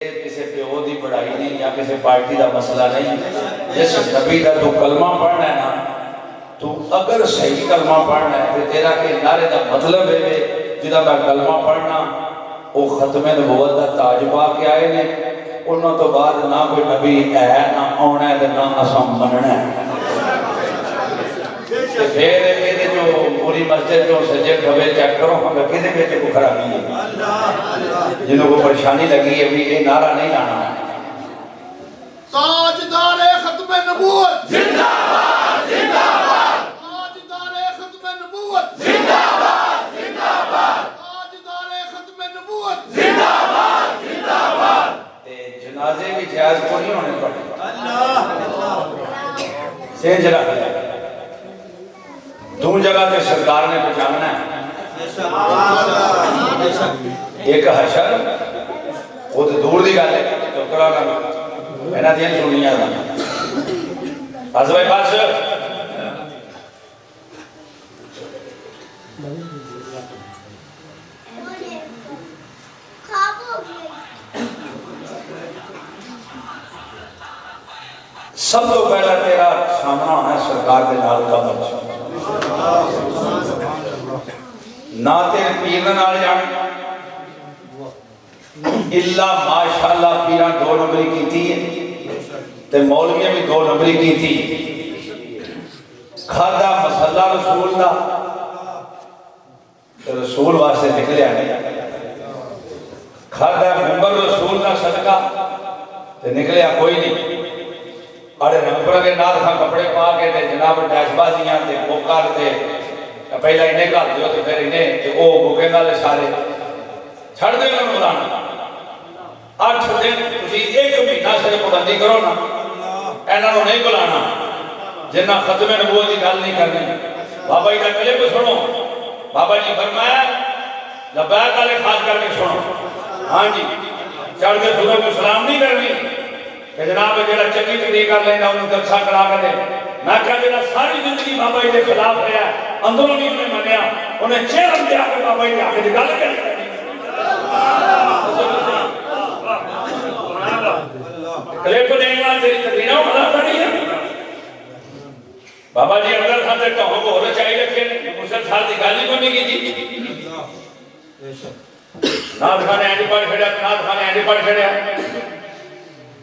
کسی پیو دی پڑھائی نہیں یا کسی پارٹی دا مسئلہ نہیں. جس نبی دا تو کلمہ پڑھنا ہے نا، تو اگر صحیح کلمہ پڑھنا ہے تو تیرا کہ نعرے دا مطلب ہے جدا میں کلمہ پڑھنا وہ ختم نبوت دا تاج پا کے آئے نے. انہوں تو بعد نہ کوئی نبی ہے نہ آنا ہے نہ اساں مننا ہے. پھر یہ جو پوری مسجد جو سجے کھبے چیک کرو ہم کدے بیچ کو خرابی ہے جنہوں کو پریشانی لگی ہے بھی یہ نعرہ نہیں آنا. تاجدار ختم نبوت زندہ باد زندہ باد. تاجدار ختم نبوت زندہ باد زندہ باد. تاجدار ختم نبوت زندہ باد زندہ باد. جنازے بھی جائز کو نہیں ہونے پڑے. اللہ سینج رکھ لیا دو جگہ تے سرکار نے پہچاننا ہے. ایک حشر وہ تو دور دی گل ہے تو کرا گا میں نے دین سنیا تھا آج بھائی پاس سب تو پہلا تیرا سامنا ہونا ہے سرکار کے نال کا بچہ نہ تیرے پیر نال جان اللہ ماشاءاللہ پیران دو نمبری کی تھی تے مولویہ بھی دو نمبری کی تھی. کھادا مسئلہ رسول دا رسول واسطے نکلے آنے. کھادا ممبر رسول دا صدقہ تے نکلے آ کوئی نہیں. آڑے رنگپرہ کے نال تھا کپڑے پا کے تے جناب ڈیش بازیاں تے موکار تے پہلا انہیں کھا دیو تے پھر انہیں تے او بھوکے نالے سارے چھڑ دے گا مولانا 8 دن تسی ایک مہینہ سے بلندی کرو نا اینا نو نہیں بلانا جنہ ختم نبوت کی گل نہیں کرنی. بابا جی کا کلپ سنو. بابا جی فرمایا لبیک والے خاص کر کے سنو. ہاں جی چڑھ کے خدا کو سلام نہیں کرنی کہ جناب جڑا چنگی چنگی کر لینا انہوں دلسا کرا کر دے. میں کہا جڑا ساری زندگی بابا جی کے خلاف رہا ہے اندروں نہیں انہیں منیا انہیں چہرم دیا کہ بابا جی آگے دی گل کریں. کلپ دینا تیری تدینہ بنا پڑی ہے. بابا جی اندر تھا تے کہوں کو ہونا چاہیے رکھے مسل سال دی گالی کو نہیں کی تھی. ناد خانے اینڈی پڑھ کھڑیا ناد خانے اینڈی پڑھ کھڑیا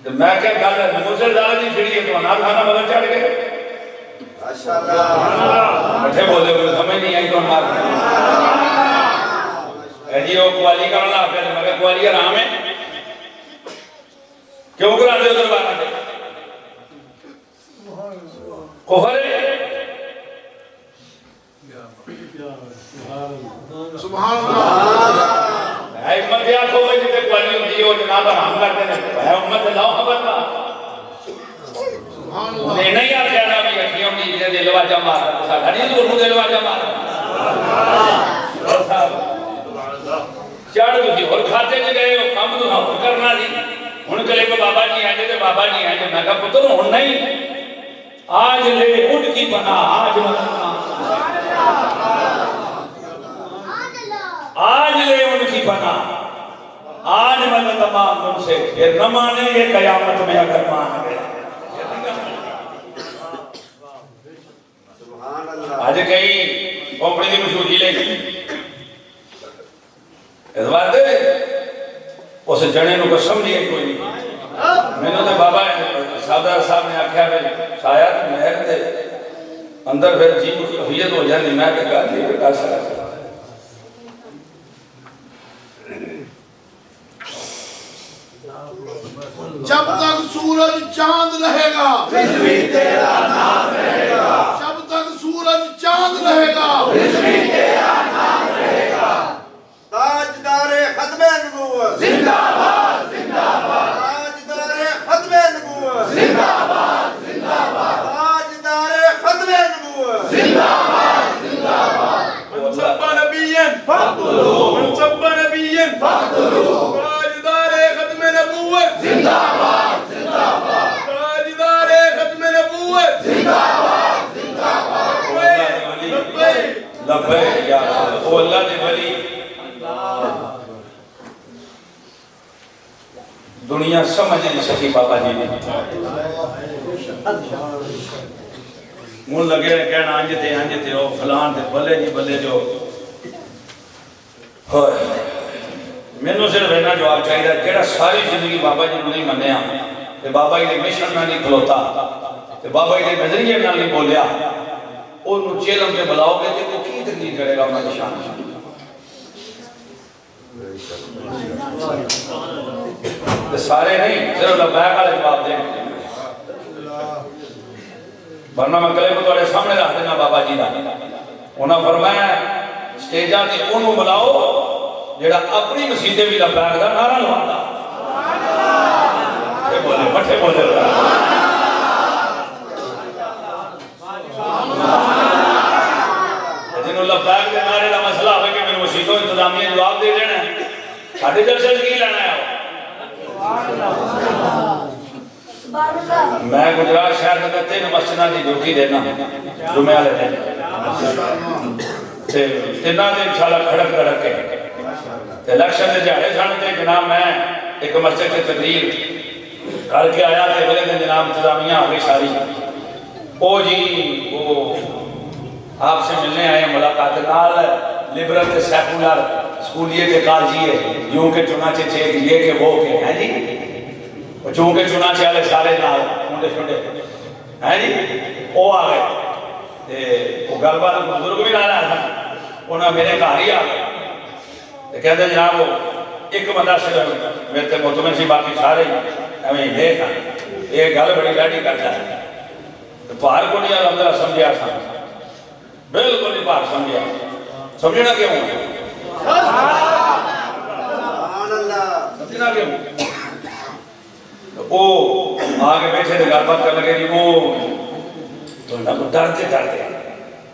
تو میں کیا گل ہے مسل زیادہ نہیں چھڑی ہے تو ناد خانہ بدل چڑھ گئے. اٹھے بولے ہوئے سمجھ نہیں آئی تو ناد اے جی وہ قوالی کرنا پھر مگر قوالی آرام ہے کیوں کرا دے ادھر بارہ دے کفر ہے. سبحان اللہ. امت یا کو میں جتے قوالی ہوتی ہے وہ جناب آرام کرتے ہیں امت اللہ خبر کا انہیں نہیں آ کہنا بھی اکھیوں کی جنہیں دلوا جمع ساڑھا نہیں تو انہوں دلوا جمع چاڑھ بھی اور کھاتے جو گئے وہ کام تو ہم کرنا دی ان کے لئے کو بابا جی آئے تھے بابا جی آئے تھے میں کہا پتر ہوں نہیں آج لے ان کی پناہ آج لے ان کی پناہ آج میں تمام ان سے پھر نہ مانے یہ قیامت میں اگر مان گئے. آج کئی کمپنی دی مشہوری لے گئی اس بات دے اس جنے نو کو سمجھے کوئی نہیں. میں نے بابا صاحبدار صاحب نے آکھیا میں شاید مہر دے اندر پھر جیب خفیت ہو جاندی میں کہا جی بیٹا سارا جب تک سورج چاند رہے گا بجلی تیرا نام رہے گا. جب تک سورج چاند رہے گا بجلی تیرا نام رہے گا. تاجدار ختم نبوت زندہ باد زندہ باد. تاجدار ختم نبوت زندہ باد زندہ باد. تاجدار ختم نبوت زندہ باد زندہ باد. من سب نبیًا فاقتلوه من سب نبیًا فاقتلوه. تاجدار ختم نبوت زندہ باد زندہ باد. تاجدار ختم نبوت زندہ باد زندہ باد. لبیک دنیا سمجھ نہیں سکی بابا جی نے من لگے کہنا انج تھے او فلان تے بلے جی بلے جو ہوئے مینوں صرف اینا جواب چاہیے جڑا ساری زندگی بابا جی نوں نہیں منیا تے بابا جی دے مشن نال نہیں کھلوتا تے بابا جی دے نظریے نال نہیں بولیا اونوں چیلم تے بلاؤ گے تے وہ کی تقریر کرے گا انہاں دی شان تے سارے نہیں صرف لبیک والے جواب دیں ورنہ میں کلے کو تھوڑے سامنے رکھ دینا بابا جی دا انہاں فرمایا سٹیجاں تے اونوں بلاؤ جڑا اپنی مسیدے بھی لبیک دا نعرہ لواندا بولے بٹھے بولے جنہوں لبیک دے نعرے دا مسئلہ ہوئے کہ میرے مسیدوں انتظامیہ جواب دے دینا ہے ساڑھے جلسے کی لینا ہے میں گجرات شہر میں تین مسجداں دی ڈیوٹی دینا جمعے والے دن تیناں دے انشاءاللہ کھڑک کھڑک کے الیکشن دے جھاڑے سن تے جناب میں ایک مسجد کی تقریر کر کے آیا تے بلے دن جناب انتظامیہ آ گئی ساری او جی وہ آپ سے ملنے آئے ملاقات نال لبرل تے سیکولر سکولیے کے کالجیے یوں کہ چنانچہ چیک یہ کہ وہ کہ ہیں جی چونکہ چنانچہ والے سارے نال منڈے چھنڈے ہیں جی وہ آ گئے وہ گل بات بزرگ بھی نال آیا انہاں میرے گھر ہی آ گئے کہتے جناب وہ ایک بندہ صرف میرے تے مطمئن سی باقی سارے ہمیں دیکھ یہ گل بڑی ڈاڈی کرتا ہے پار کو نہیں الحمدللہ سمجھا سا بالکل نہیں پار سمجھا سمجھنا کیوں سمجھنا کیوں وہ آگے بیٹھے تھے گل بات کر لگے جی وہ تو نہ ڈرتے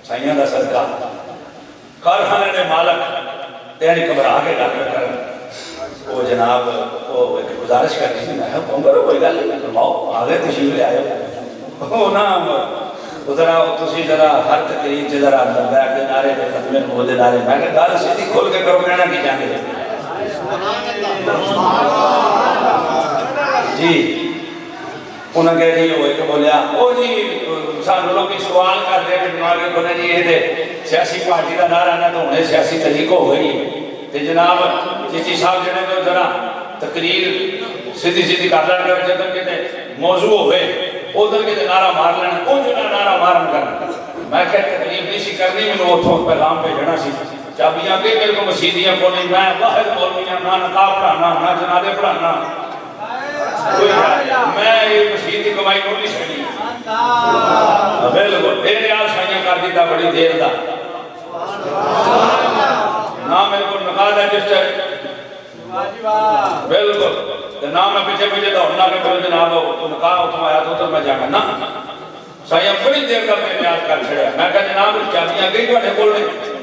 سائیاں دا صدقہ کارخانے نے مالک تیری گھبرا کے گل کر وہ جناب وہ ایک گزارش کرنی تھی میں کہوں گا کوئی گل نہیں فرماؤ آگے تشریف لے آئے وہ نا ذرا تسی ذرا ہر تقریر سے ذرا بیٹھ دے نعرے دے ختم نبوت دے نعرے میں کہ گل سیدھی کھول کے کرو کہنا کی جانے جی انہوں نے کہا جی وہ ایک بولیا او جی سانو لوگ سوال کر دے کہ دماغ کے بنے جی یہ دے سیاسی پارٹی کا نعرہ نہ تو انہیں سیاسی طریق ہو گئی تے جناب چیچی صاحب جنہیں تو ذرا تقریر سیدھی کر لیں گے جدر کے موضوع ہوئے ادھر کے نعرہ مار لیں ان جو نعرہ مارن کر میں کہ تقریر نہیں سی کرنی میں اتھوں پیغام پہ جڑا سی چابیاں گئی میرے کو مسیدیاں کو نہیں میں واحد مولویاں نہ نقاب پڑھانا نہ جنادے پڑھانا میں یہ مسجد کی کمائی کو نہیں چھڑی بالکل میرے آل سائیاں کر دیتا بڑی دیر دا نہ میرے کو نقاد ہے جس چاہے بالکل نہ میں پیچھے دوڑنا کہ بولے جناب نقاد اتوں آیا تو میں جانا نا سائیاں بڑی دیر کا میں نے یاد کر چھڑیا میں کہا جناب چابیاں گئی تو اٹھے بول نہیں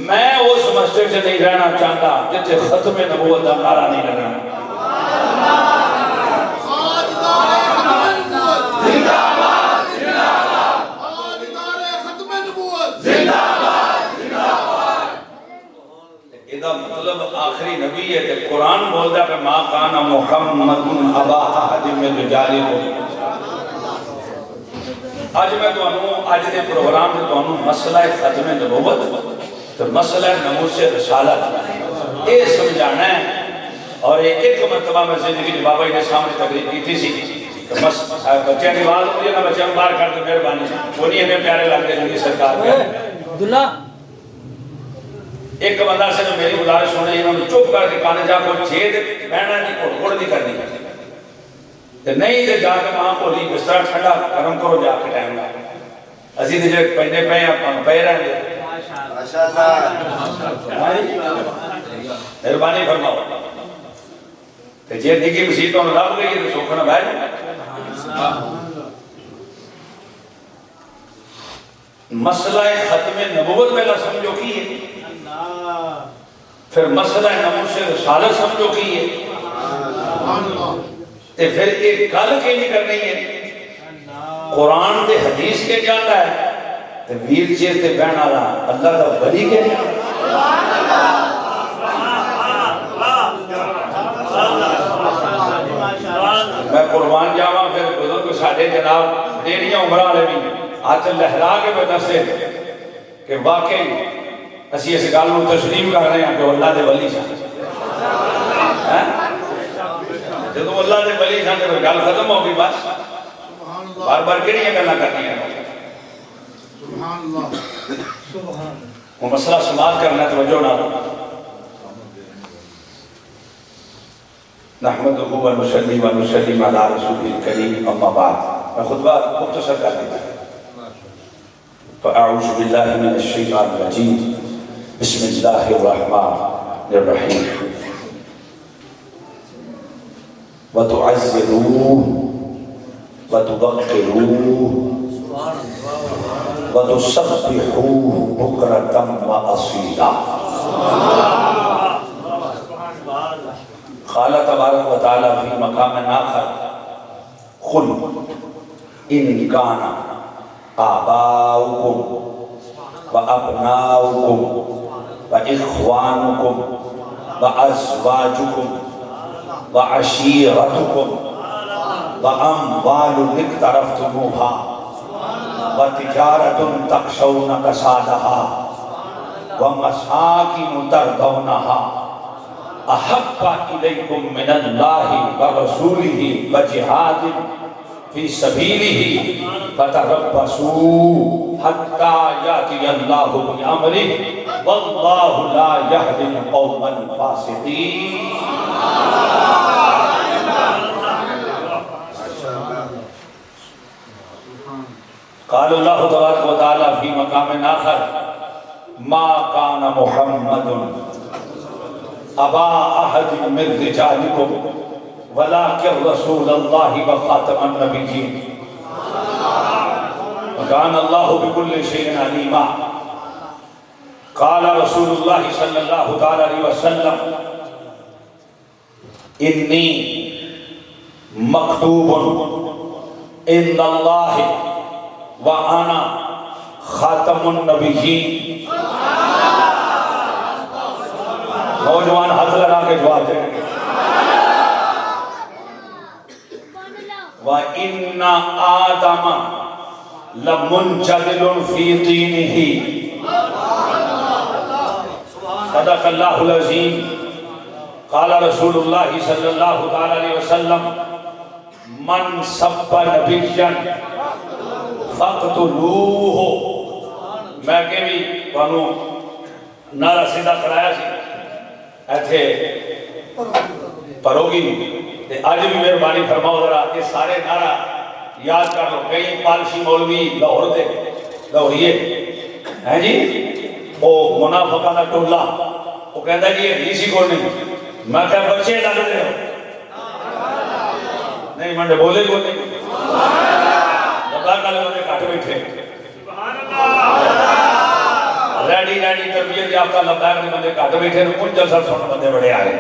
میں اس مسجد سے نہیں رہنا چاہتا جس سے ختم نبوت کا نعرہ نہیں لگنا مطلب آخری نبی ہے کہ قرآن بولتا کہ ما کان محمد ابا احد من رجالکم آج میں تو آج دے پروگرام سے تو مسئلہ ختم نبوت تو مسئلہ نموس رسالت یہ سمجھانا ہے اور ایک مرتبہ میں زندگی جو بابا نے سامنے تقریر کی تھی سی بچے کی بات ہوئی ہے نا بچے باہر کر دے مہربانی وہ نہیں ہمیں پیارے لگتے ہیں سرکار کے عبداللہ ایک بندہ سے جو میری گزارش ہونے انہوں نے چپ کر کے کانے جا کو چھید بہنا نہیں گھڑ نہیں کرنی تے نہیں تے جا کے وہاں کو لی بستر ٹھنڈا گرم کرو جا کے ٹائم گا اسی تے جو پہنے پہ ہیں پہ رہیں گے مہربانی فرماؤ تے جے نگی مسیحتوں نے رب گئی تو سوکھنا بھائی مسئلہ ختم نبوت میں سمجھو کی ہے پھر مسئلہ نموس رسالت سمجھو کی ہے تے پھر ایک گل کے نہیں کرنی ہے قرآن تے حدیث کے جانا ہے تے ویل چیئر تے بہن آلا اللہ دا ولی کے جانا ساڈے جناب ڈیریاں عمرہ والے بھی ہاتھ لہرا کے پہ دستے کہ واقعی اسی اس گل کو تسلیم کر رہے ہیں کہ اللہ دے ولی سن جب اللہ دے ولی سن تو گل ختم ہو گئی بس سبحان اللہ بار بار کہڑی گلاں کرنی ہیں سبحان اللہ وہ مسئلہ سماعت کرنا توجہ نہ نحمدہ و نصلی و نسلم علی رسول الکریم اما بعد میں خطبہ مختصر کر دیتا ہوں فاعوذ باللہ من الشیطان الرجیم بسم اللہ الرحمن الرحیم وتعزروه وتوقروه وتسبحوه بكرة وأصيلا قال تبارك وتعالى في مقام آخر قل إن كان آباؤكم وأبناؤكم وإخوانكم وأزواجكم وعشيرتكم وأموال اقترفتموها وتجارة تخشون كسادها ومساكن ترضونها أحب إليكم من الله ورسوله وجهاد في سبيله فتربصوا حتى يأتي الله بأمره والله لا يهدي القوم الفاسقين قال الله تبارك وتعالى في مقام آخر ما كان محمد أبا أحد من رجالكم ولكن رسول الله وخاتم النبيين وكان الله بكل شيء عليما قال رسول الله صلى الله عليه وسلم إني مكتوب عند الله وَأَنَا خَاتَمُ النَّبِيِّينَ نوجوان ہاتھ لگا کے جواب دیں گے وَإِنَّ آدَمَ لَمُنْجَدِلٌ فِي دِينِهِ صدق اللہ العظیم قال رسول اللہ صلی اللہ علیہ وسلم من سب نبیًا فقتلوہ میں کہ بھی بانو نعرہ سیدھا کرایا سی ایتھے پروگی آج بھی مہربانی فرماؤ ذرا یہ سارے نعرہ یاد کر لو کئی پالشی مولوی لاہور دے لاہوریے ہیں جی وہ منافقہ کا ٹولہ وہ کہتا ہے کہ یہ حدیث ہی کو نہیں میں کہا بچے لگ دے ہو نہیں منڈے بولے کو نہیں اللہ کالے بندے کاٹ بیٹھے ریڈی تربیت یافتہ لبدار کے بندے کاٹ بیٹھے کچھ جلسہ سننے بندے بڑے آئے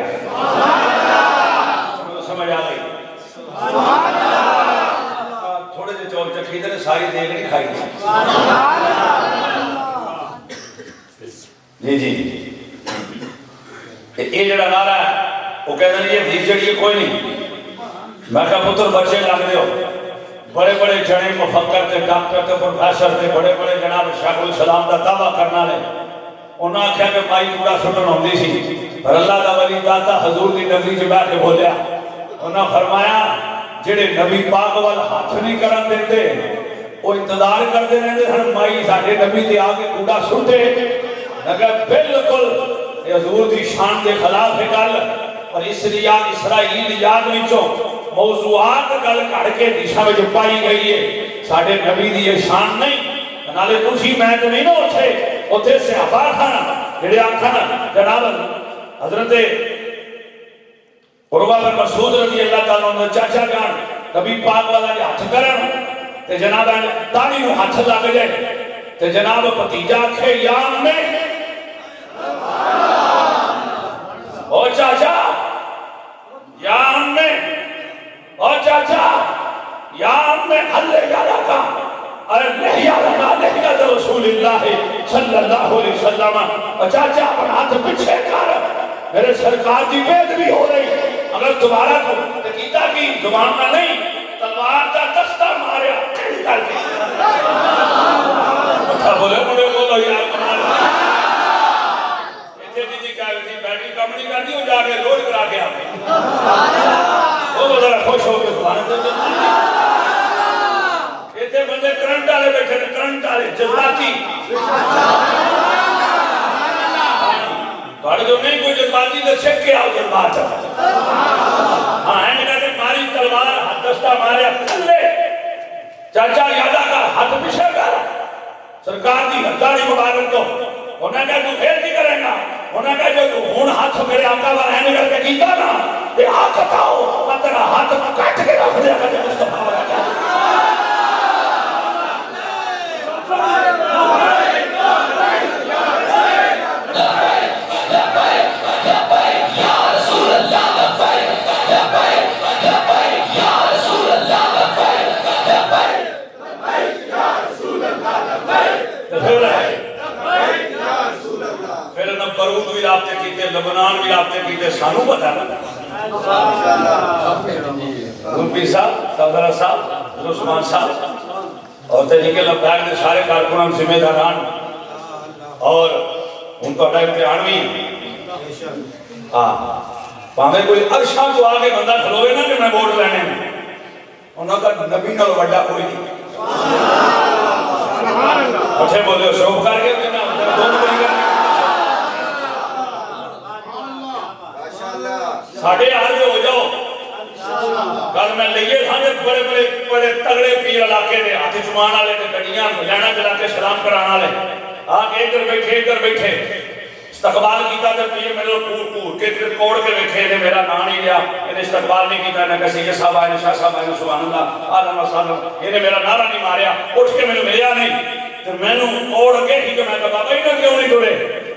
سمجھ آ گئی تھوڑے سے چول چکھی دے ساری دیکھ نہیں کھائی جی جی یہ جڑا نعرہ ہے وہ کہتے ہیں یہ حدیث جڑی ہے کوئی نہیں میں کہا پتر بچے لگ دے ہو بڑے بڑے جڑے مفکر تے ڈاکٹر تے پروفیسر تے بڑے بڑے جناب شیخ الاسلام دا دعویٰ کرنا لے انہاں کہا کہ مائی پورا سٹن ہوندی سی پر اللہ دا ولی داتا حضور دی نبی جی بیٹھے بولیا انہاں فرمایا جڑے نبی پاک وال ہاتھ نہیں کرن دیندے وہ انتظار کردے رہندے ہن مائی ساڈے نبی دے آگے کوڑا سٹے مگر بالکل حضور دی شان دے خلاف ہے گل اور اسرائیلیات وچوں موضوعات گل کڑ کے دشا وچ پائی گئی ہے ساڈے نبی دی یہ شان نہیں نالے تسی میں تے نہیں نہ اوتھے صحابہ کھانا جڑے آکھن جناب حضرت عروہ بن مسعود رضی اللہ تعالیٰ عنہ چاچا جان نبی پاک والا دے ہاتھ کرن تے جناب داڑھی نوں ہاتھ لگ جائے تے جناب بھتیجا آکھے یا میں او چاچا یا میں او چاچا یا میں اللہ یادا کا ارے لہیا لگا لہیا رسول اللہ صلی اللہ علیہ وسلم او چاچا اپنا ہاتھ پیچھے کر میرے سرکار کی بید بھی ہو رہی اگر دوبارہ تو تقیدہ کی زبان میں نہیں تلوار کا دستہ اچھا بولے مڑے بولو یار بیٹری کم نہیں کرتی وہ جا کے روز کرا کے آتے وہ ذرا خوش ہو کے اتنے بندے کرنٹ والے بیٹھے کرنٹ والے جذباتی جو نہیں کوئی جذباتی تو چھک کے آؤ جذبات ہاں کہتے ماری تلوار ہاتھ دستہ مارے کلے چاچا یادہ کا ہاتھ پیچھے کر سرکار دی ہرداری مبارک تو انہیں کہا تو پھر نہیں کرے گا انہیں کہا جو ہون ہاتھ میرے آقا والا ہے نکل کے کیتا نا تے آقا تاؤ میں تیرا ہاتھ کٹ کے رکھ دیا کہ مصطفیٰ والا کہا بھی رابطے کیتے لبنان بھی رابطے کیتے سانو پتا نا گلپی صاحب صدرہ صاحب عثمان صاحب اور تحریک لبنان کے سارے کارکنان ذمہ داران اور ان کو اٹھائے امتحانوی پاہمیں کوئی عرشہ تو آگے بندہ کھلوئے نا کہ میں ووٹ لینے میں انہوں کا نبی نہ بڑا کوئی نہیں اچھے بولے شروع کر کے دونوں بڑی کرنے ساڑھے آگے ہو جاؤ کل میں لئیے تھانے بڑے تگڑے پیر علاقے دے ہاتھ چمان آلے دے گڑیاں مجانا جلا کے سلام کرانا لے آگے ادھر بیٹھے استقبال کیتا تے پیر میرے پور کے کوڑ کے بیٹھے نے میرا نام نہیں لیا انہیں استقبال نہیں کیتا انہیں کہا سید صاحب آئے شاہ صاحب آئے سبحان اللہ آدم و صالح انہیں میرا نعرہ نہیں ماریا اٹھ کے میں ملیا نہیں تو میں نے اوڑ کے ہی کہ میں کہا بابا ہی نہ کیوں نہیں ٹوڑے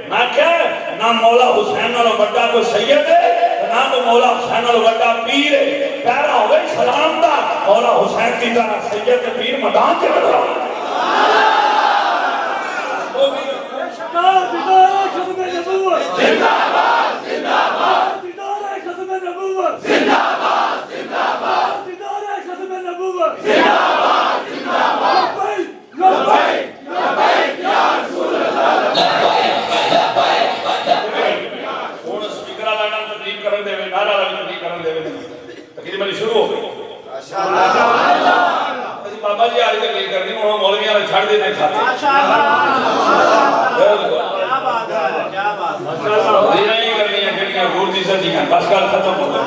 میں کیا نہ مولا حسین نالو بڑا کوئی سید ہے نہ تو مولا حسین نالو بڑا پیر ہے پیرا ہوئے سلام دا مولا حسین کی طرح سید پیر مدان کے بدلا زندہ باد زندہ باد دیدار ختم نبوت زندہ باد زندہ باد دیدار ختم نبوت زندہ باد زندہ باد لبیک لبیک یا رسول اللہ لبیک لبیک لبیک ہن سپیکر والا نام تقریر کرن دے وے نعرہ والا تقریر کرن دے وے تقریر میری شروع ہو گئی ماشاءاللہ بابا جی آج تقریر کرنی ہن مولویاں چھڑ دے تے کھاتے ماشاءاللہ نہیں کرنی ہے جڑیاں گور دی سدیاں بس گل ختم ہو گئی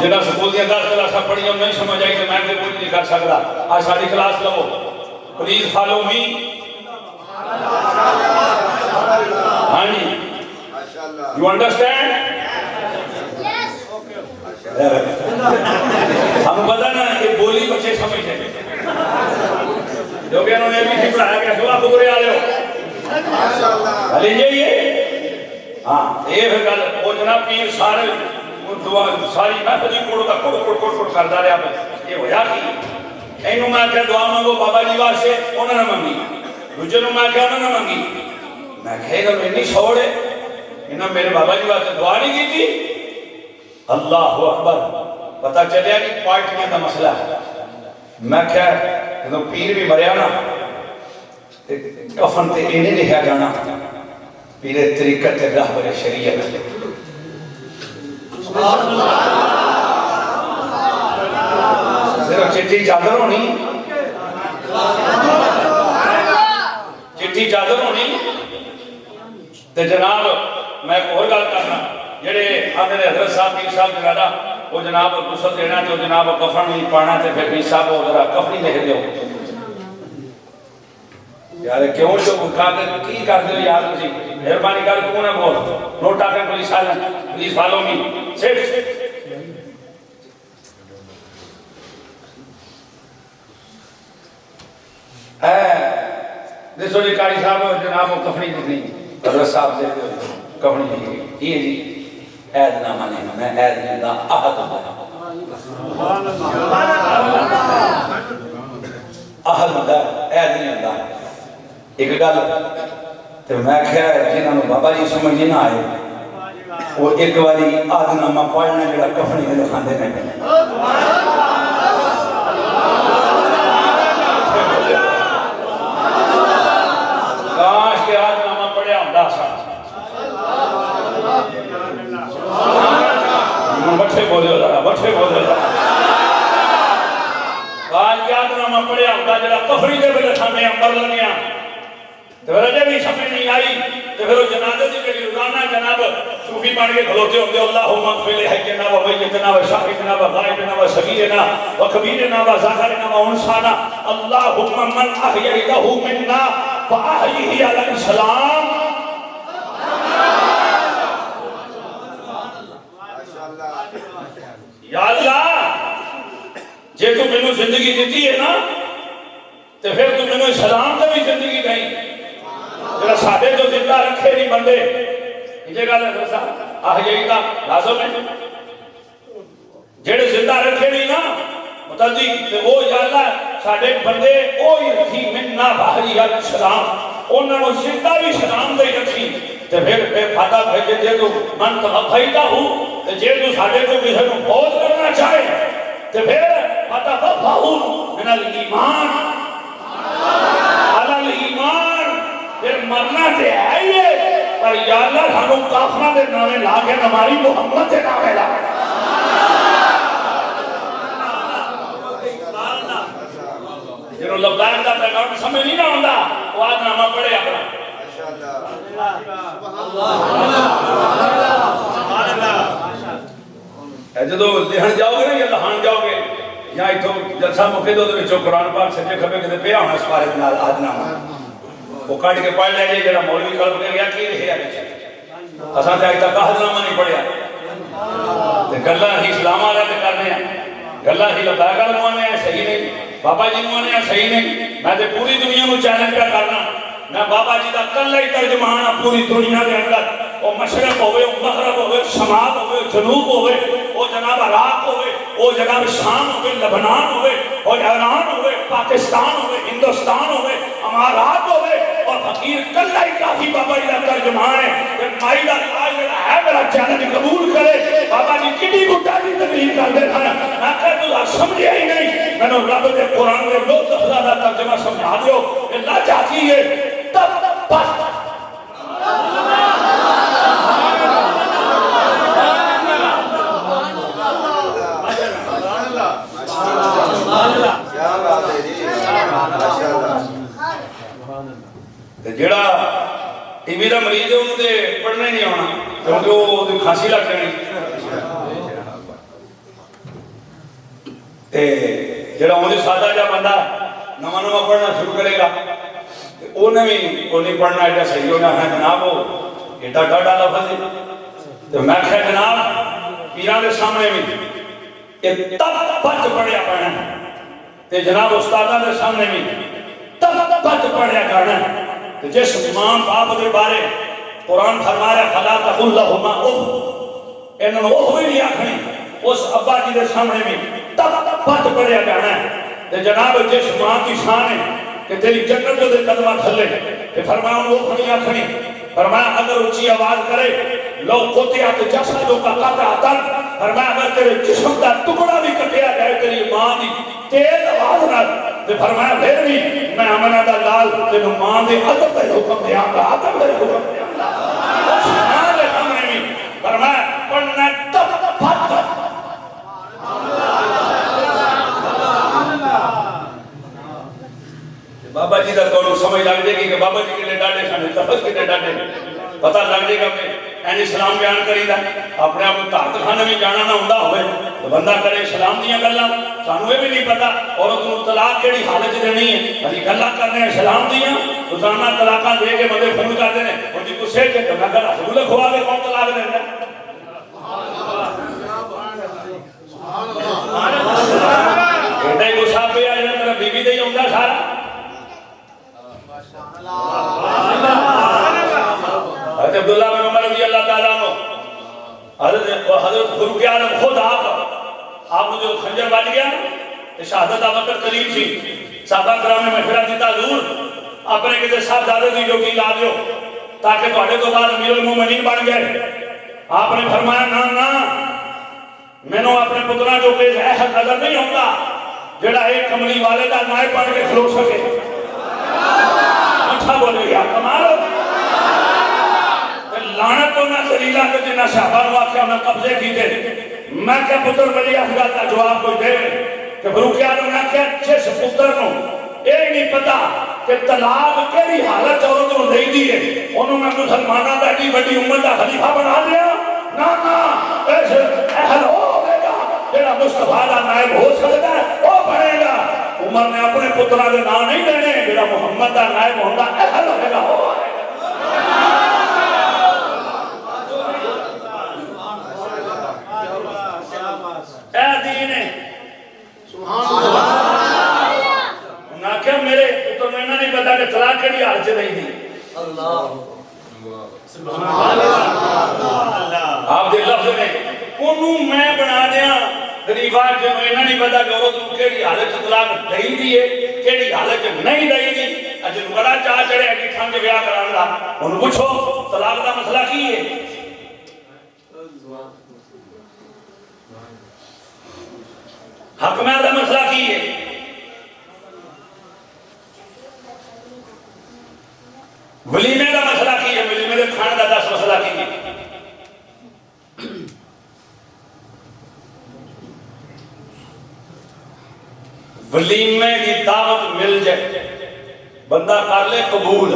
جڑا سکول دی 10 کلاساں پڑھیاں نہیں سمجھ آئی تے میں تے کچھ نہیں کر سکدا آج ساری کلاس لو پلیز فالو می ہاں جی یو انڈرسٹینڈ یس ہم پتہ نا کہ بولی بچے سمجھتے ہیں جو کہ انہوں نے بھی پڑھایا کہ دعا بگرے آ رہے ہو علی جی یہ ہاں یہ پھر گل وہ جناب پیر سارے دعا ساری محفل کوڑ کا کوڑ کرتا رہا یہ ہویا کی اینو میں کہا دعا مانگو بابا جی واسطے انہوں نے منگی دوجے نو میں کہا انہوں نے منگی میں کہا انہوں نے نہیں چھوڑے انہوں نے میرے بابا جی واسطے دعا نہیں کی تھی اللہ اکبر پتہ چلیا کہ پارٹیاں کا مسئلہ ہے میں کہا انہوں پیر بھی مریا نا کفن تے اینے لکھا جانا پیرے طریقت رہبر شریعت صرف چٹی چادر ہونی چٹی چادر ہونی تے جناب میں ایک اور گل کرنا جڑے میرے حضرت صاحب پیر صاحب جنادہ وہ جناب غسل دینا تو جناب کفن نہیں پانا تے پھر پیر صاحب وہ ذرا کفنی لکھ دیو یار کیوں جو کی کر دیو یار تسی مہربانی کر کیوں نہ بول نوٹ ٹاکن پولیس silent please follow me sit دیسو جی کاری صاحب جناب وہ کفنی لکھنی حضرت صاحب سے کفنی لکھنی یہ جی عید نہ مانے میں عید نہیں دا احد احد دا عید نہیں دا ایک گل تو میں کہا ہے جنہوں نے بابا جی سمجھ نہ آئے وہ ایک باری آدھ نامہ پڑھنا جڑا کفنی میں لکھاندے نہیں سے بول رہا آج یاد نامہ پڑھیا ہوتا جڑا کفری دے بلے سامنے امبر لگیا تو پھر اجے بھی سمجھ نہیں آئی تو پھر وہ جنازے دی کہ روزانہ جناب صوفی بن کے کھلوتے ہوتے اللہم اغفر لحینا و میتنا و شاہدنا و غائبنا و صغیرنا و کبیرنا و ذکرنا و انسانا اللہم من احییتہ منا فاحیہ علی الاسلام. یا اللہ جے تو میں نے زندگی دیتی ہے نا تو پھر تو میں نے اسلام کا بھی زندگی نہیں جڑا ساڈے جو زندہ رکھے نہیں بندے یہ گل ہے سا یہی کا لازم ہے جڑے زندہ رکھے نہیں نا متعدی تے وہ یا اللہ ساڈے بندے اوہی رکھی منا بھائی السلام انہاں نو زندہ بھی سلام دے رکھی تے پھر فاٹا بھیجے جے تو من تغفیتا ہو تے جے تو ساڈے کو کسے نو فوت کرنا چاہے تے پھر فاٹا بفاہون من الایمان علی الایمان پھر مرنا تے ہے یہ پر یا اللہ ہموں کافرہ دے نامے لا کے ہماری محمد دے نامے لا جنہوں لبائن دا پیغام سمجھ نہیں نہ ہوندہ وہ آج نامہ پڑھے اپنا جدو لہن جاؤ گے نا یا لہان جاؤ گے یا ایتھو جلسہ مکھے دو بچوں قرآن پاک سجے کھبے کدے پیا ہونا اس بارے میں آج نامہ وہ کٹ کے پڑھ لے جے جڑا مولوی قلب کے گیا کی رہے ہیں اساں تے اج تک آج نامہ نہیں پڑھیا تے گلاں ہی اسلام والے تے کرنے ہیں گلاں ہی لبائک والے موانے ہیں صحیح نہیں بابا جی موانے ہیں صحیح نہیں میں تے پوری دنیا کو چیلنج کر کرنا میں بابا جی دا کل ہی ترجمان ہاں پوری دنیا دے اندر وہ مشرق ہوئے وہ مغرب ہوئے شمال ہوئے جنوب ہوئے وہ جناب عراق ہوئے وہ جناب شام ہوئے لبنان ہوئے وہ ایران ہوئے پاکستان ہوئے ہندوستان ہوئے امارات ہوئے اور فقیر کل ہی کافی بابا جی دا ترجمان ہے کہ مائی دا آج ہے میرا چیلنج قبول کرے بابا جی کٹی گٹا کی تقریر کر دے تھا میں کہتا تو سمجھے ہی نہیں میں نے رب دے قرآن دے لو دفعہ دا ترجمہ سمجھا دیو اللہ چاہتی ہے تب بس جڑا ٹی وی دا مریض ہے انہوں نے پڑھنا ہی نہیں آنا کیونکہ وہ کھانسی لگ جانی جڑا مجھے سادہ جا بندہ نواں نواں پڑھنا شروع کرے گا انہیں بھی وہ نہیں پڑھنا ایڈا صحیح ہونا ہے جناب وہ ایڈا ڈاڈا لفظ ہے تو میں کہا جناب پیران کے سامنے بھی یہ تب بچ پڑھیا پڑھنا تے جناب استادہ کے سامنے بھی تب بچ پڑھیا کرنا جس امام باپ دے بارے قرآن فرمایا فلا تقل لہما اف انہوں نے اف بھی نہیں آکھنی اس ابا جی دے سامنے بھی تب بچ پڑھیا کرنا تے جناب جس ماں کی شان ہے کہ تیری جنت جو دے قدمہ تھلے کہ فرمایا انہوں نے اف نہیں آکھنی فرمایا اگر اچھی آواز کرے لو قطعت جسدوں کا قطع فرمایا اگر تیرے جسم کا ٹکڑا بھی کٹیا جائے تیری ماں دی تیز آواز نہ تے فرمایا پھر بھی میں امنہ دا لال تینوں ماں دے عدب دے حکم دیا گا عدب دے حکم دیا گا اس ماں دے سامنے بھی فرمایا پڑھنا تب پھٹ بابا جی دا کونوں سمجھ لگ جائے گی کہ بابا جی کنے ڈاڑے کھانے لفظ کنے ڈاڑے پتہ لگ جائے گا کہ این اسلام بیان کری دا اپنے آپ کو طاقت خانے میں جانا نہ ہوندہ ہوئے تو بندہ کرے اسلام دیا گلہ سانوے بھی نہیں پتا عورت کو طلاق کیڑی حالت دینی ہے ابھی گلہ کرنے اسلام دیا روزانہ طلاقاں دے کے بندے فون کر دینے اور جی کو سے کہ میں کہا رسول کھوا دے کون طلاق دینا ایڈا ہی گسا پہ آئے تیرا بی بی دے ہی ہوندہ سارا حضرت عبداللہ بن عمر رضی اللہ تعالیٰ عنہ حضرت فروغ عالم خود آپ مجھے خنجر بچ گیا کہ شہادت وقت قریب تھی صحابہ کرام نے مشورہ دیتا حضور اپنے کسی صاحب زیادہ دی جو کی لا دیو تاکہ توڑے تو بعد امیر المومنین بن گئے آپ نے فرمایا نا میں نے اپنے پترہ جو کہ احد نظر نہیں ہوگا جڑا ایک کملی والے دا نائب بن کے کھلو سکے اچھا بولے گیا کمالو لعنت تو نہ ذلیلہ کے جنہ صحابہ نو آکھیا انہیں قبضے کی تھے میں کیا پتر میری اس گل کا جواب کوئی دے کہ فاروق اعظم نے کیا جس پتر نو یہ نہیں پتا کہ طلاق کیڑی حالت عورت نو دئی دی ہے انہوں میں مسلماناں دا ایڈی بڑی امت دا خلیفہ بنا دیا نا اس اہل ہوے گا جڑا مصطفیٰ دا نائب ہو سکتا ہے وہ بنے گا عمر نے اپنے پتراں دے نام نہیں دینے جڑا محمد دا نائب ہوندا اہل ہوے گا وہ آئے گا اے دین ہے سبحان اللہ نہ کہ میرے تو میں نہیں پتا کہ طلاق کیڑی حال سے نہیں دی اللہ سبحان اللہ آپ دے لفظ نے انہوں میں بنا دیا غریبان جو میں نہیں پتا کہ عورت کو کیڑی حالت طلاق دئی دی ہے کیڑی حالت نہیں دئی دی اجن بڑا چاہ چڑھے کہ ٹھنڈ بیاہ کران دا انہوں پوچھو طلاق دا مسئلہ کی ہے حق میں دا مسئلہ کی ہے ولیمے دا مسئلہ کی ہے ولیمے دے کھانے دا 10 مسئلہ کی ہے ولیمے کی دعوت مل جائے بندہ کر لے قبول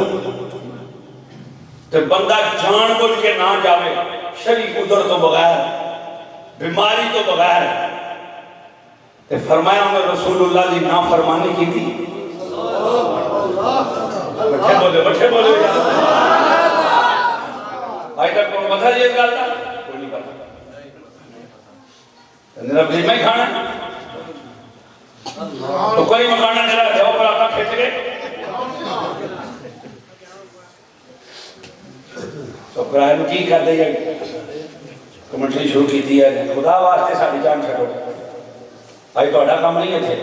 تو بندہ جان بوجھ کے نہ جاوے شریک ادھر تو بغیر بیماری تو بغیر تے فرمایا ہمیں رسول اللہ دی نافرمانی کی تھی بٹھے بولے آج تک کون پتہ یہ گل تھا کوئی نہیں پتہ میرا ولیمہ ہی کھانا تو کوئی مکانا میرا دیو پر آقا کھیچ گئے تو قرآن کی کر دے کمنٹری شروع کی تھی ہے خدا واسطے ساری جان چھڑو بھائی تو اڈا کام نہیں ہے تھے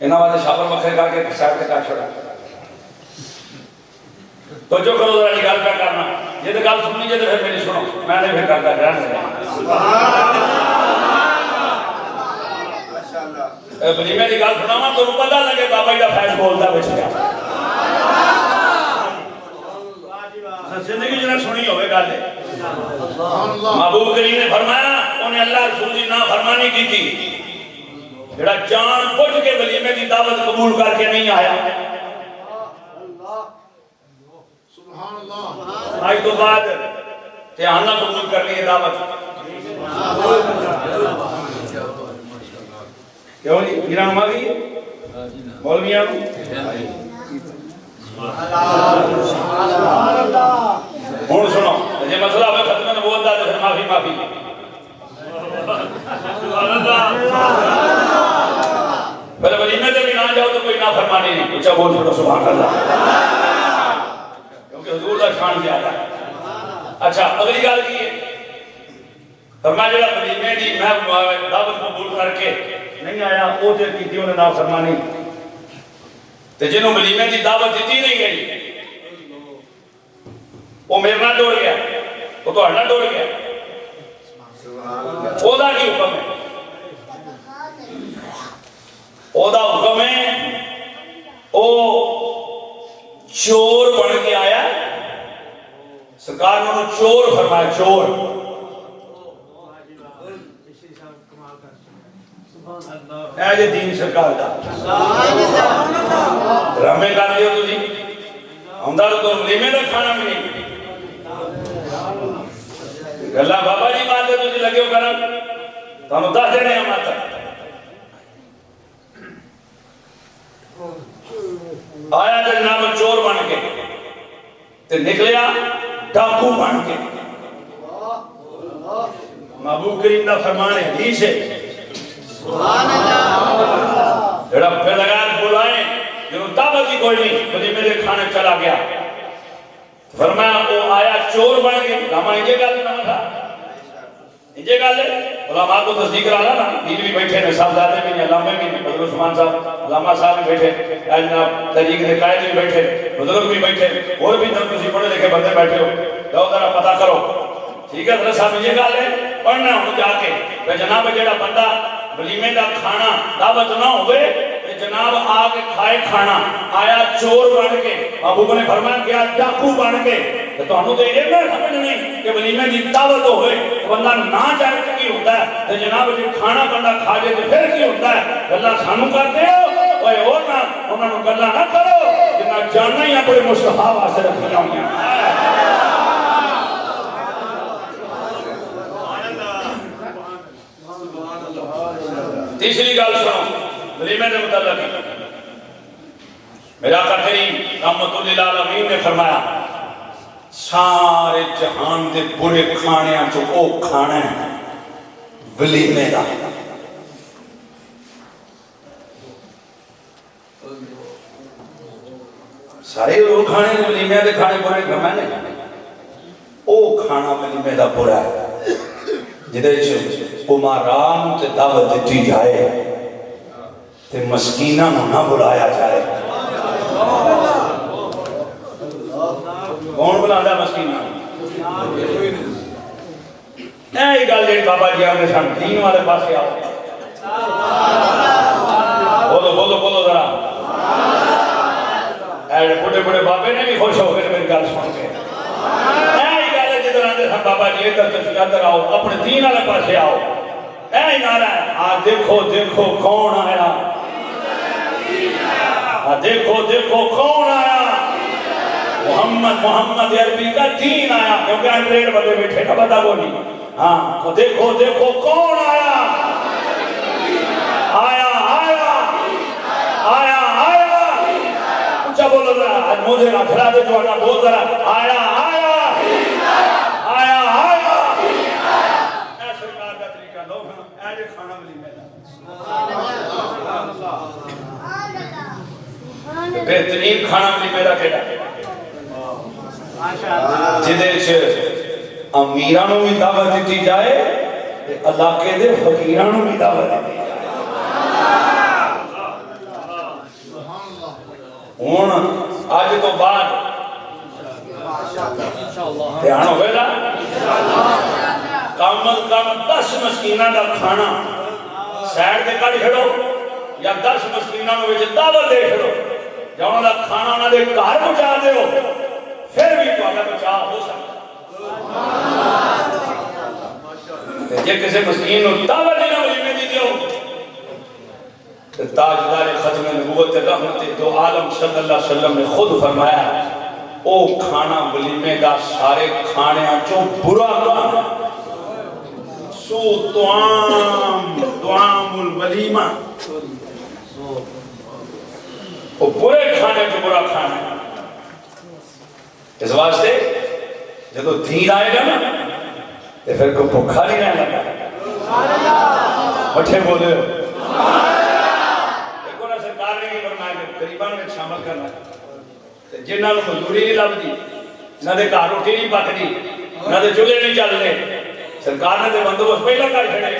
انہاں واسطے شاپر مکھر کر کے سائڈ کے کاٹ چھوڑا تو جو کرو ذرا گل پہ کرنا یہ تو گل سننی ہے تو پھر میری سنو میں نے پھر کرتا ولیمے کی گل سناواں تو پتہ لگے بابا جی دا فیض بولتا بچ گیا زندگی جنہیں سنی ہوئے گل ہے محبوب کریم نے فرمایا انہیں اللہ رسول کی نافرمانی کی تھی جڑا جان بوجھ کے ولیمے کی دعوت قبول کر کے نہیں آیا آج تو بعد تیانہ قبول کرنی ہے دعوت کیوں نہیں میرا نماز ہی ہے مولویاں ہوں سنو یہ مسئلہ ہمیں ختم نبوت دا تو پھر معافی پھر ولیمے سے بھی نہ جاؤ تو کوئی نافرمانی نہیں اچھا بول چھوڑو سبحان اللہ کیونکہ حضور دا شان زیادہ ہے اچھا اگلی گل کی ہے فرمایا جڑا ولیمے دی میں دعوت قبول کر کے نہیں آیا وہ تے کیتی انہیں نافرمانی تے جنوں ولیمے دی دعوت دیتی نہیں گئی وہ میرے نہ ڈوڑ گیا وہ تو ہڑنا ڈوڑ گیا اودا کی حکم ہے اودا حکم ہے او چور بن کے آیا سرکار نے انہوں چور فرمایا چور اے جی دین سرکار دا رحمے کر دیو تو جی ہمدار تو ولیمے دا کھانا بھی نہیں اللہ بابا جی بات ہے تجھے لگے ہو کرم تو ہم دس دینے ہم آتا آیا جناب چور بن کے تے نکلیا ڈاکو بن کے محبوب کریم دا فرمان ہے حدیث ہے جڑا پیداگار بلائیں جنہوں دعوت ہی کوئی نہیں بلی میرے کھانے چلا گیا فرمایا وہ آیا چور بن گئے لاما انجے گل نہ تھا انجے گل ہے علماء کو تصدیق رہا نا دین بھی بیٹھے نے صاحبزادے بھی نہیں علامے بھی نہیں بدر عثمان صاحب علامہ صاحب بھی بیٹھے جناب تحریک کے قائد بھی بیٹھے بزرگ بھی بیٹھے اور بھی تم کسی پڑھے لکھے بندے بیٹھے ہو جاؤ ذرا پتہ کرو ٹھیک ہے حضرت صاحب یہ گل ہے پڑھنا ہوں جا کے کہ جناب جڑا بندہ ولیمے دا کھانا دعوت نہ ہوئے کہ جناب آ کے کھائے کھانا آیا چور بن کے محبوب نے فرمایا گیا ڈاکو بن کے تو تانوں تے یہ نہ سمجھنے کہ ولیمے دی دعوت ہوئے بندہ نہ جائے تو کی ہوتا ہے تے جناب جی کھانا بندہ کھا جائے تو پھر کی ہوتا ہے گلاں سانوں کرتے ہو اوے اور نہ انہاں نوں گلاں نہ کرو جنہاں جاننا ہی اپنے مصطفیٰ واسطے رکھیاں ہوئیاں تیسری گل سنو ولیمے کے متعلق میرا آقا کریم رحمت للعالمین نے فرمایا سارے جہان دے برے کھانے جو او کھانا ہے ولیمے دا سارے وہ کھانے ولیمے دے کھانے برے کھانے او کھانا ولیمے دا برا ہے جدے عمران تے دعوت دیتی جائے تے مسکینہ نہ بلایا جائے کون بلانا مسکینہ اے گل جی بابا جی آپ نے سن دین والے پاسے آؤ بولو بولو بولو ذرا اے بڑے بڑے بابے نے بھی خوش ہو گئے میری گل سن کے بابا جی ادھر آؤ اپنے دین والے پاسے آؤ اے نعرہ ہے دیکھو دیکھو کون آیا دیکھو دیکھو کون آیا محمد محمد عربی کا دین آیا کیونکہ انگریز بندے بیٹھے نہ پتہ کو نہیں ہاں تو دیکھو دیکھو کون آیا آیا آیا آیا آیا اونچا بولو ذرا مجھے نہ کھلا دے جو نہ بول ذرا آیا آیا آیا آیا اے سرکار کا طریقہ لو اے جو کھانا ولیمے دا بہترین کھانا ولیمے دا کیڑا جدے چ امیراں بھی دعوت دیتی جائے تے علاقے دے فقیراں بھی دعوت دیتی جائے ہن اج تو بعد دھیان ہوئے گا کم از کم 10 مسکینہ دا کھانا سیڈ دے کڑ چھڑو یا 10 مسکینہ میں دعوت دے چھڑو یا انہوں نے کھانا انہوں نے گھر پہنچا دے ہو پھر بھی تو آگا بچا ہو سکتا جے کسی مسکین نو دعوت دینا ولیمے دی دیو تاجدار ختم نبوت رحمت دو عالم صلی اللہ علیہ وسلم نے خود فرمایا او کھانا ولیمے دا سارے کھانے جو برا کھانا سو طعام الولیمہ وہ برے کھانے جو برا کھانا ہے اس واسطے جب دین آئے گا نا تو پھر کوئی بھوکا نہیں رہنے لگا بٹھے بولے ہو دیکھو نا سرکار نے یہ فرمایا کہ غریبان میں شامل کرنا جنہاں نوں مزدوری نہیں لبدی نہ دے گھر روٹی نہیں پکدی نہ دے چولہے نہیں چلدے سرکار نے تے بندوبست پہلا کر چھڑے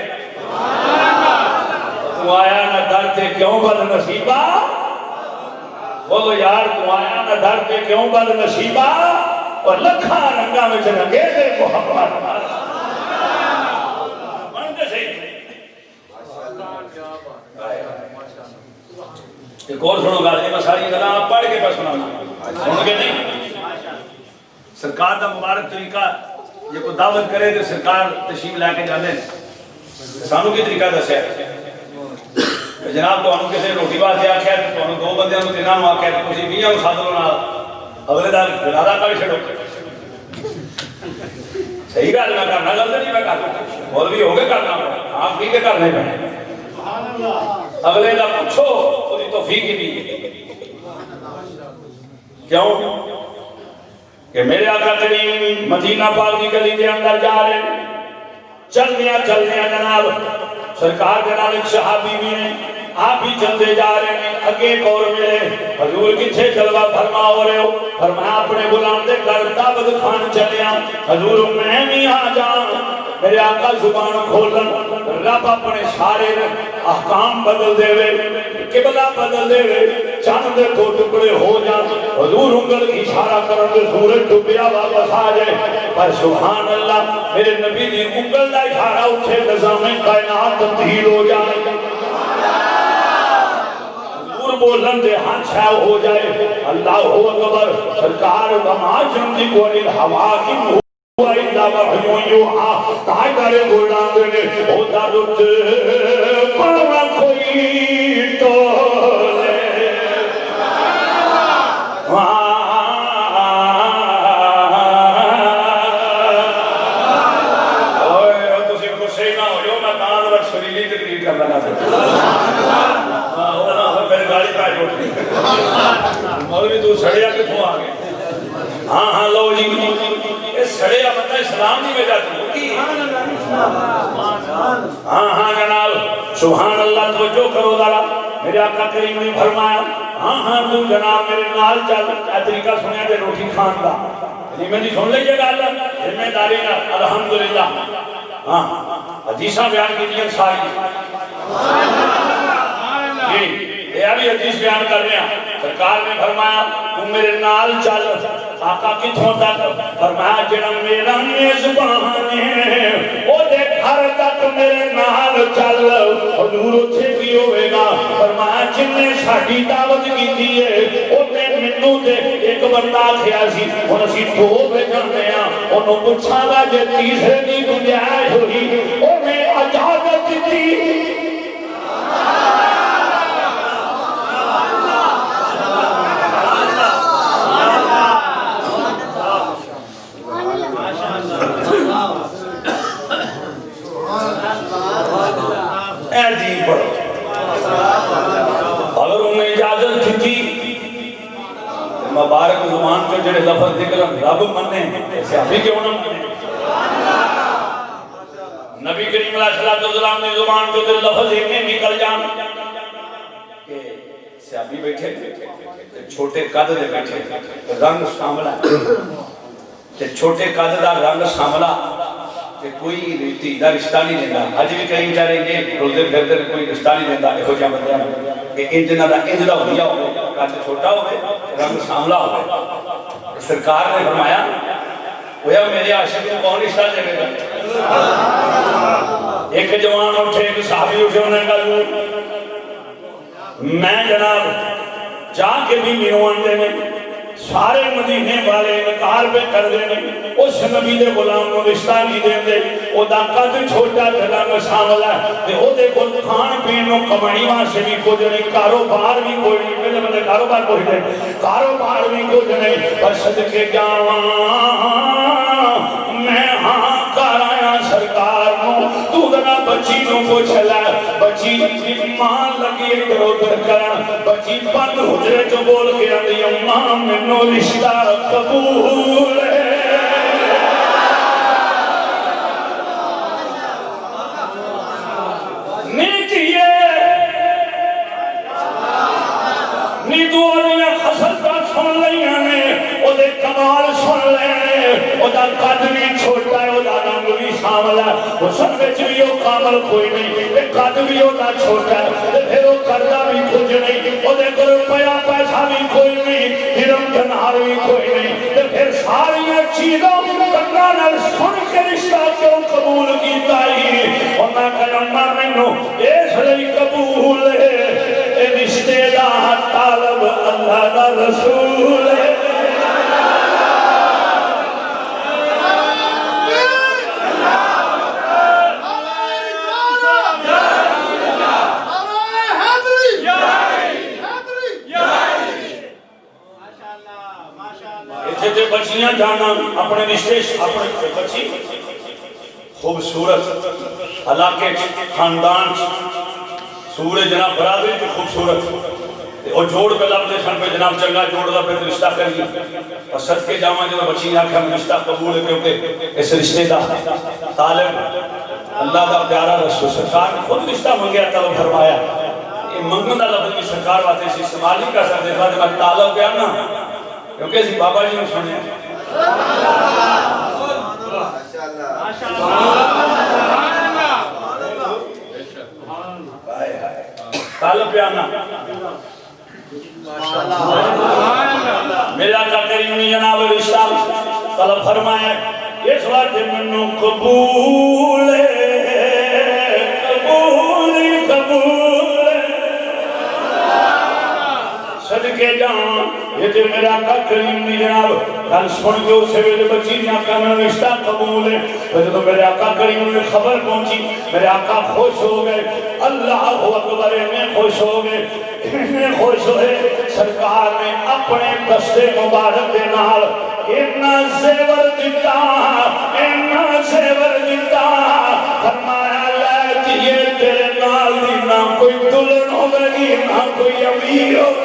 تو آیا نہ در تے کیوں بد نصیبہ بولو یار تو آیا نہ در تے کیوں بد نصیبہ اور لکھا رنگا میں رنگے دے محبت بنتے صحیح ایک اور سنو گا یہ ساری گلا پڑھ کے پس سنانا سن کے نہیں سرکار دا مبارک طریقہ یہ کوئی دعوت کرے تو سرکار تشریف لے کے جانے سانو کی طریقہ دسیا جناب تو انہوں کسی روٹی واسطے آکھیا تو انہوں دو بندے انہوں تینوں نو آکھیا تو کسی بیاں ساتھ لو نال اگلے دا گرادہ کر چھڑو صحیح گل میں کرنا غلط نہیں میں کرنا مولوی ہو کے کرنا آپ بھی کے کرنے پہ اگلے دا پوچھو خودی توفیق ہی بھی کیوں کہ میرے آقا کریم مدینہ پاک کی گلی دے اندر جا رہے ہیں چل دیا جناب سرکار کے نال ایک صحابی بھی ہیں آپ بھی چلتے جا رہے ہیں اگے ایک اور ملے حضور کتھے جلوہ فرما ہو رہے ہو فرمایا اپنے غلام دے گھر دعوت کھان چلے حضور میں بھی آ جان میرے آقا زبان کھولن رب اپنے سارے احکام بدل دے وے قبلہ بدل دے وے چاند دے دو ٹکڑے ہو جان حضور انگل کی اشارہ کرن دے سورج ڈوبیا واپس آ جائے پر سبحان اللہ میرے نبی دی انگل دا اشارہ اٹھے نظام کائنات تبدیل ہو جائے حضور بولن دے ہاتھ شاہ ہو جائے اللہ اکبر سرکار وما جنگ کو ہوا کی وَإِذَا وَحْيٌ يُوحَىٰ تاجدارِ گلان دینے ہوتا رت پاوا کوئی تولے تسی غصے نہ ہو جو میں کان وقت سریلی تقریر کر لگا تھا میرے گاڑی پہ اٹھنی مولوی تو سڑیا کتوں آ گئے ہاں ہاں لو جی سڑے بندہ اسلام نہیں میں جاتی ہوگی ہاں ہاں جناب سبحان اللہ توجہ کرو ذرا میرے آقا کریم نے فرمایا ہاں ہاں تو جناب میرے نال چل اے طریقہ سنیا تے روٹی کھان دا نہیں میں نہیں سن لئیے گل ذمہ داری نہ الحمدللہ ہاں حدیثاں بیان کی دیں ساری جی یہ بھی حدیث بیان کر رہے ہیں سرکار نے فرمایا تم میرے نال چل آقا کتھوں تک فرمایا جڑا میرا میزبان ہے او دے گھر تک میرے نال چل حضور اتھے کی ہوئے گا فرمایا جن نے ساڈی دعوت کیتی ہے او نے منوں تے ایک بندہ کھیا سی ہن اسی دو بھیجنے ہاں اونوں پوچھاں گا جے تیسرے دی گنجائش ہوئی او نے اجازت دتی عجیب پڑھو اگر انہیں اجازت تھی مبارک زمان کو جڑے لفظ ذکرم رب مننے ایسے ابھی کیوں نہ منے نبی کریم علیہ السلام نے زمان کو جڑے لفظ ایک نکل جان کہ سیابی بیٹھے چھوٹے قد دے بیٹھے رنگ ساملا چھوٹے قد دا رنگ ساملا کہ کوئی ریتی دا رشتہ نہیں دینا آج بھی کہیں جا رہے ہیں روزے پھرتے کوئی رشتہ نہیں دینا ایہو جا بندہ کہ انجنہ دا انجنہ ہویا ہوئے کاچے چھوٹا ہوئے رنگ ساملا ہوئے سرکار نے فرمایا وہاں میرے عاشق کو کون رشتہ دے گا ایک جوان اٹھے ایک صحابی اٹھے انہیں کہا میں جناب جا کے بھی میوان دینے سارے مدینے والے انکار پہ کر دینے اس نبی دے غلام کو رشتہ نہیں دیں دے او دا قد چھوٹا جلانگ ساملا ہے او دے کو کھان پینوں کمائی وہاں سے بھی کچھ نہیں کاروبار بھی کوئی نہیں پہلے بندے کاروبار کوئی نہیں کاروبار بھی کچھ نہیں پر صدقے جاوان میں ہاں کر آیا سرکار نو تو دنا بچی نو کو چلا بچی ماں لگی ادھر ادھر کرن بچی بند حجرے جو بول کے آدھی اماں منو رشتہ قبول ہے نیتیے نیتو آلیاں خسلتہ سن لیاں نے او دے کمال سن لینے او دا قد بھی چھوٹا ہے او دا رنگ بھی شامل ہے وہ سب وچ بھی او کامل کوئی نہیں تے قد بھی او دا چھوٹا ہے تے پھر او کردہ بھی کچھ نہیں او دے کو روپیہ پیسہ بھی کوئی نہیں ہرم جنہار بھی کوئی نہیں تے پھر ساری چیزوں کننا نال سن کے رشتہ کیوں قبول کیتا ہی اور میں کہنا مینوں اس لئی قبول ہے اے رشتے دا طالب اللہ دا رسول ہے جے بچیاں جانا اپنے رشتے اپنے بچی خوبصورت علاقے خاندان سورج جناب برادری کی خوبصورت اور جوڑ پہ لبتے سن پہ جناب چنگا جوڑ دا پہ رشتہ کر لیا اور صد کے جامعہ جناب بچی آنکھ ہم رشتہ قبول ہے کیونکہ اس رشتے دا طالب اللہ دا پیارا رسول سرکار نے خود رشتہ منگیا طلب فرمایا یہ منگن دا لفظ کی سرکار واتے سے استعمال نہیں کر سکتے بعد میں طالب گیا نا کیونکہ اسی بابا جی نے سنے طالب پیانا میرا کا کریمی جناب رشتہ طلب فرمائے اس وقت منو قبول قبول قبول صدقے جان یہ تے میرے آقا کریم دی جناب گل سن کے اسے ویلے بچی نے آقا میں رشتہ قبول ہے جب میرے آقا کریم نے خبر پہنچی میرے آقا خوش ہو گئے اللہ اکبر میں خوش ہو گئے انہیں خوش ہوئے سرکار نے اپنے دستے مبارک دے نال اتنا زیور دیتا فرمایا لے دیئے تیرے نال دی نہ کوئی دلن ہوگی نہ کوئی امیر ہوگی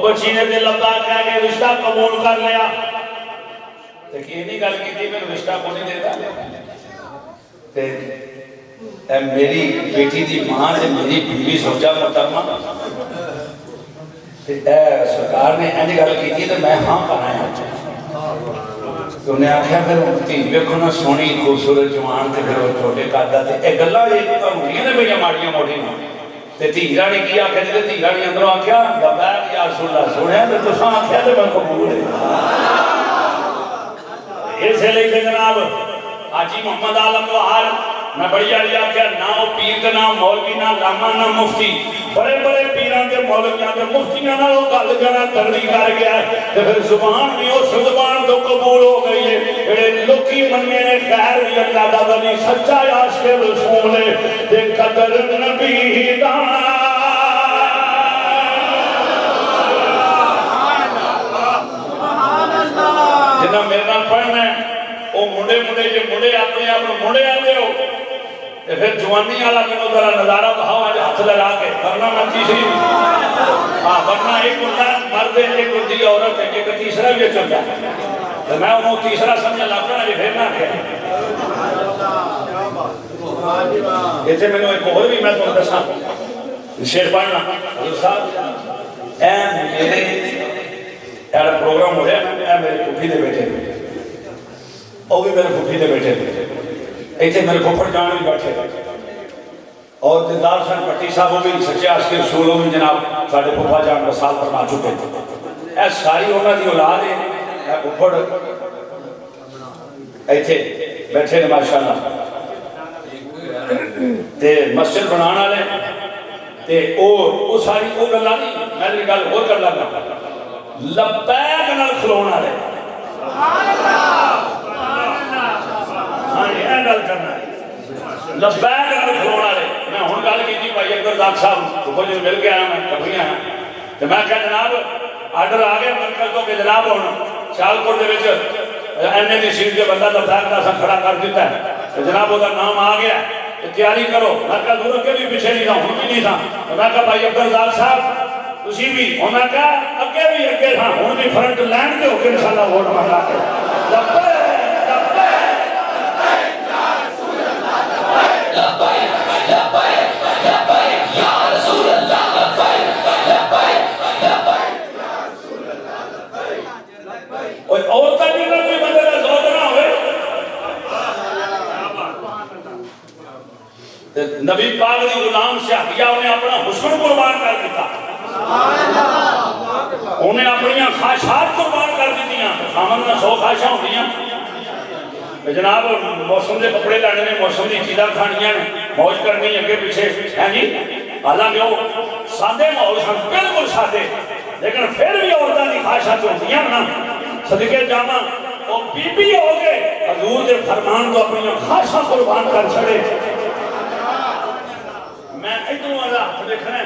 بچی نے دل لبا کہا کہ رشتہ قبول کر لیا لیکن یہ نہیں گل کی تھی میں رشتہ کو نہیں دیتا اے میری بیٹی دی ماں سے میری بیوی سوچا محترمہ اے سرکار نے اینج گل کی تھی تو میں ہاں بنایا تو انہیں آخیا پھر تھی ویکھو نا سونی خوبصورت جوان تے پھر وہ چھوٹے قادہ تے اے گلاں یہ ہوندیاں نے بھئی ماڑیاں موٹیاں تے دھی راڑی کی آکھیا تے دھی راڑی اندروں آکھیا لبیک یا رسول اللہ سنیا تے تساں آکھیا تے میں قبول ہے اسے لے کے جناب حاجی محمد عالم بہار میں بڑی آڑی آکھیا نہ وہ پیر تے نہ مولوی نہ لاما نہ مفتی بڑے بڑے پیران تے مولویاں تے مفتیاں نال وہ گل جنا ترلی کر گیا تے پھر زبان بھی اس زبان تو قبول ہو گئی ہے جڑے لوکی مننے نے خیر بھی اللہ دا ولی سچا عاشق رسول ہے تے قدر نبی دا جنہ میرے نال پڑھنا ہے وہ منڈے جو منڈے اپنے آپ منڈے آتے ہو تے پھر جوانی والا مینوں ذرا نظارہ بہاؤ اج ہاتھ لگا کے ورنہ میں تیسری ہاں ورنہ ایک ہوتا مرد ایک ہوتی عورت ہے ایک تیسرا بھی چل جاتا تو میں انہوں تیسرا سمجھا لگتا ہے پھر نہ کیا ایسے میں نے ایک اور بھی میں تو دساں شیر پڑھنا حضور صاحب اے میرے ایڈا پروگرام ہو رہا ہے اے میرے پھوپھی دے بیٹے وہ بھی میرے پھوپھی دے بیٹے ایتھے میرے پھوپھڑ جان بھی بیٹھے اور دلدار حسین پٹی صاحب وہ بھی سچے عاشق رسول وہ بھی جناب ساڈے پھوپھا جان وصال فرما چکے تھے اے ساری انہاں دی اولاد ہے اے پھوپھڑ ایتھے بیٹھے نے ماشاءاللہ تے مسجد بنانے والے تے او ساری او گلاں نہیں میں دی گل ہور کر لگا لبیک نال کھلون والے سبحان اللہ ہاں یہ گل کرنا لبیک نال کھلون والے میں ہن گل کیتی بھائی اکبر داغ صاحب کو جو مل کے آیا میں کبھیاں تے میں کہا جناب آرڈر آ گیا مرکز تو کہ جناب ہن سیالکوٹ دے وچ این اے دی سیٹ تے بندہ لبیک دا کھڑا کر دیتا ہے تے جناب او دا نام آ گیا تیاری کرو میں کہا دور اگے بھی پیچھے نہیں تھا ہن بھی نہیں تھا میں کہا بھائی اکبر داغ صاحب تسی بھی ہونا کہا اگے بھی اگے تھا ہن بھی فرنٹ لائن تے ہو کے انشاءاللہ ووٹ منگا کے لبیک نبی پاک دی غلام شہریہ انہیں اپنا حسن قربان کر دیتا انہیں اپنی خواہشات قربان کر دیتیاں خامن میں 100 خواہشاں ہوتیاں جناب موسم دے کپڑے لانے نے موسم دی چیزاں کھانیاں نے موج کرنی اگے پیچھے ہیں جی حالانکہ وہ سادے ماحول سن بالکل سادے لیکن پھر بھی عورتوں کی خواہشات ہوتیاں نا صدقے جاواں وہ بی بی ہو گئے حضور دے فرمان تو اپنی خواہشاں قربان کر چھڑے میں ادھروں ہاتھ دیکھنا ہے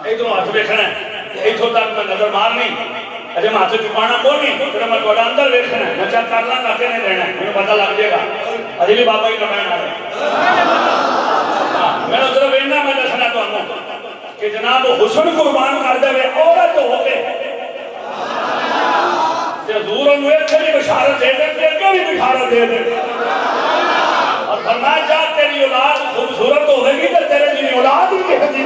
ادھروں ہاتھ دیکھنا ہے اتھوں تک میں نظر مارنی اجے میں ہاتھ چکانا کوئی نہیں پھر میں تھوڑا اندر دیکھنا ہے میں چیک کر لاں گا کہ نہیں لینا ہے مجھے پتہ لگ جائے گا اجے بھی بابا ہی کمائن آ رہے میں ادھر وینا میں دسنا تمہیں کہ جناب حسن قربان کر دے عورت ہو کے حضور انہوں ایک بھی بشارت دے دے کہ بھی بشارت دے دے اور فرمایا جا تیری اولاد خوبصورت ہو گئی تو تیرے جنہیں اولاد ہی کہہ دی نہ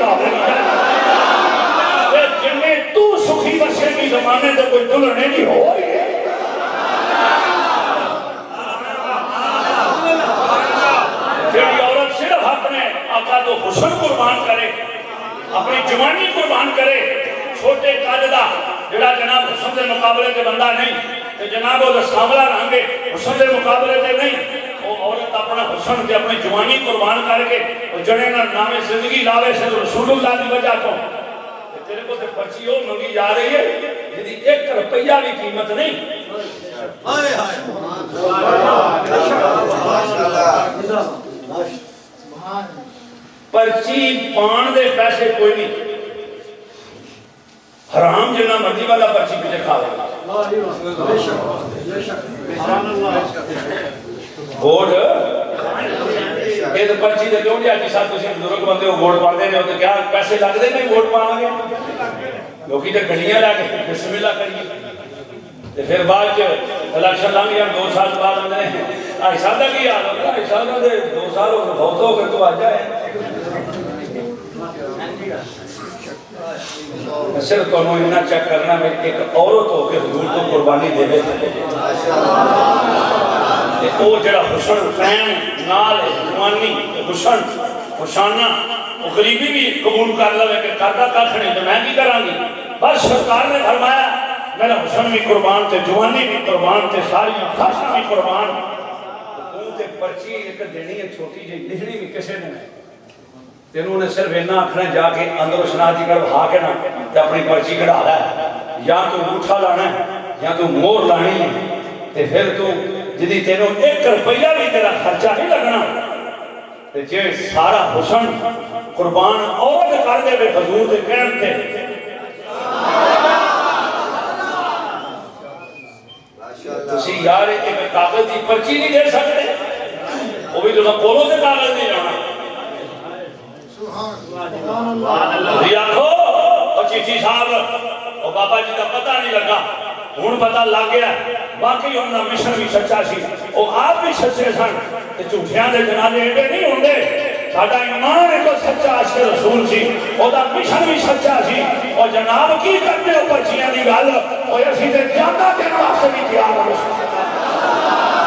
جنہیں تو سخی بسے کی زمانے سے کوئی دلہنے نہیں ہو رہی ہے جنہی عورت صرف اپنے آقا تو حسن قربان کرے اپنی جوانی قربان کرے چھوٹے قاجدہ جڑا جناب حسن سے مقابلے کے بندہ نہیں کہ جناب وہ ساملہ رہنگے حسن سے مقابلے کے نہیں وہ عورت اپنا حسن کے اپنی جوانی قربان کر کے جڑے نہ نام زندگی لاوے سے رسول اللہ کی وجہ کو تیرے کو تے پرچی ہو منگی جا رہی ہے جدی 1 روپیہ بھی قیمت نہیں پرچی پان دے پیسے کوئی نہیں حرام جنہ مرضی والا پرچی پیچھے کھا لے ووٹ یہ تو پرچی دے کیوں جی آجی صاحب کسی بزرگ بندے ہو ووٹ پڑھ دے تو کیا پیسے لگ دے نہیں ووٹ پانا گے لوگی تو گھڑیاں لگے بسم اللہ کریے پھر بعد الیکشن لنگ یا 2 سال بعد اندر ایسا دا کی یاد ہوگا ایسا دا 2 سال ہو بہت ہو کر تو آ جائے صرف تو انہوں نے چیک کرنا میں ایک عورت ہو کے حضور تو قربانی دے دے او جڑا حسن فین نال جوانی حسن حسانہ وہ غریبی بھی قبول کر لے کہ کرتا کھ نہیں تو میں بھی کراں گی بس سرکار نے فرمایا میرا حسن بھی قربان تے جوانی بھی قربان تے ساری خواہشاں بھی قربان تو تے پرچی ایک دینی ہے چھوٹی جی لکھنی بھی کسے نے تینوں نے صرف اتنا آخنا جا کے اندر شناختی کر بہا کے نا تے اپنی پرچی کڑھا ہے یا تو انگوٹھا لانا ہے یا تو مور لانی ہے تے پھر تو جدی تینوں 1 روپیہ بھی تیرا خرچہ نہیں لگنا تے جے سارا حسن قربان عورت کر دے بے حضور دے قیم تے تسی یار ایک کاغذ دی پرچی نہیں دے سکتے وہ بھی تو کولوں تے کاغذ نہیں لانا جی آنکھو اور چیچی صاحب اور بابا جی کا پتہ نہیں لگا ہون پتہ لگ گیا باقی انہوں نے مشن بھی سچا سی اور آپ بھی سچے سن کہ جھوٹیاں دے جنازے ایڈے نہیں ہوندے ساڈا ایمان ایک سچا عاشق رسول سی اور دا مشن بھی سچا سی اور جناب کی کرتے ہو پرچیاں دی گل اور اسی تے جانا دین واسطے بھی تیار ہو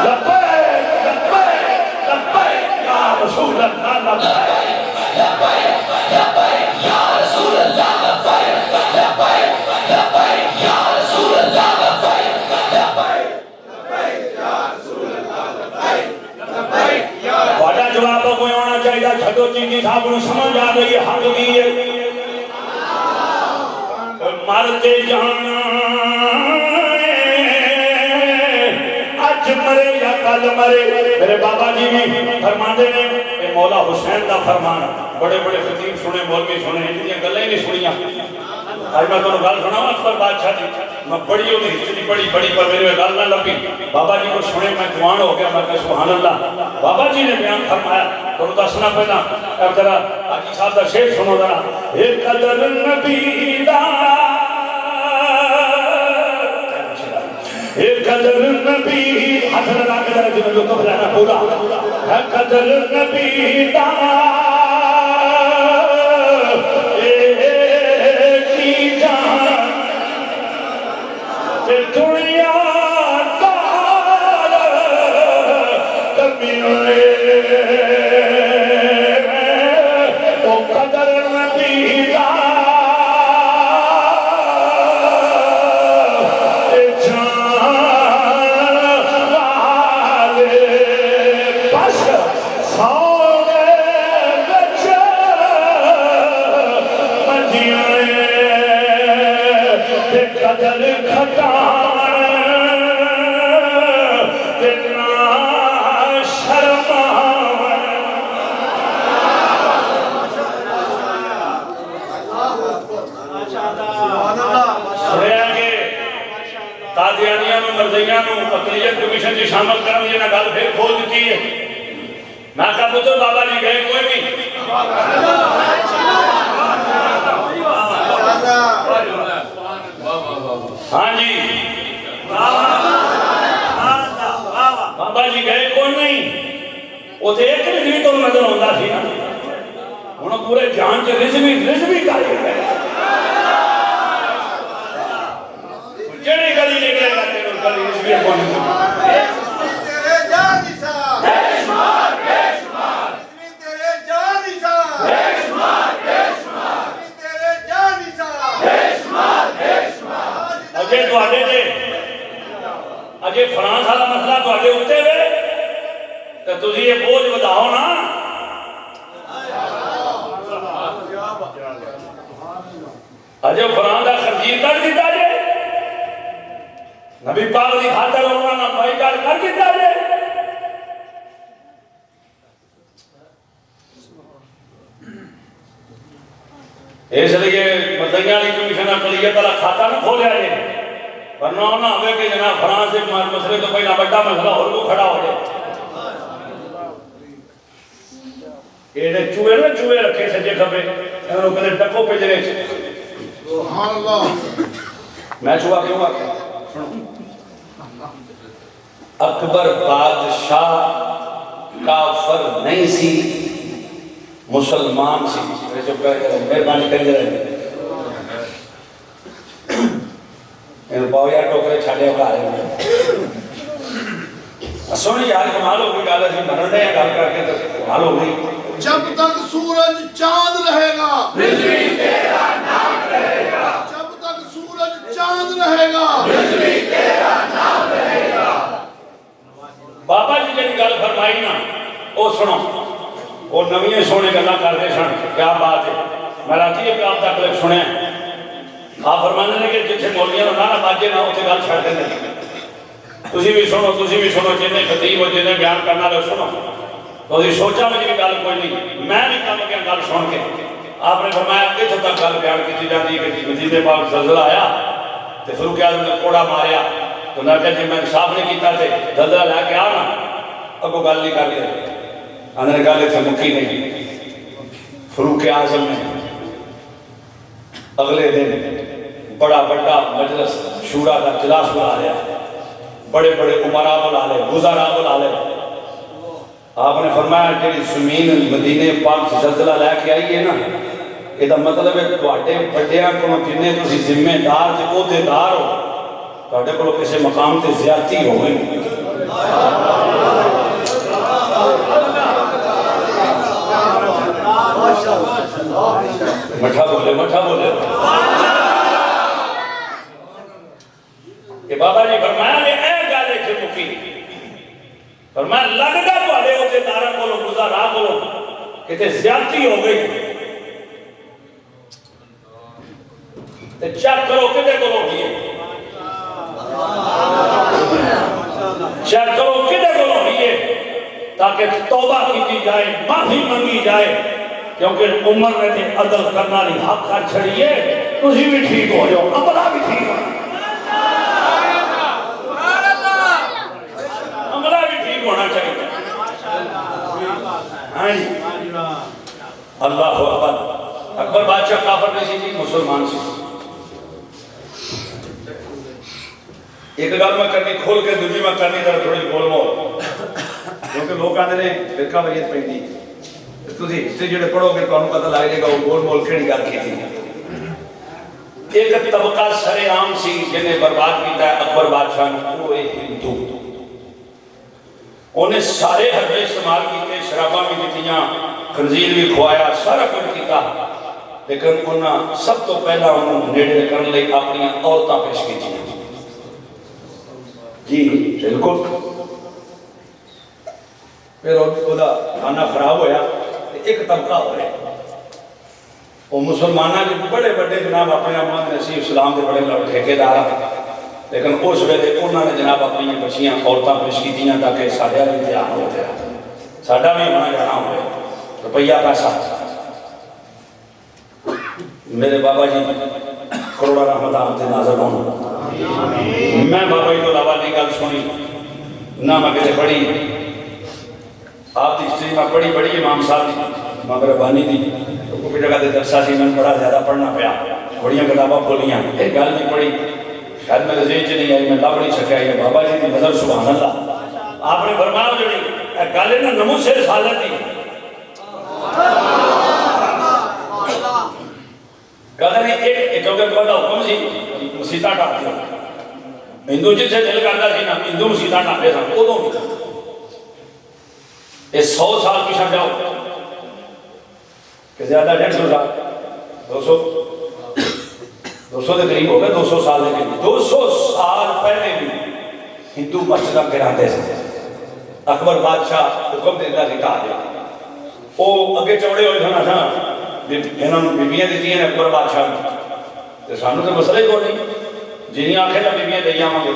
لبیک لبیک لبیک یا رسول اللہ لبیک لبیک لبیک یا رسول اللہ لبیک لبیک لبیک یا رسول اللہ لبیک لبیک لبیک یا رسول اللہ لبیک لبیک یا واڈا جواب کوئی ہونا چاہیے چھڈو چیزیں صاحب نوں سمجھ آ گئی ہے حق دی ہے مرتے جانا اج مرے یا کل مرے میرے بابا جی بھی فرماندے نے کہ مولا حسین دا فرمان بڑے بڑے خطیب سنے مولوی سنے انہاں گلاں ہی نہیں سنیاں آج میں تمہیں گل سناواں اکبر بادشاہ دی میں بڑی ہوئی ہسٹری بڑی پر میرے گل نہ لبھی بابا جی کو سنے میں جوان ہو گیا میں کہ سبحان اللہ بابا جی نے بیان فرمایا تمہیں دسنا پہنا اب ذرا حاجی صاحب دا شعر سنو ذرا ایک قدر نبی دا ایک قدر نبی ہاتھ لگا کے ذرا جنہیں لطف لینا پورا ایک قدر نبی دا دنیا دار کمینے وہ قدر نبی دا جان والے بس سونے بچ مدینے تے قدر کھٹان قادیانیاں میں مرضیاں میں اقلیت کمیشن کی شامل کرنے یہ نہ گل پھر کھول دیتی ہے میں کہا پتر بابا جی گئے کوئی نہیں وہ تو ایک رضوی تو نظر آتا سی نا ہوں پورے جان چ رضوی کر کے جڑی گلی نکلے گا تینوں گلی رضوی کون تیرے جان نثار بے شمار تیرے جان نثار بے شمار تیرے جان نثار بے شمار اجے تواڈے تے اجے فرانس والا مسئلہ تواڈے اوتے وے تے تسی یہ بوجھ وداؤ نا اجے فرانس دا خنزیر کر دیتا جے نبی پاک دی خاطر انہاں نے بائیکاٹ کر دیتا جے اس لیے مدعیاں والی کمیشن اقلیت والا کھاتا نہ کھولیا جے ورنہ نہ ہوئے کہ جناب فرانس کے مسئلے تو پہلا بڑا مسئلہ اور کو کھڑا ہو جائے یہ چوہے نا چوہے رکھے سجے کھبے انہوں کدے ٹکو پجرے سبحان اللہ میں چوہا کیوں آکھیا سنو اکبر بادشاہ کافر نہیں سی مسلمان سی مہربانی کر دے رہے پاؤ یار ٹوکرے چھاڑے ہو رہے ہیں سونی یار کمال ہو گئی گالا سی مرن رہے ہیں گال کر کے کمال ہو گئی جب تک سورج چاند رہے گا رضوی تیرا نام رہے گا جب تک سورج چاند رہے گا رضوی تیرا نام رہے گا بابا جی جنہی گل فرمائی نا او سنو وہ نویے سونے گلا کرتے سن کیا بات ہے میں راتی ایک آپ تک لگ سنے آپ فرمانے نے کہ جتھے مولیاں نہ باجے نہ اتنے گل چھڑ دیں تسی بھی سنو جنہیں خطیب ہو جنہیں بیان کرنا لے سنو تو اسی سوچا مجھے بھی گل کوئی نہیں میں بھی کم کیا گل سن کے آپ نے فرمایا اتنے تک گل بیان کی جاتی کہ مدینے پاک زلزلہ آیا تو فاروق اعظم نے کوڑا ماریا تو میں کہا جی میں انصاف نہیں کیتا تھے زلزلہ لے کے آنا اب وہ گل نہیں کر لیا انہوں نے گل اتنے مکی نہیں فاروق اعظم نے اگلے دن بڑا بڑا مجلس شورا کا اجلاس بلا لیا بڑے بڑے عمرا بلا لے وزراء بلا لے آپ نے فرمایا کہ زمین مدینے پاک سے زلزلہ لے کے آئی ہے نا یہ مطلب ہے تواڈے بڑیاں کو جننے تسی ذمہ دار تے عہدے دار ہو تواڈے کو کسی مقام تے زیادتی ہو گئی مٹھا بولے کہ بابا جی فرمایا نے اے گالے چھے مکی فرمایا لگتا تو آلے ہوتے دارہ بولو مزارہ بولو کہ تے زیادتی ہو گئی تے چیک کرو کتے کو لوگ یہ چیک کرو کتے کو لوگ یہ تاکہ توبہ کی جائے معافی منگی جائے کیونکہ عمر نے تے عدل کرنا نہیں حق کر چھڑیے تسی بھی ٹھیک ہو جاؤ عملہ بھی ٹھیک ہو عملہ بھی ٹھیک ہونا چاہیے اللہ اکبر اکبر بادشاہ کافر نہیں سی مسلمان سی ایک گل میں کرنی کھول کے دوسری میں کرنی ذرا تھوڑی بول مول کیونکہ لوگ آتے ہیں فرقہ واریت پہنتی تسی ہسٹری جڑے پڑھو گے تو پتہ لگ جائے گا وہ گول مول کیڑی گل کی تھی ایک طبقہ سر عام سی جنہیں برباد کیتا ہے اکبر بادشاہ نے وہ ہندو انہیں سارے حربے استعمال کیتے شرابہ بھی دیتیاں خنزیر بھی کھوایا سارا کچھ کیتا لیکن انہاں سب تو پہلا انہوں نیڑے کرنے لئے اپنی عورتاں پیش کی تھی جی بالکل پھر وہ کھانا خراب ہویا ایک طبقہ ہو رہے وہ مسلمانہ جو بڑے بڑے جناب اپنے امان نصیب اسلام کے بڑے ٹھیکے دار لیکن اس ویلے انہوں نے جناب اپنی بچیاں عورتاں پیش کی دیاں تاکہ ساڑھا بھی تیار ہو جائے ساڑھا بھی ہونا جانا ہوئے روپیہ پیسہ میرے بابا جی کروڑا رحمت آمد ناظر ہوں میں بابا جی کو علاوہ نہیں گل سنی نہ میں کسی پڑھی آپ کی ہسٹری میں بڑی امام صاحب دی مغربانی دی کوئی جگہ دے درسہ سی میں بڑا زیادہ پڑھنا پیا بڑیاں کتاباں کھولیاں ایک گل نہیں پڑھی شاید میں ذہن چ نہیں آئی میں لب نہیں سکیا یہ بابا جی کی نظر سبحان اللہ آپ نے فرمایا جڑی گل ہے نا نموس رسالت دی کہتے ہیں ایک کیونکہ بڑا حکم سی مسیطہ ڈاکتے ہندو جتنے دل کرتا سی نا ہندو مسیطہ ڈاکتے سن ادو بھی یہ 100 سال پیچھے جاؤ کہ زیادہ 150 سال 200 کے قریب ہو گئے 200 سال کے قریب 200 سال پہلے بھی ہندو مسجد گراتے تھے اکبر بادشاہ حکم دیتا سی کہا جائے وہ اگے چوڑے ہوئے تھے نا انہوں نے بیبیاں دیتی ہیں اکبر بادشاہ تو سانو تو مسئلہ ہی کوئی نہیں جنہیں آنکھیں تو بیبیاں دے آواں گے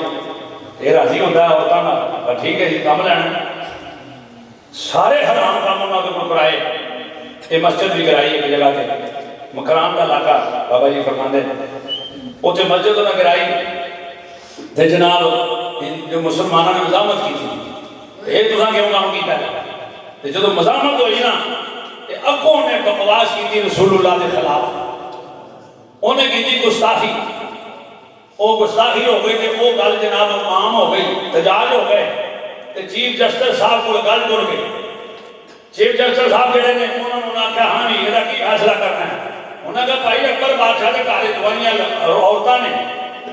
یہ راضی ہوتا ہے عورتوں کا ٹھیک ہے جی کام لینا سارے حرام کام انہوں نے اوپر کرائے یہ مسجد بھی کرائی ایک جگہ پہ مکرام کا علاقہ بابا جی فرماندے اتنے مسجد انہوں نے کرائی تے جناب جو مسلمانوں نے مزاحمت کی تھی یہ تساں کیوں کام کیتا ہے تے جدوں مزاحمت ہوئی نا تے اگوں نے بکواس کی تھی رسول اللہ کے خلاف انہیں کی تھی گستاخی وہ گستاخی ہو گئی تے وہ گل جناب عام ہو گئی تجاج ہو گئے تے چیف جسٹس صاحب کو گل ٹر گئی چیف جسٹس صاحب جڑے نے انہوں نے کہا ہاں جی یہ کی فیصلہ کرنا ہے انہوں نے کہا بھائی اکبر بادشاہ کے گھر دوائیاں عورتوں نے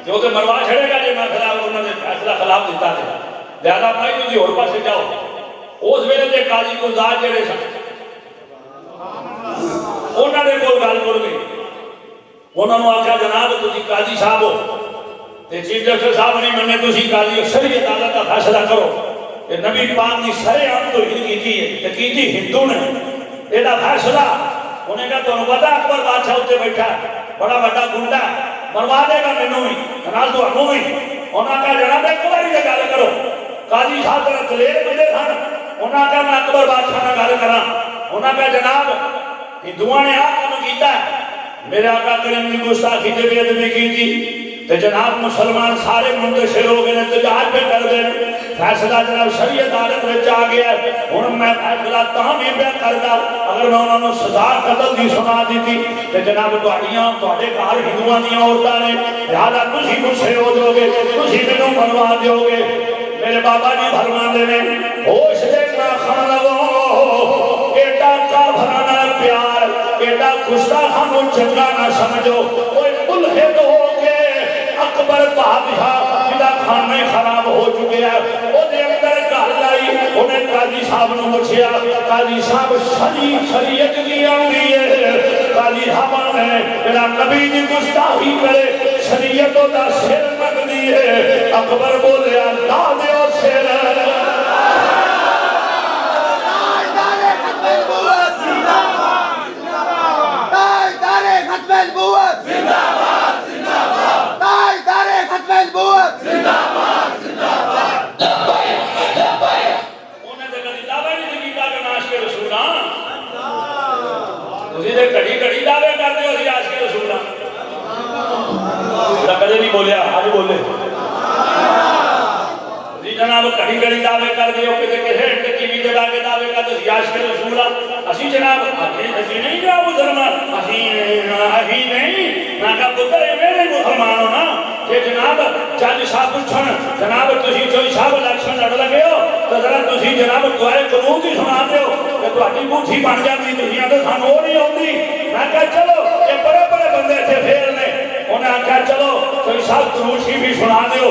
جو تو مروا چھڑے گا جی میں خلاف انہوں نے فیصلہ خلاف دیتا ہے لہذا بھائی تھی اور پاسے جاؤ اس ویلے کے قاضی گلزار جڑے سن انہوں نے کوئی گل کر گئی انہوں نے آخیا جناب تھی قاضی صاحب ہو تے چیف جسٹس صاحب نہیں مننے تھی قاضی شرعی عدالت کا فیصلہ کرو کہ نبی پاک نے سرے عام تو ہی کی ہے کی تھی ہندو نے یہ فیصلہ انہیں کہا تمہیں پتا اکبر بادشاہ اتنے بیٹھا بڑا بڑا گنڈا مروا دے گا مینوں بھی نال تانوں بھی انہوں نے کہا جناب ایک بار یہ گل کرو قاضی صاحب ذرا دلیر ملے سن انہوں نے کہا میں اکبر بادشاہ نال گل کراں انہوں نے کہا جناب ہندوؤں نے آ کام کیتا ہے میرے آقا کریم نے گستاخی تے بے ادبی کی تھی تے جناب مسلمان سارے منتشر ہو گئے تجاج پہ کر دے فیصلہ جناب شرعی عدالت میں آ گیا ہن میں فیصلہ تاں بھی پہ کردا اگر میں انہوں نے سزا قتل دی سنا دیتی تے جناب تہاڈیاں تہاڈے گھر ہندوؤں دیاں عورتاں نے لہذا تسی غصے ہو جاؤ گے تسی مینوں منوا دیو گے میرے بابا جی فرماندے نے ہوش دیکھنا کھا لو ایڈا کافرانہ پیار ایڈا گستاخانہ چنگا نہ سمجھو کوئی ملحد ہو کے اکبر بادشاہ جدا کھانے خراب ہو چکے ہیں وہ دے اندر گھر لائی انہیں قاضی صاحب نے پوچھا قاضی صاحب شریعت کی آندی ہے قاضی صاحب نے میرا نبی دی گستاخی کرے شریعت دا سر مگدی ہے اکبر بولے اللہ دیو سر کڑی کڑی دعوے کرتے ہو آج کے رسول کدے نہیں بولیا آج بولے جناب کڑی کڑی دعوے کرتے ہو کسی کسی ٹی وی لگا کے دعوے کرتے ہو آج کے رسول اسی جناب اسی نہیں جا مسلمان اسی نہیں نہ کا پتر میرے مسلمان ہو نا کہ جناب جج صاحب پوچھن جناب تسی چوئی صاحب الیکشن لڑ لگے ہو تو ذرا تسی جناب دعائے قنوت ہی سنا دیو کہ تہاڈی بوٹھی بن جاتی تسیاں تے سانوں وہ نہیں آندی میں کہا چلو یہ بڑے بڑے بندے تھے پھر نے انہیں آخیا چلو چوئی صاحب دروشی بھی سنا دیو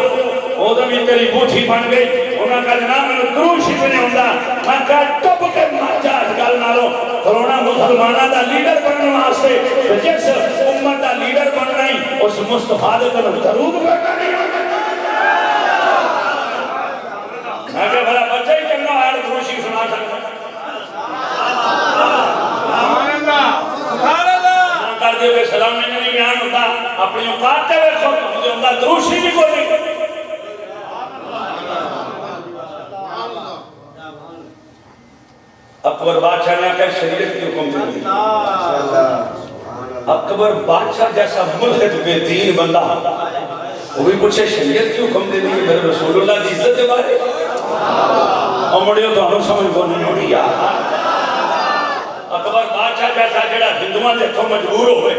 وہ تو بھی تیری بوٹھی بن گئی انہوں نے کہا جناب میں دروشی بھی نہیں ہوندا میں کہا ٹپ کے مر جا اس گل نالوں کروڑا مسلمانوں دا لیڈر بننے واسطے جس امت دا لیڈر بننا ہی اس مصطفیٰ دے طرف درود پڑھنا نہیں میں کہا بھلا بچہ ہی چنگا ہے دروشی سنا سکتا کر دیو کہ سلام میں نہیں بیان ہوتا اپنی اوقات تے ہوتا دروشی بھی کوئی نہیں اکبر بادشاہ نے آکر شریعت کی حکم دی اکبر بادشاہ جیسا ملحد بے دین بندہ وہ بھی پوچھے شریعت کی حکم دے دی میرے رسول اللہ کی عزت کے بارے اور مڑیو تو ہم سمجھ کو نہیں ہوئی اکبر بادشاہ جیسا جڑا ہندوان دے تو مجبور ہوئے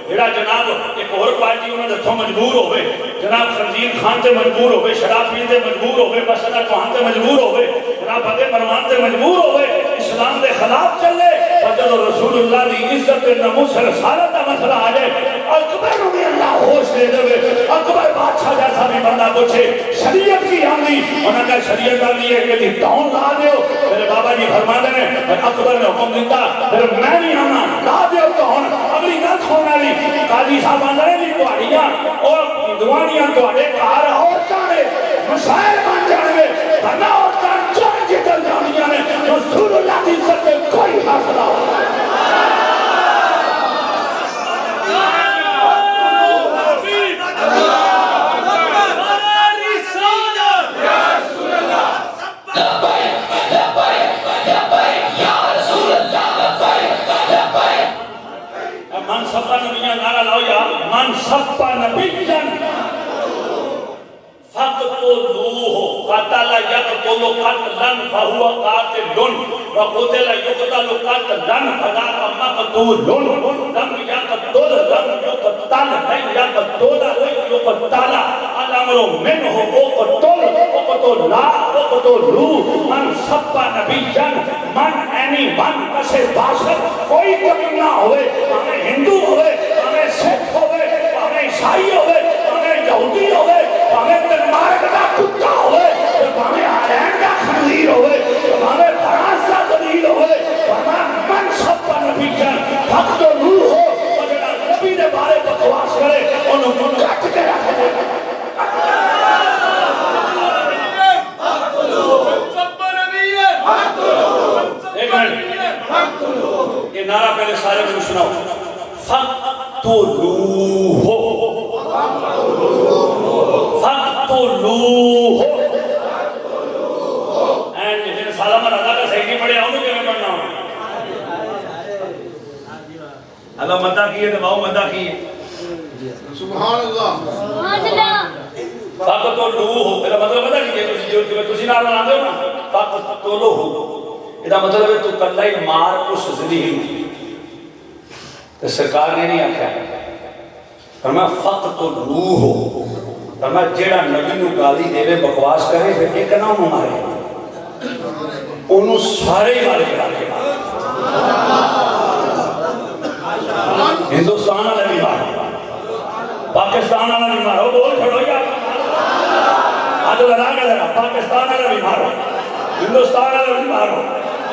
جڑا جناب ایک اور پارٹی انہوں نے تو مجبور ہوئے جناب خنزیر خان تے مجبور ہوئے شراب پین تے مجبور ہوئے مسئلہ کوہان تے مجبور ہوئے خلافت مروان سے مجبور ہوئے اسلام کے خلاف چلے اور جب رسول اللہ کی عزت کے ناموس رسالت کا مسئلہ آ جائے اکبر بھی اللہ ہوش دے دے اکبر بادشاہ جیسا بھی بندہ پوچھے شریعت کی آمدی انہوں نے شریعت آمدی ہے کہ داؤں لا دیو میرے بابا جی فرما دے اکبر نے حکم دیتا پھر میں نہیں آنا لا دیو تو ہوں اگلی گل سونا لی قاضی صاحب آندھے جی تہاڈیاں اور ہندوانیاں تہاڈے گھر عورتاں نے مسائل بن جان گے ورنہ عورتاں چن جتل جانیاں نے رسول اللہ کی عزت سے کوئی حاصل ہوگا من سبا نبیاں نعرہ لاؤ یا من سبا نبیاں فقتلوہ قتل یقتل قتلا فہو قاتل وقتل یقتل قتلا فذاک مقتول لم یقتل لم یقتل لم یقتل لم یقتل الامر منہ اقتل لا اقتلو من سبا نبیاں من اینی من کسے باشد کوئی کمی نہ ہوئے ہمیں ہندو ہوئے ہمیں سکھ ہوئے ہمیں عیسائی ہوئے ہمیں یہودی ہوئے ہمیں دنمارک کا کتا ہوئے ہمیں آلینڈ کا خنزیر ہوئے ہمیں فرانس کا دلیل ہوئے ہمیں من سب کا نبی جان حق تو نور ہو اور جنہا نبی نے بارے بکواس کرے انہوں نے کٹ کے رکھ دے یہ نعرہ پہلے سارے کو سناؤ فَقْتُلُوهُ فَقْتُلُوهُ اینڈ جن سالہ رضا کا صحیح نہیں پڑھے آؤں کہ میں پڑھنا ہوں اللہ مدہ کیے دباؤ مدہ کیے سبحان اللہ فَقْتُلُوهُ میرا مطلب پتہ کیجئے تسی نعرہ لاندے ہو نا فَقْتُلُوهُ یہ مطلب ہے تو کلہ ہی مار اس زلیل تو سرکار نے نہیں آکھا فرمایا فَقْتُلُوهُ فرمایا جیڑا نبی نو گالی دے وے بکواس کرے پھر ایک نہ انہوں مارے انہوں سارے گالے کرا کے ہندوستان والا بھی مارو پاکستان والا بھی مارو بول چھوڑو یا آج لڑا کے ذرا پاکستان والا بھی مارو ہندوستان والا بھی مارو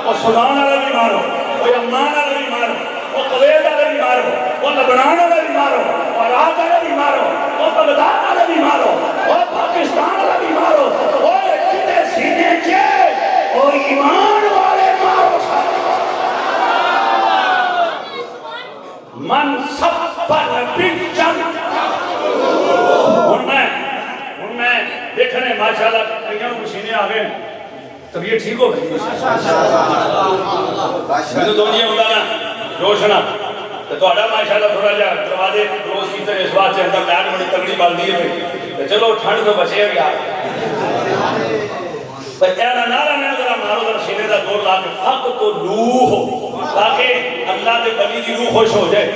اور سودان والا بھی مارو اور یمن والا بھی مارو اور کویت والا بھی مارو اور لبنان والا بھی مارو اور عراق والا بھی مارو اور بغداد والا بھی مارو اور پاکستان والا بھی مارو اور کتے سینے کے اور ایمان والے مارو من سب پر بچن ان میں دیکھنے ماشاءاللہ کئیوں کو سینے آگئے تب یہ ٹھیک ہو گئی میں تو دونیا ہوتا نا روشنا تو اڈا ماشاءاللہ تھوڑا جا دروازے روز کی طرح اس بات سے اندر پیار بڑی تگڑی بال دیئے بھئی چلو ٹھنڈ تو بچے گیا پر اینا نارا میں ذرا مارو ذرا سینے دا دور لا کے حق تو روح ہو تاکہ اللہ دے بلی دی روح خوش ہو جائے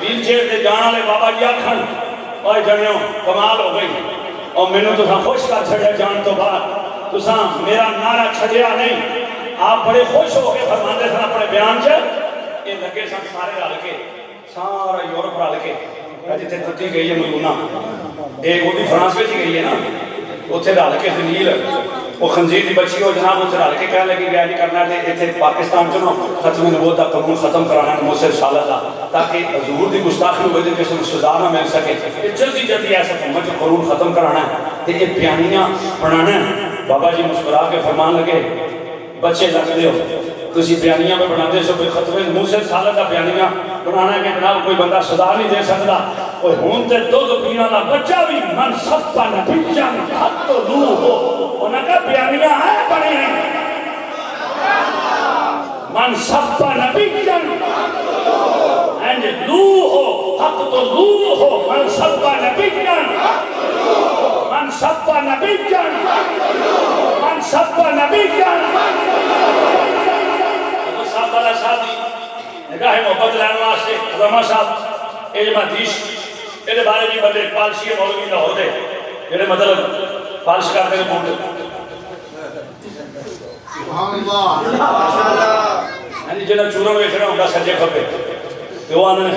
ویل چیئر دے جانا لے بابا جی آکھن اور جنیوں کمال ہو گئی اور میں نے تو خوش کر چھڑے جان تو بعد تو میرا نعرہ چھڑیا نہیں آپ بڑے خوش ہو گئے فرماندے سن اپنے بیان چ یہ لگے سن سارے رل کے سارا یورپ رل کے جتنے تتی گئی ہے ملونا ایک وہ بھی فرانس میں گئی ہے نا اتنے رل کے زلیل وہ خنزیر دی بچی ہو جناب اتنے رل کے کہنے لگی گیا نہیں کرنا اتنے پاکستان چ ختم نبوت کا قانون ختم کرانا موسی رسالت کا تاکہ حضور دی گستاخی ہوئے جن کسی سزا نہ مل سکے یہ جلدی جلدی ایسا حکومت جو قانون ختم کرانا ہے تو یہ بیانیاں بنانا ہے بابا جی مسکرا کے فرمان لگے بچے لگتے ہو تسی بیانیاں میں بنا دے سو کوئی ختم موسی رسالت کا بیانیاں بنانا ہے کہ جناب کوئی بندہ سزا نہیں دے سکتا کوئی ہون تے دو پینا لا بچہ بھی من سب پا نبیجان حق تو روح ہو انہاں کا بیانیاں ہیں بڑے ہیں من سب پا نبیجان اینج روح ہو حق تو روح ہو من سب پا نبیجان من سب پا نبیجان من سب پا نبیجان صاحب والا صاحب نگاہ محبت لین واسطے علامہ صاحب علم حدیث یہ بارے بھی بندے پالشی مولوی نہ ہوتے یہ مطلب پالش کرتے ہیں بوٹ سبحان اللہ ہاں جی جنہیں چوروں ویکھنا ہوگا سجے کھبے تو وہ آنے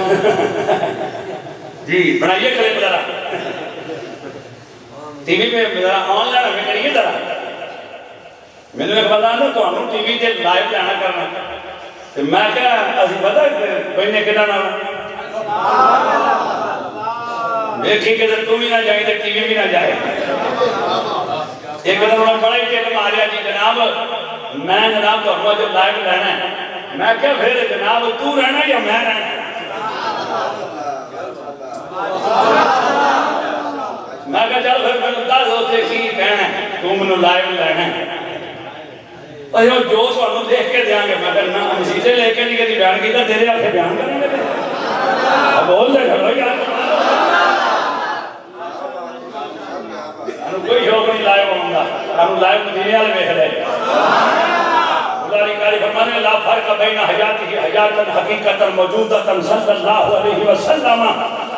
جی بنائیے کلپ ذرا ٹی وی پہ ذرا آن لائن ہمیں کریے ذرا میں نے ایک بتا دوں تو ہم ٹی وی سے لائیو جانا کرنا تو میں کہا اسی پتا بہنے کہنا نام دیکھی کہ تو بھی نہ جائے تو ٹی وی بھی نہ جائے ایک دن انہوں نے بڑا ہی ٹیک ماریا جی جناب میں جناب تو ہمیں جب لائیو رہنا ہے میں کہا پھر جناب تو رہنا یا میں رہنا میں کہا چل پھر میں دس ہوتے کی کہنا ہے تو منو لائیو لینا ہے اور جو سوالوں دیکھ کے دیا گے میں کہنا مسیحے لے کے نہیں کہتی بیان کی تھا تیرے آنکھیں بیان کریں گے بول دے گھر یار کوئی شوق نہیں لائیو ہوں گا ہم لائیو مدینے والے دیکھ رہے کاری فرمانے لا فرق بین حیاتی حیاتاً حقیقتاً موجودتاً صلی اللہ علیہ وسلم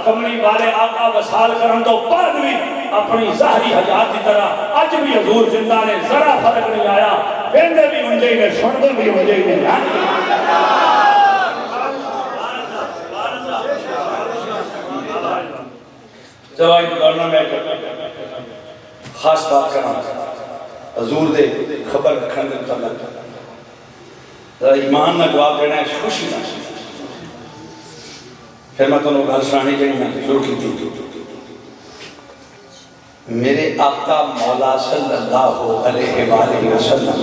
کملی والے آقا وصال کرن تو بعد بھی اپنی ظاہری حیات کی طرح آج بھی حضور زندہ نے ذرا فرق نہیں آیا کہندے بھی انجے نے سنتے بھی انجے نے جوائی کرنا میں خاص بات کرنا حضور دے خبر رکھن دے متعلق ایمان نہ جواب دینا ہے خوشی نہ پھر میں تمہیں گل سنانی چاہیے میں شروع کی تھی میرے آقا مولا صلی اللہ علیہ وآلہ وسلم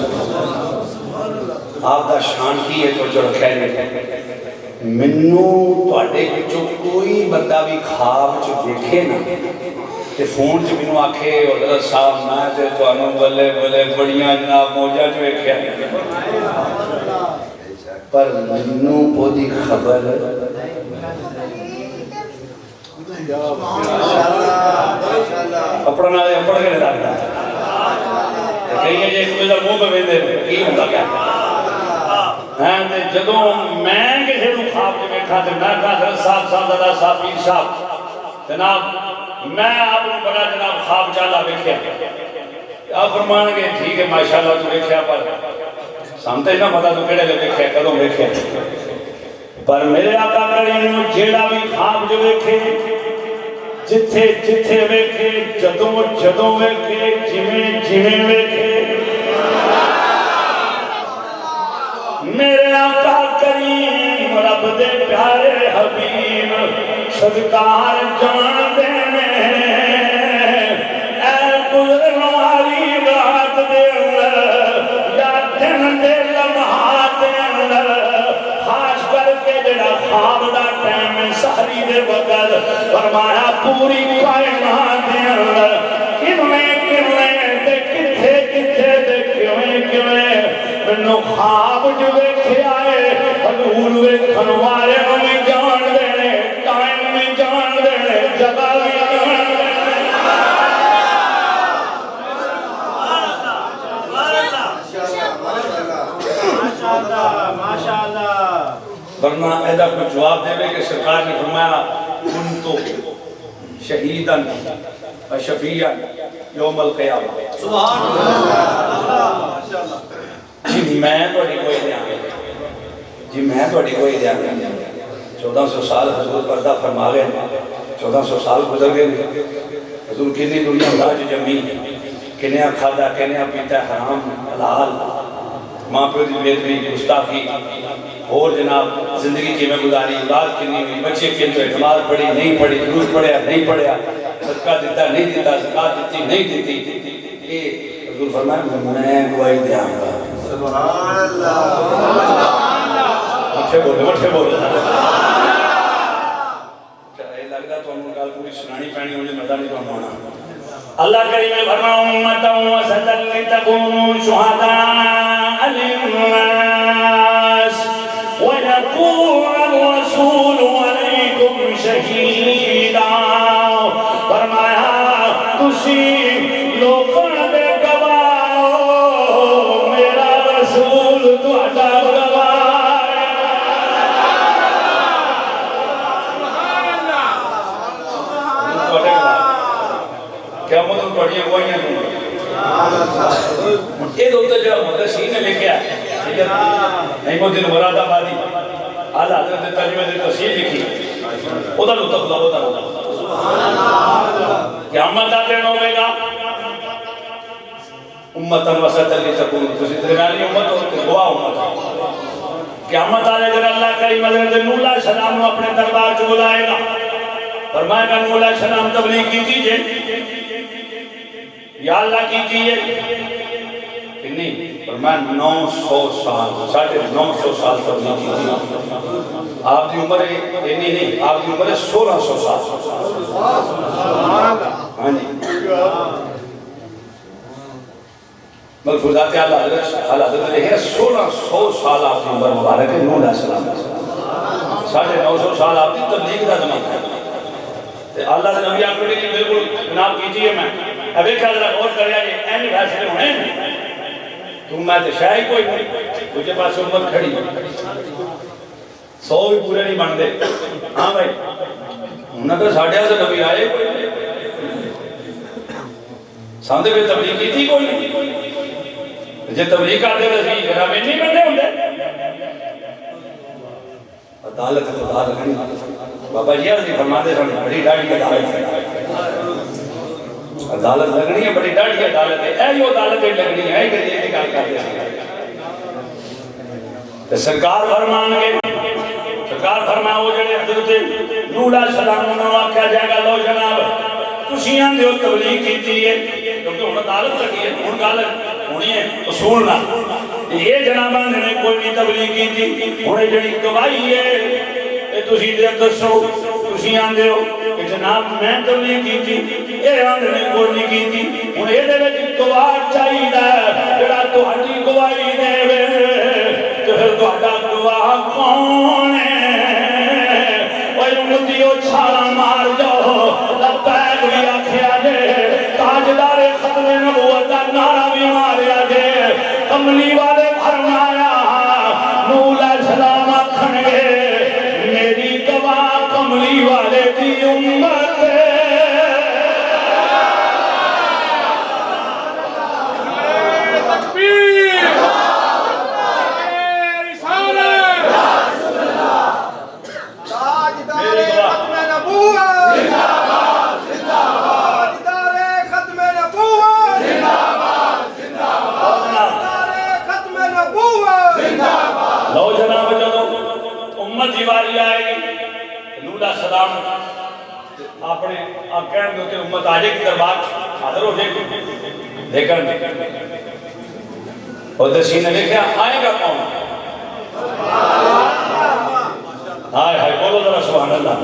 آپ دا شان کی ہے تو جو رکھے منو تواڈے وچوں کوئی بندہ بھی خواب چ دیکھے نا تے فون چ مینوں آکھے حضرت صاحب میں تے تانوں بلے بلے بڑیاں جناب موجاں چ ویکھیا پر منو اودی خبر اپنا نالے اپڑ کے لگتا کہیں جے کوئی دا منہ پہ ویندے کی ہوندا کیا ہے جدوں میں کسے نوں خواب وچ ویکھا تے میں کہا حضرت صاحب صاحبزادہ صاحب پیر صاحب جناب میں آپ کو بڑا جناب خواب چالا ویکھیا آپ فرمان گے ٹھیک ہے ماشاءاللہ تو ویکھیا پر سامتے نہ پتا تو کیڑے لے ویکھیا کدوں ویکھیا پر میرے آقا کریم جیڑا بھی خواب جو ویکھے جتھے جتھے ویکھے جدوں جدوں ویکھے جویں جویں ویکھے میرے آقا کریم رب دے پیارے حبیب صدقار جان دینے اے گزرن والی رات دے یا دن دے لمحات دے خاص کر کے جڑا خواب دا ٹائم سحری دے وقت فرمایا پوری کائنات دے اندر کنے تے کتھے کتھے تے کیویں کیویں منو خواب جو ویکھے آئے حضور ویکھن والے میں جان دینے ٹائم میں جان دینے جگہ میں جان دینے ورنہ ایدہ کو جواب دے کہ سرکار نے فرمایا کنتو شہیداً و شفیعاً یوم القیامہ سبحان اللہ جی میں توڑی کوئی دیا جی میں توڑی کوئی دیا 1400 سال حضور پردہ فرما گئے 1400 سال گزر گئے حضور کنی دنیا راج جمی کنیا کھادا کنیا پیتا حرام حلال ماں پیو دی بیدری گستاخی اور جناب زندگی کی میں گزاری بات کنی ہوئی بچے کی تو اعتماد پڑھی نہیں پڑھی دروس پڑھیا نہیں پڑھیا صدقہ دیتا نہیں دیتا زکاة دیتی نہیں دیتی یہ حضور فرمایا میں گواہی دیا گا سبحان اللہ مٹھے بولے چاہے لگتا تو ہم کال پوری سنانی پہنی مجھے مدہ نہیں تو ہم ہونا اللہ کریم نے فرمایا امتا وسطن لتکونوا شہداء للناس ويكون الرسول عليكم شهيدا فرمایا تسی لوگوں دے گواہ میرا رسول تہاڈا گواہ کیا مطلب پڑھیے گواہیاں نہیں یہ دوتے جو مدرسی نے لکھیا نعیم الدین مراد آبادی اعلیٰ حضرت ترجمے دی تفسیر لکھی او دا لطف لو دا قیامت دا دن ہوے گا امتاً وسطاً لتکون تسی درمیانی امت ہو تو گواہ امت ہو قیامت آلے در اللہ کریم حضرت نوح علیہ السلام نے اپنے دربار چ بلائے گا فرمائے گا نوح علیہ السلام تبلیغ کیجئے یا اللہ کیجئے کہ نہیں فرمائے 900 سال 950 سال تبلیغ کیجئے آپ کی عمر نہیں آپ کی عمر 1600 سال ہاں جی ملفوظات اعلیٰ حضرت لکھے 1600 سال آپ کی عمر مبارک ہے نوح علیہ السلام 950 سال آپ کی تبلیغ کا زمان ہے اللہ سے نبی آپ کو لیکن بالکل جناب کیجئے میں اب ایک حضرت غور کر جائے اینی فیصلے ہونے تم میں تو شاہی کوئی نہیں مجھے پاس امت کھڑی 100 بھی پورے نہیں بن دے ہاں بھائی انہوں نے ساڑھے سے نبی آئے کوئی سامنے پہ تبلیغ کی تھی کوئی نہیں جے تبلیغ کرتے رسی جناب نہیں بندے ہوندے عدالت خدا لگنی بابا جی عزیز فرماتے ہیں بڑی ڈاڑی عدالت ہے عدالت لگنی ہے بڑی ڈاڑی عدالت ہے اے یہ عدالت لگنی ہے کہ یہ نکال کرتے ہیں سرکار فرمان کے سرکار فرمایا وہ جڑے حضرت نوح علیہ السلام نے واقعہ جائے گا لو جناب تسیاں دیو تبلیغ کیتی ہے کیونکہ ہن عدالت لگی ہے ہن گل ہونی ہے اصول نہ یہ جناباں نے کوئی نہیں تبلیغ کیتی ہن جڑی گواہی ہے اے تسی دے دسو تسی آندے ہو کہ جناب میں تبلیغ کیتی اے آندے نے کوئی نہیں کیتی ہن اے دے وچ گواہ چاہیدا جڑا تہاڈی گواہی دے تے پھر تہاڈا گواہ کون ہے اوے مدیو چھالا مار جاؤ لبیک بھی آکھیا جے تاجدار ختم نبوت دا نعرہ بھی ماریا جے کملی والے فرمایا نوح علیہ السلام آکھن گے میری گواہ کملی والے دی امت لو جناب جدو امت دیواری آئے گی نوح علیہ السلام اپنے کہن دو کہ امت آجے کی دربار حاضر ہو جائے گی لیکن اور دسی نے لکھا آئے گا کون آئے ہائے بولو ذرا سبحان اللہ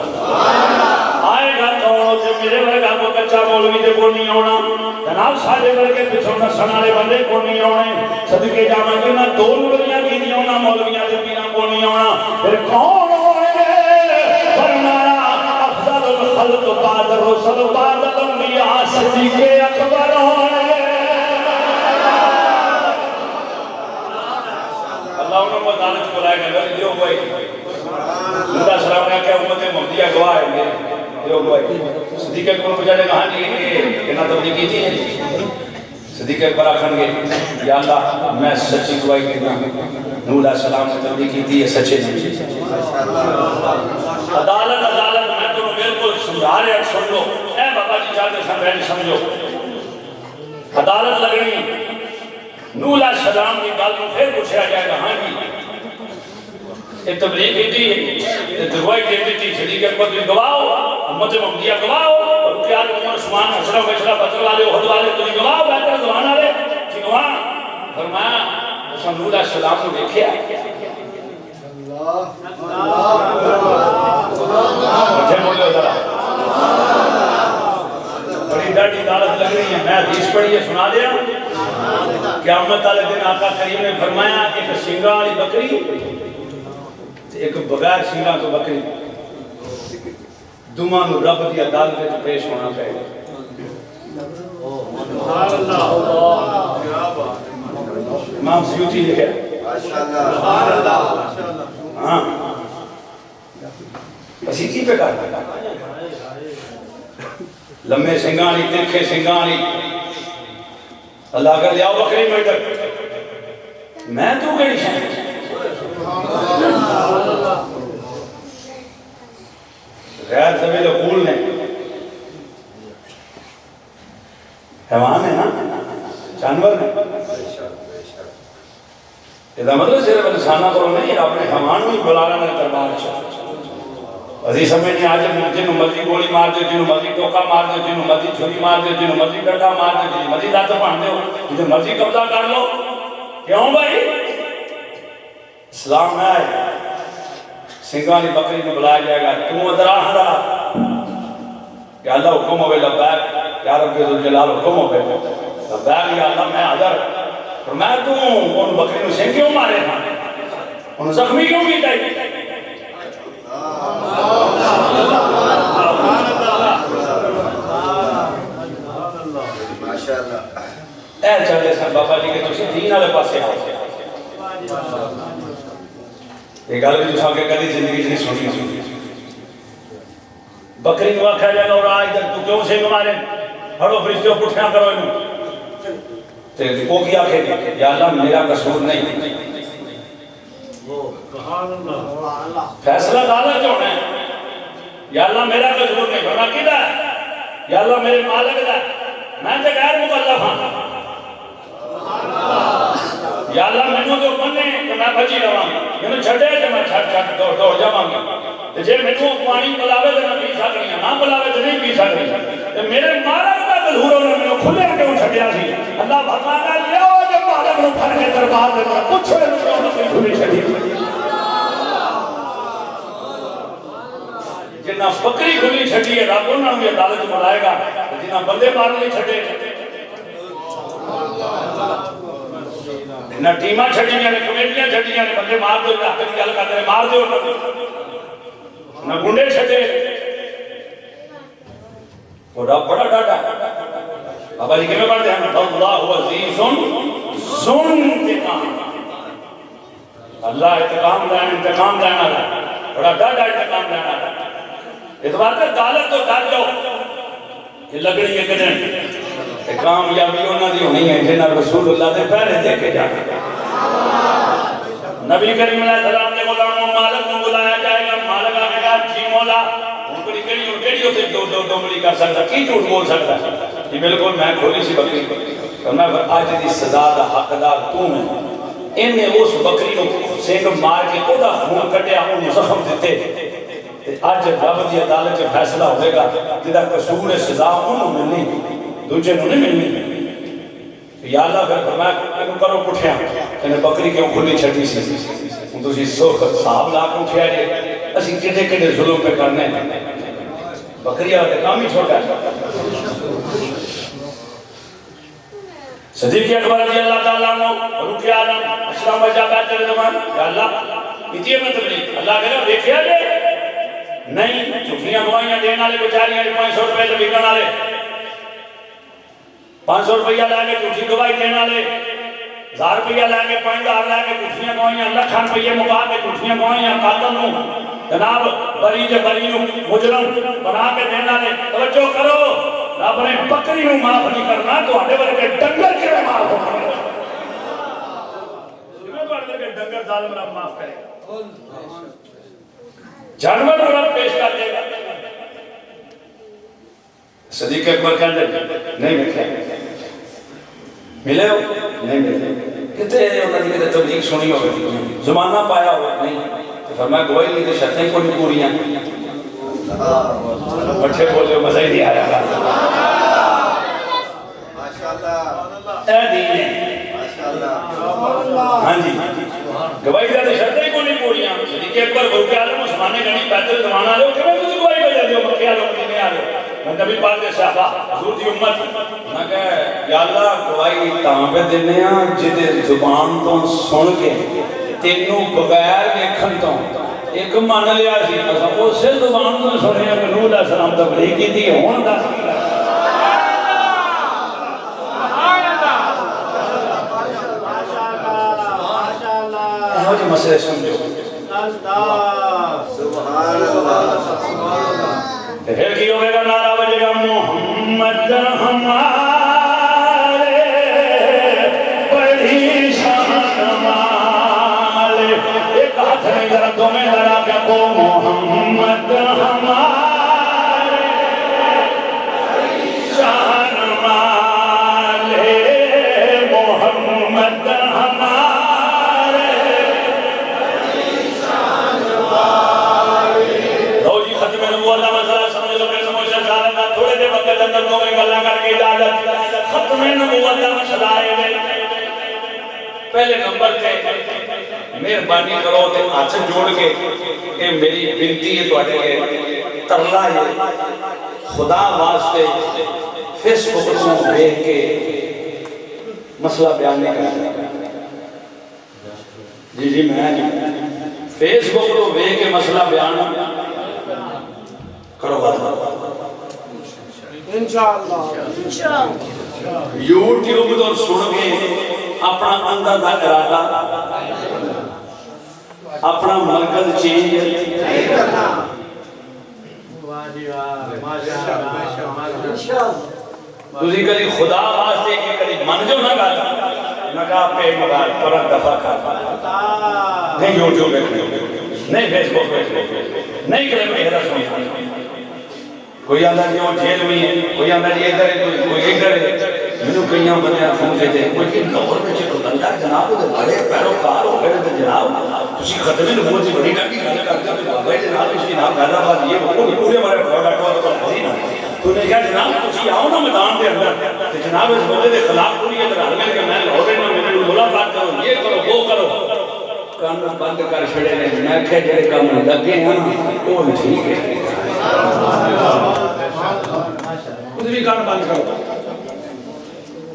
آئے گا کون ہوتے میرے ورگا کو کچا مولوی دے کو نہیں ہونا جناب سارے ورگے پچھوں نہ سنالے بندے کو نہیں ہونے صدقے جامع کے نہ دو نوریاں کی نہیں ہونا مولویاں دے پینا کو نہیں ہونا پھر کون ہوئے فرمایا افضل الخلق بعد الرسل بعد الانبیاء صدیقے اکبر ہوئے اللہ انہوں نے عدالت کو لائے گا جو ہوئے اللہ سلام نے کہا امت محمدیہ گواہ ہے جو ہوئے صدیق اکبر بجانے کہاں جی کہ نہ تبلیغ کی تھی صدیق اکبر آخر گے یا اللہ میں سچی گواہی کرنا نوح علیہ السلام نے تبلیغ کی تھی یہ سچے نہیں عدالت میں تو بالکل سمجھا رہے ہیں سن لو اے بابا جی جاتے سمجھے سمجھو عدالت لگنی نوح علیہ السلام کی گل میں پھر پوچھا جائے گا ہاں جی یہ تبلیغ کی تھی دعائی دیتی تھی صدیق اکبر کی گواہ ہو امت محمدیہ گواہ ہو اور کیا عمر عثمان حسرہ بشرہ بدر والے احد والے تو گواہ ہو بہتر زمان والے کہ گواہ فرمایا نوح علیہ السلام کو دیکھیا مجھے بولے ذرا بڑی ڈاڑی عدالت لگ رہی ہے میں حدیث پڑھی ہے سنا دیا قیامت والے دن آقا کریم نے فرمایا ایک سنگا والی بکری ایک بغیر سنگا تو بکری دماں نو رب دی عدالت وچ پیش ہونا پے امام سیوطی لکھے ہاں اسی کی پہ کرتا لمبے سنگانی ترکھے سنگانی اللہ کا لیاؤ بکری میں ادھر میں تو کہڑی شے غیر طویل عقول نے حیوان ہے نا جانور نے یہ مطلب صرف انسانہ کو نہیں اپنے حیوان بھی بلا رہا ہے دربار ابھی سمجھ نہیں آج جنہوں مرضی گولی مار دو جنہوں مرضی ٹوکا مار دو جنہوں مرضی چھری مار دو جنہوں مرضی ڈنڈا مار دو جنہوں مرضی لات پھاڑ دو جنہوں مرضی قبضہ کر لو کیوں بھائی اسلام میں آئے سنگھانی بکری میں بلایا جائے گا تم ادرا ہرا کہ اللہ حکم ہوئے لبیک یا رب ذوالجلال حکم ہوئے لبیک یا اللہ میں حضر اور میں تو ان بکری میں سنگ کیوں مارے تھا ان زخمی کیوں کی تائی اے چلے سن بابا جی کہ تسی دین والے پاسے آؤ یہ گل بھی تساں کے کدی زندگی نہیں سنی بکری کو آکھیا جائے اور آج تک تو کیوں سنگ مارے پھڑو فرشتوں پٹھیاں کرو انہوں تے وہ کیا کہ یا اللہ میرا قصور نہیں فیصلہ دالا چونا ہے یا اللہ میرا قصور نہیں بنا کدھا ہے یا اللہ میرے مالک دا میں تے غیر مکلف ہاں یا اللہ مینوں جو بننے کہ میں بچی رہاں مینوں چھڈے تے میں چھڈ دوڑ جاواں گا تے جے مینوں پانی پلاوے تے میں پی سکدی ہاں نہ پلاوے تے نہیں پی سکدی تے میرے مالک دا قصور انہوں نے مینوں کھلے کیوں چھڈیا سی اللہ فرماتا لیو جے مالک نوں پھڑ کے دربار دے پوچھو کیوں نہیں کھلی چھڈی جنہ بکری کھلی چھڈی ہے رب انہاں نوں عدالت ملائے گا جنہ بندے مارنے چھڈے نہ ٹیمہ چھڑیاں نے کمیٹیاں چھڑیاں نے بندے مار دو حق کی گل کرتے مار دو نہ گنڈے چھڑے وہ رب بڑا ڈاٹا بابا جی کیوں پڑھتے ہیں اللہ عزیز ذو انتقام اللہ انتقام لینا بڑا ڈاٹا انتقام لینا اس بات ہے عدالت تو ڈر جاؤ یہ لگڑی ہے کدھر کامیابی انہاں دی ہونی ہے جنہاں رسول اللہ دے پہلے دیکھے جا کے نبی کریم علیہ السلام نے غلاموں مالک کو بلایا جائے گا مالک آگے گا جی مولا ان کو نکلی ہوتے دو ملی کر سکتا کی جھوٹ بول سکتا یہ بالکل میں کھولی سی بکری اور میں آج دی سزا دا حقدار تو میں انہیں اس بکری کو سینگ مار کے کودا خون کٹیا انہوں زخم دیتے آج رب دی عدالت سے فیصلہ ہوئے گا جدہ قصور سزا انہوں ملنی دوجے نو نہیں ملنی یا اللہ پھر فرمایا انہوں کرو پٹھیاں انہیں بکری کیوں کھلی چھٹی سی ان تو صاحب لاکھ اٹھیا جائے اسی کٹے کٹے ظلم پہ کرنے بکری آتے کام ہی چھوٹا ہے صدیق اکبر رضی اللہ تعالیٰ عنہ روح عالم اسلام وجہ بیٹھے زمان یا اللہ اتنی مطلب نہیں اللہ کہنا دیکھیا جائے نہیں جھوٹیاں گوائیاں دینا لے بچاریاں 500 روپے سے بکن والے 500 روپیہ لے کے جھوٹی گواہی دینا لے 1000 روپیہ لے کے 5000 لے کے جھوٹیاں گواہیاں لکھاں روپیہ مقا کے جھوٹیاں گواہیاں قاتل نوں جناب بری نوں مجرم بنا کے دینا لے توجہ کرو رب نے بکری نوں معاف نہیں کرنا تواڈے ورگے ڈنگر کیویں معاف ہونا جویں تواڈے ورگے ڈنگر ظالم رب معاف کرے جانور رب پیش کر دے گا صدیق اکبر کہتے نہیں ملے ہو نہیں ملے کتے انہوں نے تبلیغ سنی ہوگی زمانہ پایا ہوا نہیں فرمایا گواہی نہیں تو شرطیں کو نہیں پوریاں بچے بولے ہو مزہ ہی نہیں آیا اے دین ہے ہاں جی گواہی دا تو شرطیں کو نہیں پوریاں صدیق اکبر بلکہ عالم عثمانے گھنی پیدل زمانہ لے کہ میں تجھے گواہی بجا دیو مکہ آلوں کی نہیں آ رہے میں نبی پاک دے صحابہ حضور دی امت میں کہا یا اللہ گواہی تاں پہ دینے ہیں جدے زبان تو سن کے تینوں بغیر دیکھن تو ایک مان لیا سی وہ سے زبان تو سنے ہیں کہ نوح علیہ السلام تبلیغ کی تھی ہون دا مجھے مسئلے سمجھو پھر کی ہوئے گا نعرہ بجے گا محمد ہمارے مہربانی کرو تے ہاتھ جوڑ کے اے میری بنتی ہے تواڈے کے ترلا ہے خدا واسطے فیس بک کو دیکھ کے مسئلہ بیان نہیں کرتا جی میں فیس بک کو دیکھ کے مسئلہ بیان کرو انشاءاللہ یوٹیوب تو سن کے اپنا اندر دا ارادہ اپنا مرکز چینج نہیں کرنا تسی کدی خدا واسطے کہ کدی من جو نہ گل نہ کہا پہ مگار پر دفعہ کھا نہیں یوٹیوب نہیں فیس بک نہیں کرے میرا سنی کوئی آدھا جی وہ جیل میں ہے کوئی آدھا جی ادھر ہے کوئی ادھر ہے میں کئی بندے فون کے دے کوئی کہ دور میں جو بندہ جناب وہ بڑے پیروکار ہو گئے تو جناب تسی ختم نبوت کی بڑی گل کرتے ہو بابا جناب اس کی نام غیرہ بات یہ وہ پورے ہمارے بڑا ڈاکٹر تو نہیں نا تو نے کہا جناب تسی آؤ نا میدان دے اندر تو جناب اس بندے کے خلاف پوری ادھر ہل مل کے میں لاہور میں میرے ملاقات کرو یہ کرو وہ کرو کام بند کر چھڑے نے میں کہ جڑے کام لگے ہیں وہ ٹھیک ہے خود بھی کام بند کرو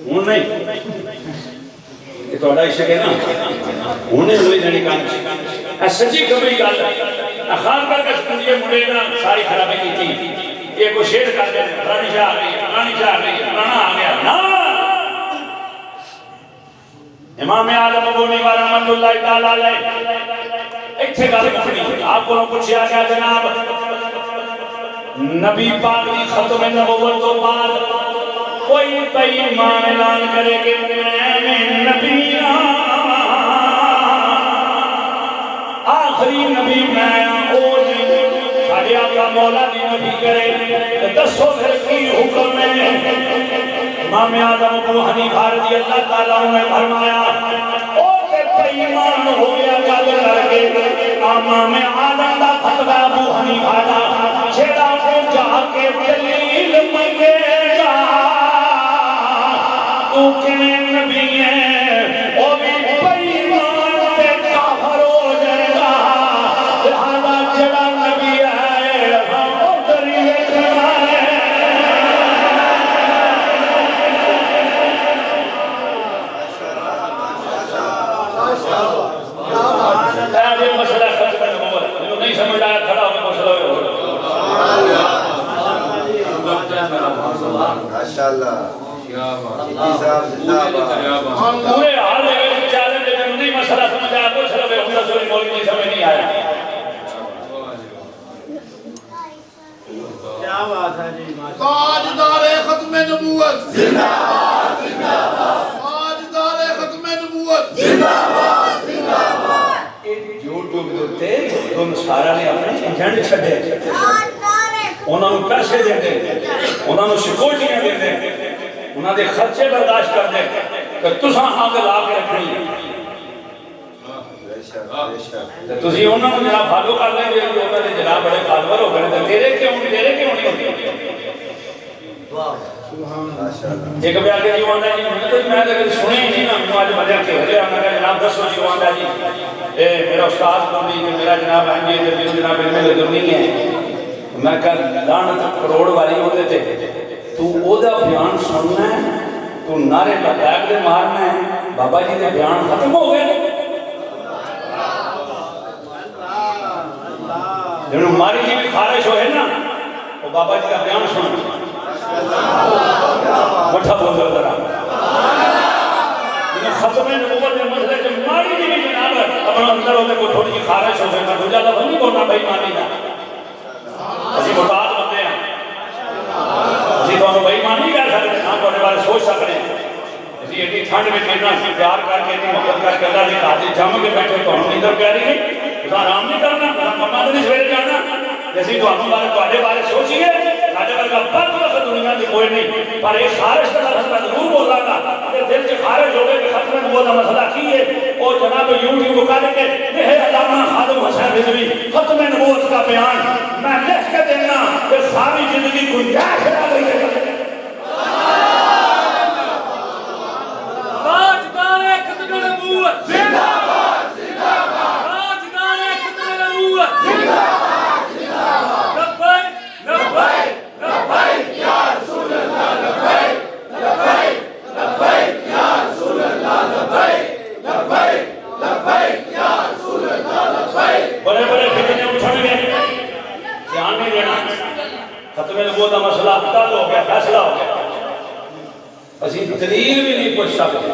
ہوں نہیں یہ تو عشق ہے نا ہوں نہیں ہوئی جانی کام سچی کبھی گل خان کا کشمیری مڑے نا ساری خرابی کی تھی یہ کوئی شیر کر دے رانی شاہ آ گئی رانی شاہ آ گئی رانا آ گیا نا امام اعظم ابو حنیفہ رحمۃ اللہ تعالی علیہ ایتھے گل کرنی آپ کو پوچھا گیا جناب نبی پاک دی ختم نبوت تو بعد کوئی بے ایمان اعلان کرے کہ میں نبی آخری نبی میں او جی ساڈے آقا مولا دی نبی کرے دسو پھر کی حکم ہے امام اعظم ابو حنیفہ رضی اللہ تعالیٰ عنہ نے فرمایا او تے بے ایمان ہو گیا گل کر کے امام اعظم دا فتوی ابو حنیفہ دا جیڑا او جا کے دلیل منگے گا تو کنے نبی ہے او بھی بے ایمان تے کافر ہو جائے گا لہذا جڑا نبی ہے او دلیل کرنا ہے مسئلہ ختم نبوت نہیں سمجھ آیا کھڑا ہو مسئلہ ماشاءاللہ پورے حال ہے چیلنج ہے نہیں مسئلہ سمجھ آیا کچھ لوگ اپنا سوری مولوی نہیں سمجھ نہیں آیا کیا بات ہے جی تاجدار ختم نبوت زندہ باد زندہ باد تاجدار ختم نبوت زندہ باد زندہ باد یوٹیوب تے تم سارا نے اپنے ایجنٹ چھڈے انہاں نوں پیسے دیندے انہاں نوں سیکورٹیاں دیندے انہاں دے خرچے برداشت کردے کہ تساں اگ لا کے رکھنی تے تسی انہاں نوں جناب فالو کر لیں گے انہاں دے جناب بڑے فالوور ہو گئے تے تیرے کیوں نہیں ہوندی ایک بیان کے جو آندا جی میں تو سنے ہی نہیں نا آج بجا کے ہو گیا میں جناب دسو جو آندا جی اے میرا استاد کو نہیں میرا جناب ہے یہ میرا جناب علم لدنی ہے میں کہا لعنت کروڑ والی ہوتے تھے تو او دا بیان سننا ہے تو نعرے لگائے دے مارنا ہے بابا جی دے بیان ختم ہو گئے جنہوں ہماری جی بھی خارش ہوئے نا وہ بابا جی کا بیان سننا مٹھا بول دو ذرا ختم نبوت کے مسئلے سے ہماری جی بھی جناب اپنا اندر ہوتے کو تھوڑی خارش ہو گئے دوجا لفظ نہیں بولنا بھائی مانی نا اسی محتاط بندے ہیں اسی تو بھائی مانی کہہ سکتے ہیں آپ بارے سوچ سکتے ہیں اسی ایڈی ٹھنڈ میں کہنا اسی پیار کر کے محبت کر کے اللہ کی حاضر جم کے بیٹھے تو ہم ادھر کہہ رہی ہے تو آرام نہیں کرنا مما تو نہیں سویرے جانا جیسے تو ہم بارے سوچیے ساڈے ورگا بد وقت دنیا کی کوئی نہیں پر ایک خارش کا لفظ میں ضرور بولا گا اگر دل سے خارج ہو گئے کہ ختم نبوت کا مسئلہ کی ہے اور جناب یوٹیوب کر کے یہ علامہ خادم حسین رضوی ختم نبوت کا بیان میں لکھ کے دینا کہ ساری زندگی گنجائش رہ گئی ہے تاجدار ختم نبوت زندہ باد زندہ باد کا مسئلہ حل ہو گیا، فیصلہ ہو گیا، اسی دلیل بھی نہیں پوچھ سکتے۔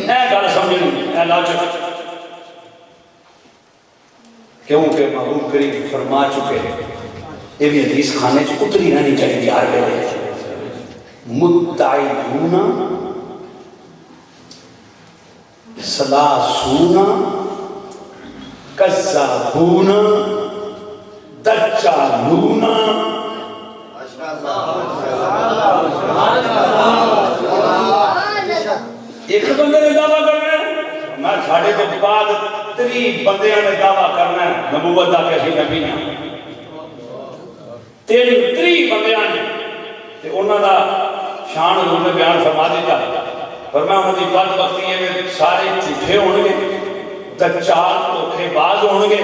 اے گل سمجھنی، اے لاجک، کیونکہ محبوب کریم فرما چکے ہیں یہ بھی حدیث خانے چ اتری رہنی چاہیے یار میرے متعیون سلاسون کذابون دجالون۔ ایک بندے نے دعویٰ کرنا ہے، میں ساڑھے کے بعد 3 بندیاں نے دعویٰ کرنا ہے نبوت دا کہ نبی ہیں، 3 بندیاں نے تے انہاں دا شان حضور نے بیان فرما دیتا، فرمایا انہاں دی بدبختی ہے کہ سارے جھوٹے ہون گے، دجال دھوکے باز ہون گے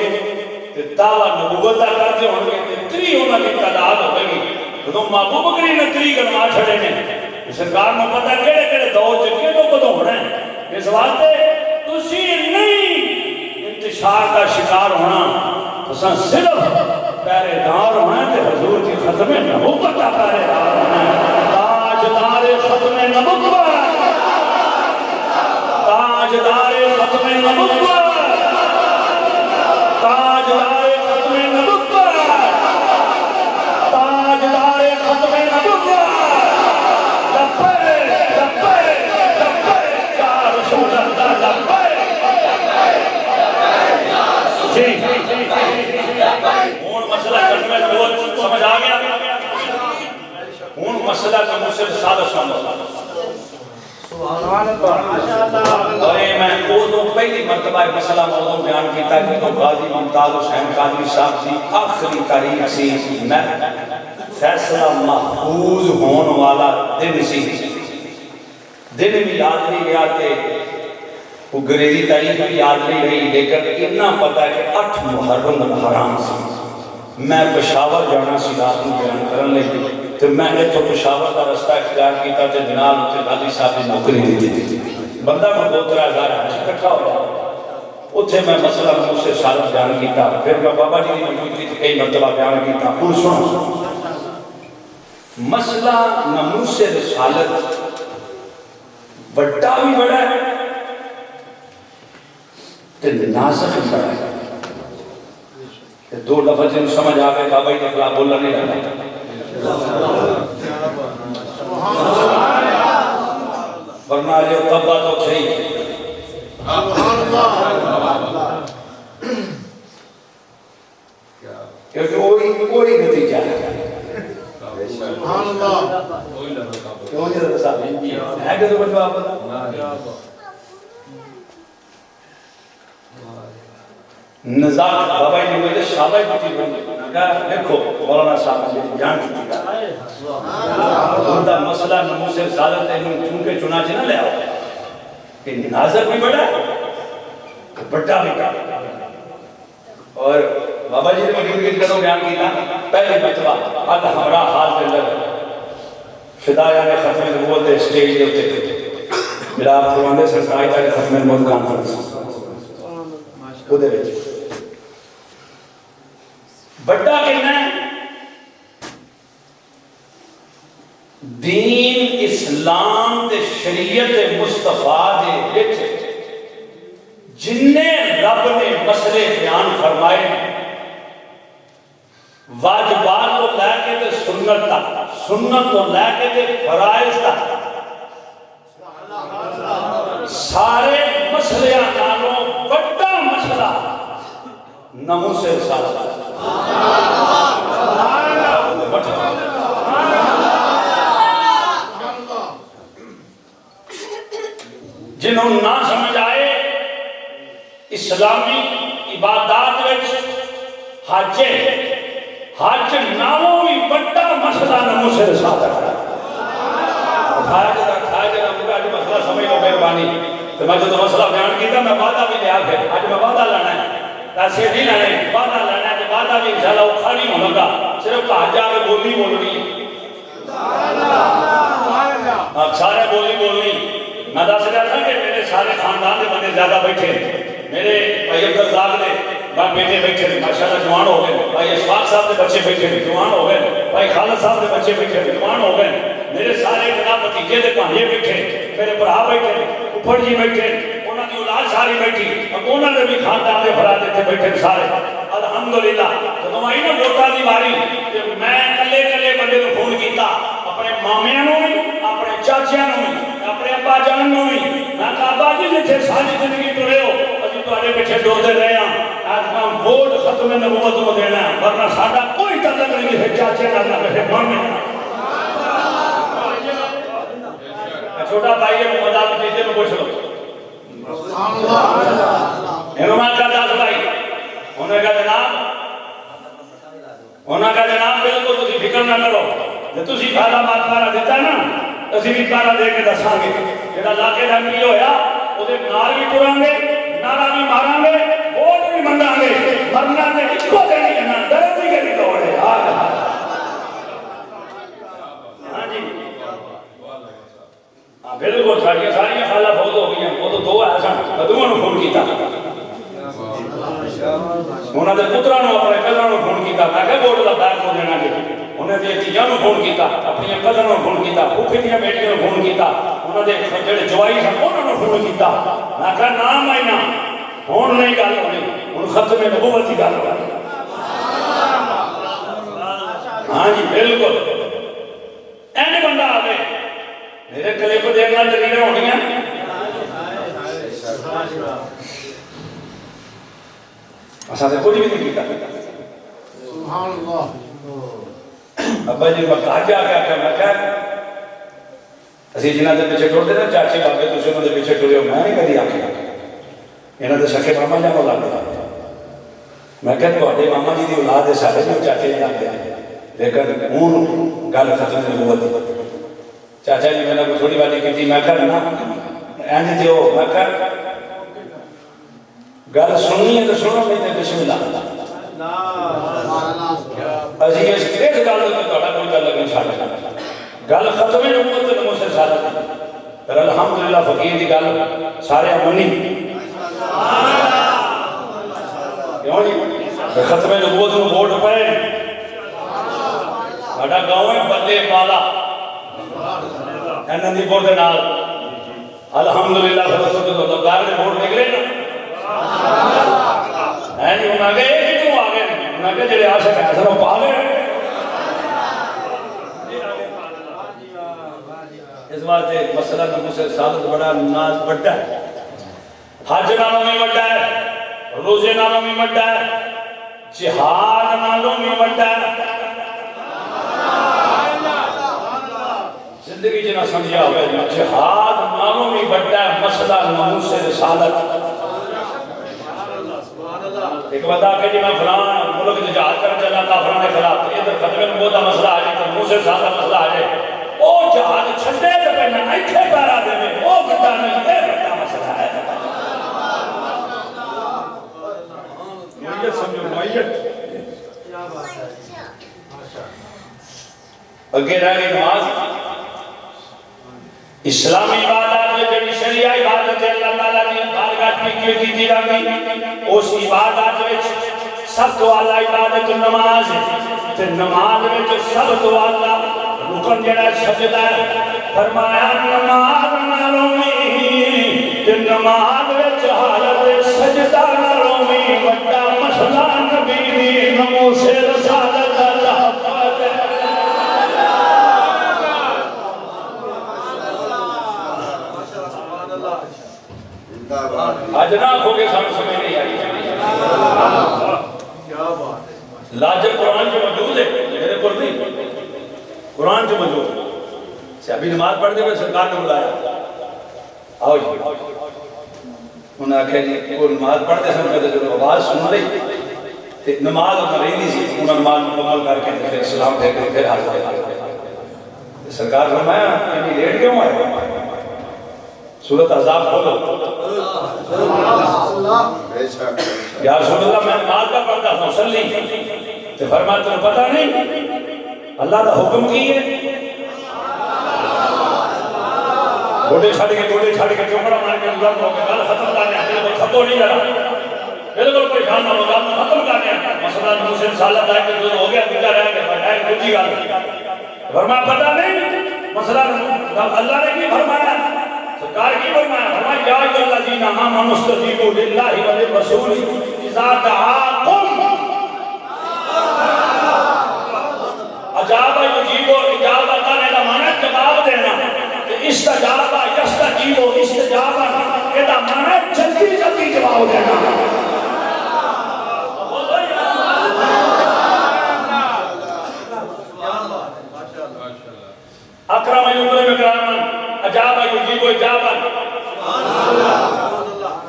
تے دعویٰ نبوت دا کرتے ہون گے تے 3 انہاں دی تعداد ہوے گی۔ تو محبوب کریم نے 3 گنوا چھڑے نے، سرکار میں پتہ کہڑے کہڑے دور چکے تو کدو ہونا ہے، اس واسطے تسی نہیں انتشار کا شکار ہونا، تساں صرف پہرے دار ہونا ہے تے حضور کی ختم نبوت کا پہرے دار ہونا ہے۔ تاجدار ختم نبوت، تاجدار ختم نبوت، تاجدار ختم نبوت، تاجدار ختم نبوت۔ مسئلہ کرنے میں سمجھ آ گیا، ہوں مسئلہ کا مجھ سادہ سمجھ اور میں وہ پہلی مرتبہ مسئلہ موضوع بیان کیتا کہ تو غازی ممتاز حسین قادری صاحب کی آخری تاریخ سی، میں فیصلہ محفوظ ہون والا دن سی، دن بھی یاد نہیں گیا کہ وہ گریزی تاریخ بھی یاد نہیں رہی، لیکن اتنا پتہ ہے کہ 8 محرم الحرام سی، میں پشاور جانا سی رات میں بیان کرنے لگی، تو میں نے تو پشاور کا رستہ اختیار کیتا تے جناب اتنے غازی صاحب نے نوکری دی تھی، بندہ کو 2-3 ہزار اکٹھا ہو جاتا، اتنے میں مسئلہ منہ سے سالت بیان کیتا، پھر میں بابا جی نے موجودگی تھی کئی مرتبہ بیان کیتا، پھر سنو مسئلہ ناموس رسالت بڑا بھی بڑا ہے تے نازک بھی بڑا ہے۔ 2 لفظ جن سمجھ آ گئے بابا جی خلاف بولنا نہیں رہا، ورنہ جو تبا تو صحیح کیونکہ وہی نتیجہ ہے۔ کیوں نہیں رہا صاحب ہے کہ تو بچہ آپ نظام بابا جی مجھے شابائی بتی بنی کہا دیکھو مولانا صاحب نے جان کی کہا مسئلہ نموس رسالت ہے چونکہ چنانچہ نہ لے آؤ کہ نازک بھی بڑا بڑا بھی بڑا، اور بابا جی نے موجودگی کدوں بیان کیا پہلے مرتبہ اب ہمارا حال کے اندر فدایہ نے ختم نبوت اسٹیج دے ہوتے میرا آپ فرماندے سرکاری کا ختم نبوت کانفرنس وہ دے وچ بڑا کہنا ہے دین اسلام دے شریعت مصطفیٰ دے وچ جننے رب نے مسئلے بیان فرمائے واجبات کو لے کے تے سنت تک، سنت کو لے کے تے فرائض تک سارے مسئلے نالوں بڑا مسئلہ ناموس رسالت جنہوں نہ سمجھ آئے اسلامی عبادات وچ حج ناموں بھی بڑا مسئلہ ناموس رسالت کھایا جا مجھے مسئلہ سمجھ لو مہربانی تو میں جو مسئلہ بیان کیتا میں وعدہ بھی لیا پھر آج میں وعدہ لانا ہے ایسے نہیں لانے وعدہ لانا ہے کہ وعدہ بھی انشاءاللہ اوکھا نہیں ہونا گا، صرف کہا جا کے بولی بولنی اب سارے بولی بولنی میں دس رہا تھا کہ میرے سارے خاندان کے بندے زیادہ بیٹھے میرے عبدالرزاق نے بیٹے بیٹھے ماشاءاللہ جوان ہو گئے، بھائی اشفاق صاحب کے بچے بیٹھے جوان ہو گئے، بھائی خالد صاحب کے بچے بیٹھے جوان ہو گئے، میرے سارے جناب بھتیجے دے بھانجے بیٹھے، میرے بھرا بیٹھے، پھپھڑ جی بیٹھے، انہاں دی اولاد ساری بیٹھی، اب انہاں دے بھی خاندان دے افراد اتنے بیٹھے سارے الحمدللہ۔ جدوں آئی نا ووٹاں دی واری تے میں کلے کلے بندے نوں فون کیتا، اپنے مامیاں نوں بھی، اپنے چاچیاں نوں بھی، اپنے ابا جان نوں بھی، میں کہا ابا جی جتھے ساری زندگی ٹرے ہو اسی تواڈے پیچھے ٹرتے رہے ہاں، آج میں ووٹ ختم نبوت نوں دینا ہے، ورنہ ساڈا کوئی تعلق نہیں کسی چاچے نال نہ کسی مامے نال۔ چھوٹا بھائی ہے محمد آپ جیتے میں پوچھ لو انہوں کا 10 بھائی انہوں کا جناب بالکل تسی فکر نہ کرو جب تسی پہلا بات پارا دیتا ہے نا اسی بھی پارا دے کے دساں گے جڑا علاقے دا کی ہویا او دے نال بھی ٹراں گے نعرہ بھی ماراں گے ووٹ بھی منگاں گے مرنا تے اکو دینی ہے نا ڈر دی کہڑی لوڑ ہے۔ ہاں جی بالکل ساری خالہ بہت ہو گئی ہیں، وہ تو 2 ایسا دوواں نوں فون کیتا انہاں دے پتراں نوں اپنے کزناں نوں فون کیتا، میں کہ ووٹ دا بیگ نوں دینا جی، انہاں دے دھیاں نوں فون کیتا، اپنی کزناں نوں فون کیتا، پھوپھی دیاں بیٹیاں نوں فون کیتا، انہاں دے جڑے جوائی سن انہاں نوں فون کیتا، میں کہ نام آئی نا ہن نہیں گل ہونی، ہن ختم نبوت دی گل ہونی۔ ہاں جی بالکل این بندہ آوے میرے کلپ دیکھنا دلیلیں ہونی ہیں اساں تے کچھ بھی نہیں کیتا۔ سبحان اللہ۔ ابا جی میں کہا جا کے آکھیا میں کہا اسی جنہاں دے پیچھے ٹرتے نا چاچے بابے تسی انہاں دے پیچھے ٹرے ہو میں نہیں کدی آکھیا انہاں دے سکے ماما جان نوں لگ میں کہا تواڈے ماما جی دی اولاد ہے ساڈے جو چاچے جی لگدے لیکن ہن گل ختم نبوت دی۔ چاچا جی میں نے کو تھوڑی والی کی میں کہا نا اینج دیو میں کہا گل سننی ہے تو سنو نہیں تے بسم اللہ۔ اسی اس گل تے تہاڈا کوئی تعلق نہیں ساڈا گل ختم نبوت تے مجھ سے ساتھ پر الحمدللہ فقیر دی گل سارے منی کیوں جی ختم نبوت نوں ووٹ پائے ساڈا گاؤں ہے بلے والا نندی پور دے نال الحمدللہ خدا تو گھر دے ووٹ نکلے نا ہیں جی انہاں کے کیوں آ گئے انہاں کے جڑے عاشق ہیں سر پا گئے اس واسطے مسئلہ نبوت سے ثابت بڑا ناز بڑا ہے، حج نالوں بھی بڑا ہے، روزے نالوں بھی بڑا ہے، جہاد نالوں بھی بڑا ہے۔ زندگی جنہ سمجھا ہوئے جہاد نالوں بھی بڑا ہے مسئلہ ناموس رسالت۔ ایک بندہ کہ جی میں فلان ملک جہاد کر چلا کافراں دے خلاف ادھر ختم نبوت دا مسئلہ آ جائے ناموس رسالت مسئلہ آ جائے او جہاد چھڈے تے پہنا ایتھے پیرا دے او بڑا نہیں اے بڑا مسئلہ ہے۔ نوعیت سمجھو نوعیت اگے رہ گئی نماز اسلامی عبادت میں جڑی شریعہ عبادت ہے اللہ تعالیٰ نے بارگاہ میں کی دی رہی اس عبادت وچ سب تو اعلی عبادت نماز ہے تے نماز وچ سب تو اعلی رکن جڑا سجدہ ہے فرمایا نماز نالوں وی تے نماز وچ حالت سجدہ نالوں وی بڑا مسئلہ نبی دی ناموس رسالت اللہ پاک آج نہ ہو کے سامنے سمجھ نہیں آئی لاجب قرآن جو موجود ہے میرے پر نہیں قرآن جو موجود ہے ابھی نماز پڑھتے ہوئے سرکار نے بلایا آؤ جی انہوں نے آخیا جی وہ نماز پڑھتے سن جب آواز سن رہی نماز رہی نہیں سی انہوں نے نماز مکمل کر کے پھر سلام دے کے پھر حاضر سرکار فرمایا اتنی لیٹ کیوں آئے سورۃ احزاب کھولو یا رسول اللہ میں نماز کا پڑھتا تھا مصلی تو فرمایا تمہیں پتہ نہیں اللہ کا حکم کی ہے گوڑے چھڑ کے چوکڑا مار کے گزر ہو کے گل ختم کرنے بالکل کھپو نہیں کرا بالکل پریشان نہ ہو مسئلہ دوسرے سالت ہے کہ ہو گیا دوجا رہ گیا دوجی گل فرمایا پتہ نہیں مسئلہ اللہ نے کی فرمایا سرکار کی فرمایا فرمایا یا ایھا الذین آمنوا استجیبوا للہ وللرسول اذا دعاکم اجابہ یجیبو اجابہ کرنے کا معنی جواب دینا استجابہ یستجیبو استجابہ یہ معنی جلدی جلدی جواب دینا اکرم یکرم اکراما اجابہ یجیبو اجابہ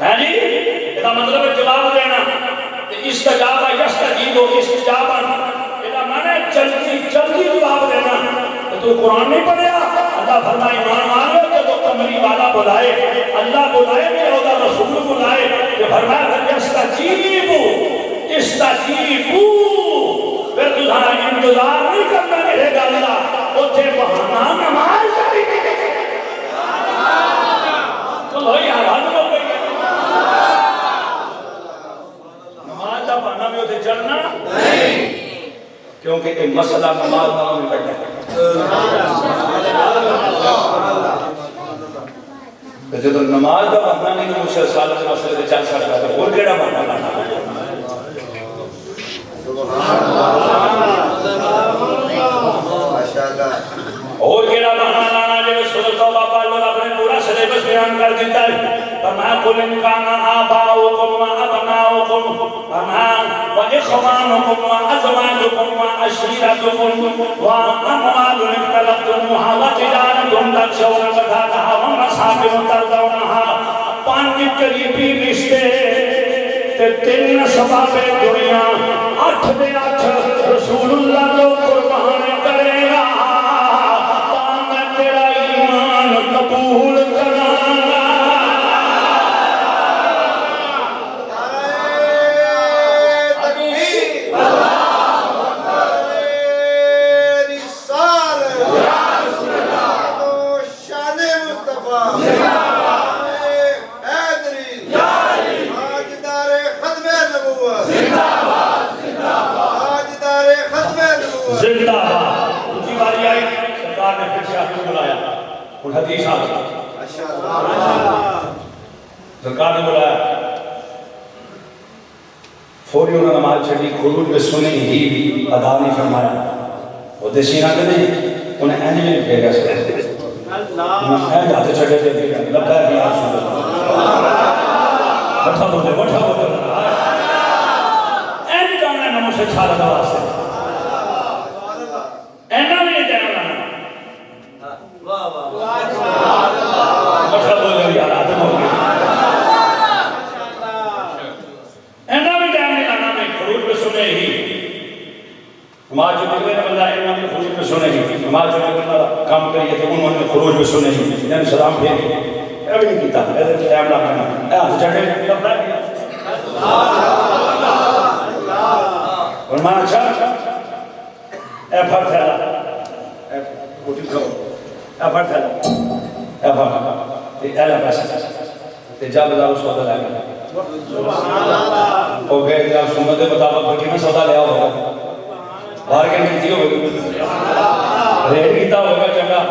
ہے جی یہ مطلب ہے جواب دینا استجابہ یستجیبو استجابہ یہ معنی جلدی جلدی جواب دینا تو قرآن نہیں پڑھیا اللہ فرمائے ایمان مانو کہ تو کمری والا بلائے اللہ بلائے کہ ہوگا رسول بلائے کہ فرمایا یستجیبو استجیبو پھر تجھانا انتظار نہیں کرنا رہے گا اللہ وہ تھے بہانا نماز جاری تو بھائی آرہن ہو گئی نماز جب بہانا میں ہوتے چلنا نہیں کیونکہ ایک مسئلہ نماز نام میں کرنا ہے جب نماز کا بہانا نہیں تو مجھے سالہ سے مسئلے سے چل سکتا ہے اور کیڑا بہانا لانا اور کیڑا بہانا لانا جو سورۃ توبہ پڑھ لو اپنے پورا سلیبس بیان کر دیتا ہے فرمایا قل ان کان آباؤکم وابناؤکم واخوانکم وازواجکم وعشیرتکم واموال اقترفتموها وتجارة تخشون کسادها ومساکن ترضونها پانچ قریبی رشتے تین سبب دنیا 8 دے 8 رسول اللہ جو قربان کرے گا تاں تیرا ایمان قبول کراں گا حدیث آگئی سرکار نے بولا فوری انہوں نے نماز چھڑی خروج میں سنی ہی ادا نہیں فرمایا وہ دیسی نہ کرنے انہیں اینج میں نہیں پھیگا سکتے اینج آتے چھڑے تھے لبا ہے یا رسول اللہ بٹھا بولے اینج جانا ہے نمو سے چھالا دا واسطے اینہ میں یہ جانا بٹھا بولے یار آدم ہو گیا اینہ میں جانا لانا میں خروج میں سنے ہی نماز جو بگرے بندہ انہوں نے خروج میں سنے ہی نماز جو بگرے کام کریے تھے انہوں نے خروج میں سنے ہی یعنی سلام پھیری اے بھی نہیں کیتا اے ٹائم لگنا اے ہاتھ چڑھے لبنا کیا فرمایا اچھا اے پھر پھیلا اے کوٹی کرو اے پھر پھیلا اے پھر اے لے پیسے جا بدا اس وقت لے گا او گئے جب سنت مطابق بکی میں سودا لیا ہوگا باہر کے ملتی ہوگی ریٹ کیتا ہوگا چنگا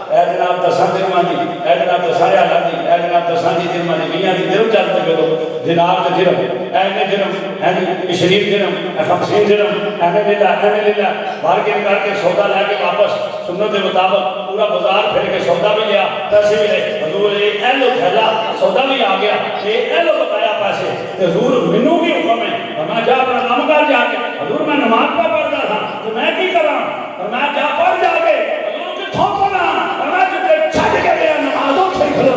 اے جناب دسان دن مانی اے جناب دسان یادہ دی اے جناب دسان دی دن مانی میاں دی درم چلتے گئے دو دینار دی درم اے درم اے شریف درم اے 50 درم اے لیلہ باہر کے نکال کے سودا لے کے واپس سنت مطابق پورا بازار پھر کے سودا بھی لیا پیسے بھی لے حضور اے لو تھیلا سودا بھی آ گیا اے لو بتایا پیسے حضور منو بھی حکم ہے اور میں جا اپنا کام کر جا کے حضور میں نماز پہ پڑھتا تھا تو میں کی کراں اور میں جا پڑھ جا کے حضور کی تھوپنا اور میں جتے چھٹ کے گیا نمازوں سے کھلو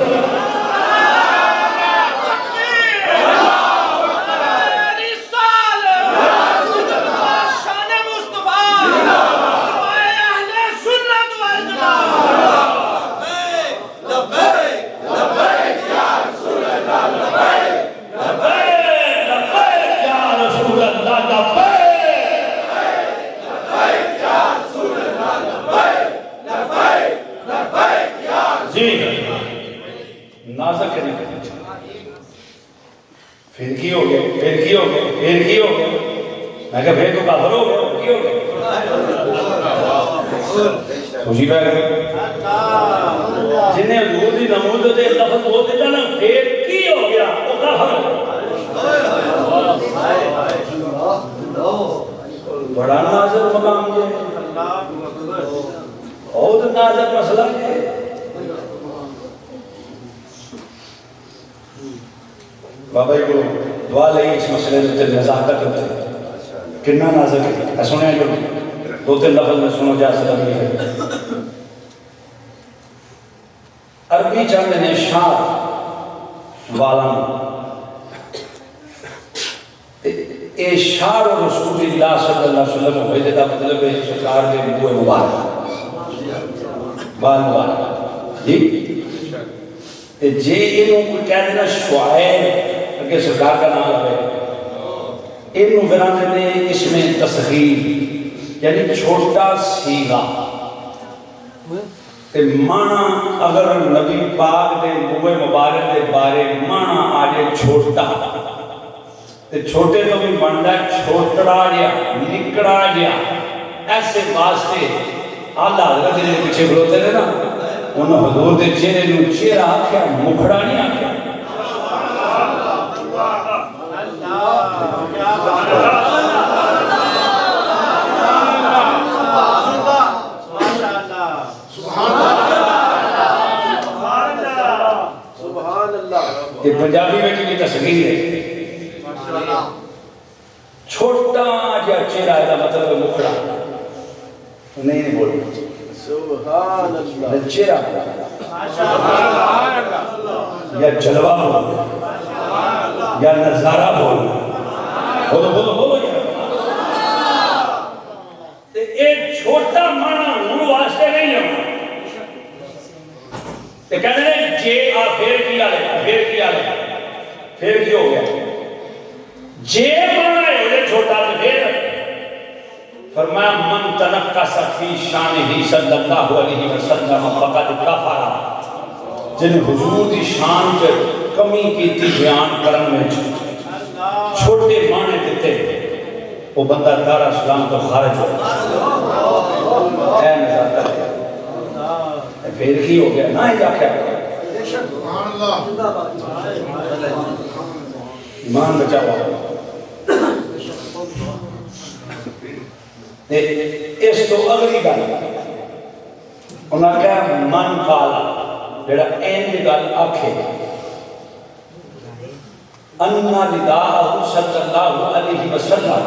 پھر کی ہو گئے میں کہا پھر تو کافر ہو گیا کی ہو گیا خوشی پہ گئے جنہیں حضور دی نمود دے لفظ بول دیتا نا پھر کی ہو گیا وہ کافر ہو گیا بڑا نازل مقام ہے بہت نازل مسئلہ ہے بابا جی کو دعا لئی اس مسئلے سے نزاکت ہوتے ہیں کتنا نازل ہے سنیں جو دو تین لفظ میں سنو جا سکتا ہے عربی چند نے شار والان اشار رسول اللہ صلی اللہ علیہ وسلم ہوئے جدا مطلب ہے سرکار کے نبوے مبارک بال مبارک جی جے انہوں کو کہہ دینا شعائب اگر سرکار کا نام لگے انہوں برانے نے اس میں تصغیر یعنی چھوٹا سیگا مانا اگر نبی پاک دے نبوے مبارک دے بارے مانا آجے چھوٹا چھوٹے تو بھی بندہ چھوٹڑا جیا نکڑا جیا ایسے واسطے آلہ حضرت جنہیں پیچھے بلوتے رہے نا انہوں حضور دے چہرے نو چہرہ آکھیا مکھڑا نہیں آکھیا یہ پنجابی میں کی تصغیر ہے چھوٹا جا چہرہ ہے مطلب مکھڑا نہیں بولی سبحان اللہ چہرہ یا جلوہ بولنا یا نظارہ بولنا بولو بولو بولو ایک چھوٹا مانا ہوں واسطے نہیں ہے کہنے لیں جے آ پھر کیا لے پھر کی ہو گیا جے مانا ہے انہیں چھوٹا تو پھر فرمایا من تنقص فی شانہ صلی اللہ علیہ وسلم فقد کفر جن حضور دی شان سے کمی کی تھی بیان کرن میں چھوٹے مانے دیتے وہ بندہ دار اسلام تو خارج ہو اے نظارت ہے پھر کی ہو گیا نا ہی آکھیا ایمان بچا ہوا اس تو اگلی گل انہاں کہا من قالا جڑا این دی گل آکھے انہا لداء صلی اللہ علیہ وسلم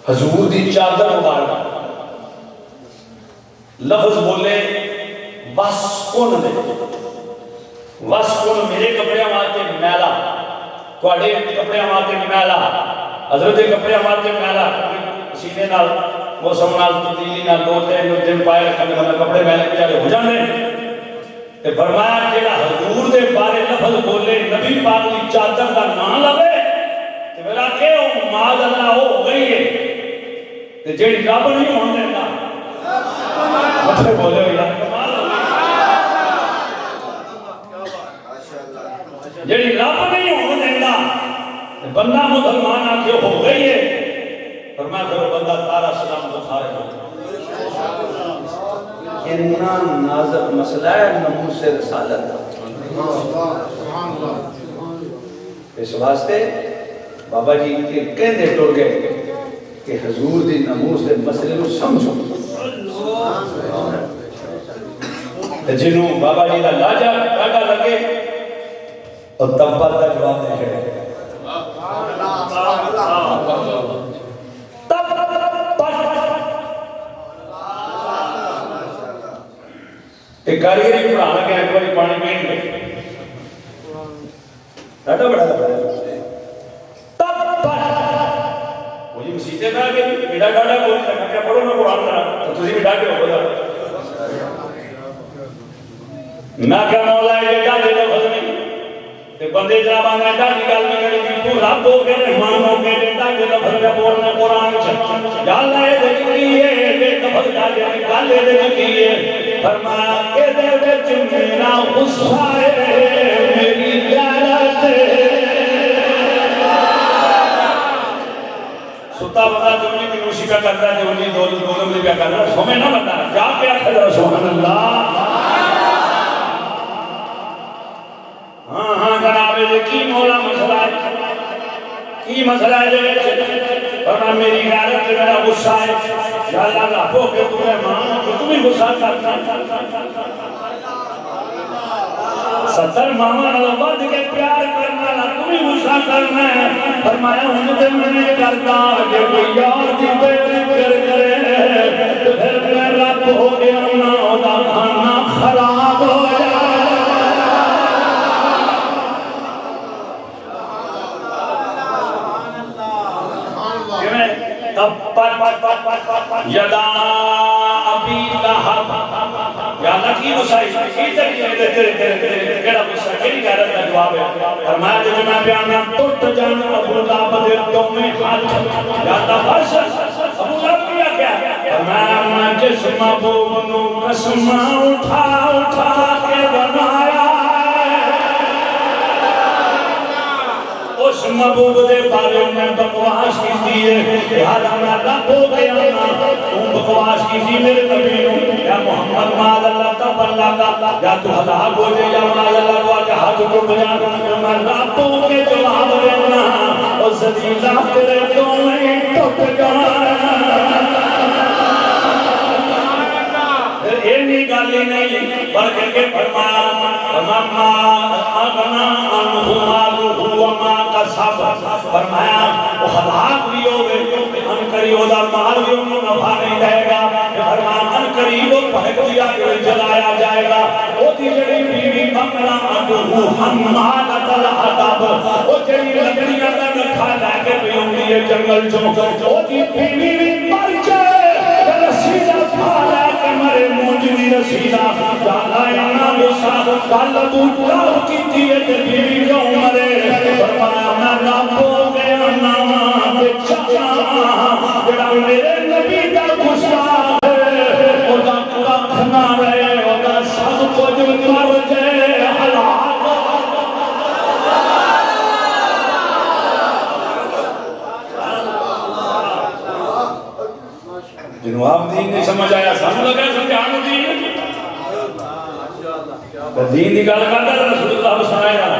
حضور دی چادر مبارک لفظ بولے واسکن دے واسکن میرے کپڑے آماتے میلا توڑے کپڑے آماتے میلا حضرت کپڑے آماتے میلا سینے نال موسم نال تبدیلی نال دوتے دن پائے رکھنے والا کپڑے میلے بچارے ہو جانے تے فرمایا جیڑا حضور دے بارے لفظ بولے نبی پاک کی چادر کا نام لگے تے میرا کہ وہ ماذ اللہ ہو گئی ہے تے جیڑی رب نہیں ہونے دینا مطلب بولے ہوئی جیڑی رب نہیں ہونے دینا بندہ مسلمان آکے ہو گئی ہے فرمایا پھر بندہ تارا سلام تو خارج ہو اتنا نازک مسئلہ ہے نموز سے رسالت اس واسطے بابا جی کے کہنے ٹوڑ گئے کہ حضور دی نموز دے مسئلے کو سمجھو جنہوں بابا جی دا لاجا کاٹا لگے اور تب بعد دا جواب دے گئے ایک کاریگری پڑھا لگے ایک باری پانی پین گئے ڈاٹا بڑھا لگا تب وہ جی مسیحے تھا کہ بیٹا ڈاٹا بولنے لگا کیا پڑھو میں قرآن کرا تو تجھے بھی ڈاٹے ہو گیا میں کیا مولا ہے کہ ڈاٹے لفظ نہیں کہ بندے جناب آنے ڈاٹی گال میں کریں گی تو رب ہو کے رحمان ہو کے ڈاٹے لفظ میں بولنے قرآن چھا یا اللہ ہے ذکری ہے لفظ ڈاٹے نکال لے ذکری ہے فرمایا کہ دے وچ میرا غصہ ہے میری غیرت ہے ستا بندہ جو نہیں منوشی کا کرتا ہے جو نہیں دو نمبر کا کرتا ہے سومے نہ بندہ جا کے آخر ذرا سبحان اللہ. ہاں جناب یہ کی مولا مسئلہ ہے کی مسئلہ ہے فرمایا میری غیرت میرا غصہ ہے یا اللہ ربو کہ تمہیں مان کہ تمہیں غصہ کرتا 70 ماما نظبت کے پیار کرنا نہ تمہیں غصہ کرنا ہے. فرمایا ہوں تے میں کرتا کہ کوئی یار دی بے فکر کرے تو پھر میں رب ہو گیا نہ ہوتا کھانا خراب ہو جائے. یدا ابی لہب یا اللہ کی غصائی کی تیرے کیڑا غصہ کیڑی غیرت کا جواب ہے. فرمایا جو میں بیان ٹوٹ جان ابو لہب دے تم میں ہاتھ یا اللہ فرش ابو لہب کیا کیا فرمایا میں جس محبوب نو قسم اٹھا اٹھا کے بنایا اس محبوب دے بارے میں بکواس کی دیئے لہذا میں رب ہو گیا نا تم بکواس کی دی میرے نبی ہوں یا محمد ماذ اللہ تب اللہ کا یا تو ہلاک ہو جائے یا ماذ اللہ کو آجا ہاتھ کو بجانا میں رب ہو کے جواب دینا اور زدیدہ تیرے دوئیں ٹوٹ جانا. اینی گالی نہیں بلکہ کہ فرمایا مما اغنا عنہ مالہ وما کسب فرمایا وہ ہلاک بھی ہوگے ان قریب دا مال بھی انہوں نفع نہیں دے گا. فرمایا ان قریب وہ پہک دیا کہ جلایا جائے گا. وہ دی جڑی بیوی بکرا عنہ حمالت الحطب وہ جڑی لکڑیاں کا رکھا لے کے بھی ہوں گی جنگل جو وہ دی بیوی مر جائے رسیدہ پھالا مرے موجودی رسیدہ جانا اینا غصہ کالا بوٹا کی دیئے کہ بیوی کیوں مرے فرمایا میں رب ہو گیا نا بچانا جڑا میرے نبی کا غصہ ہے او دا کلک نہ رہے او دا سب کچھ مر جائے ہلاک. جنواب دین نہیں سمجھ آیا سمجھ لگا سمجھانو دین دین دی گل کرتا ہے رسول اللہ سنائے جانا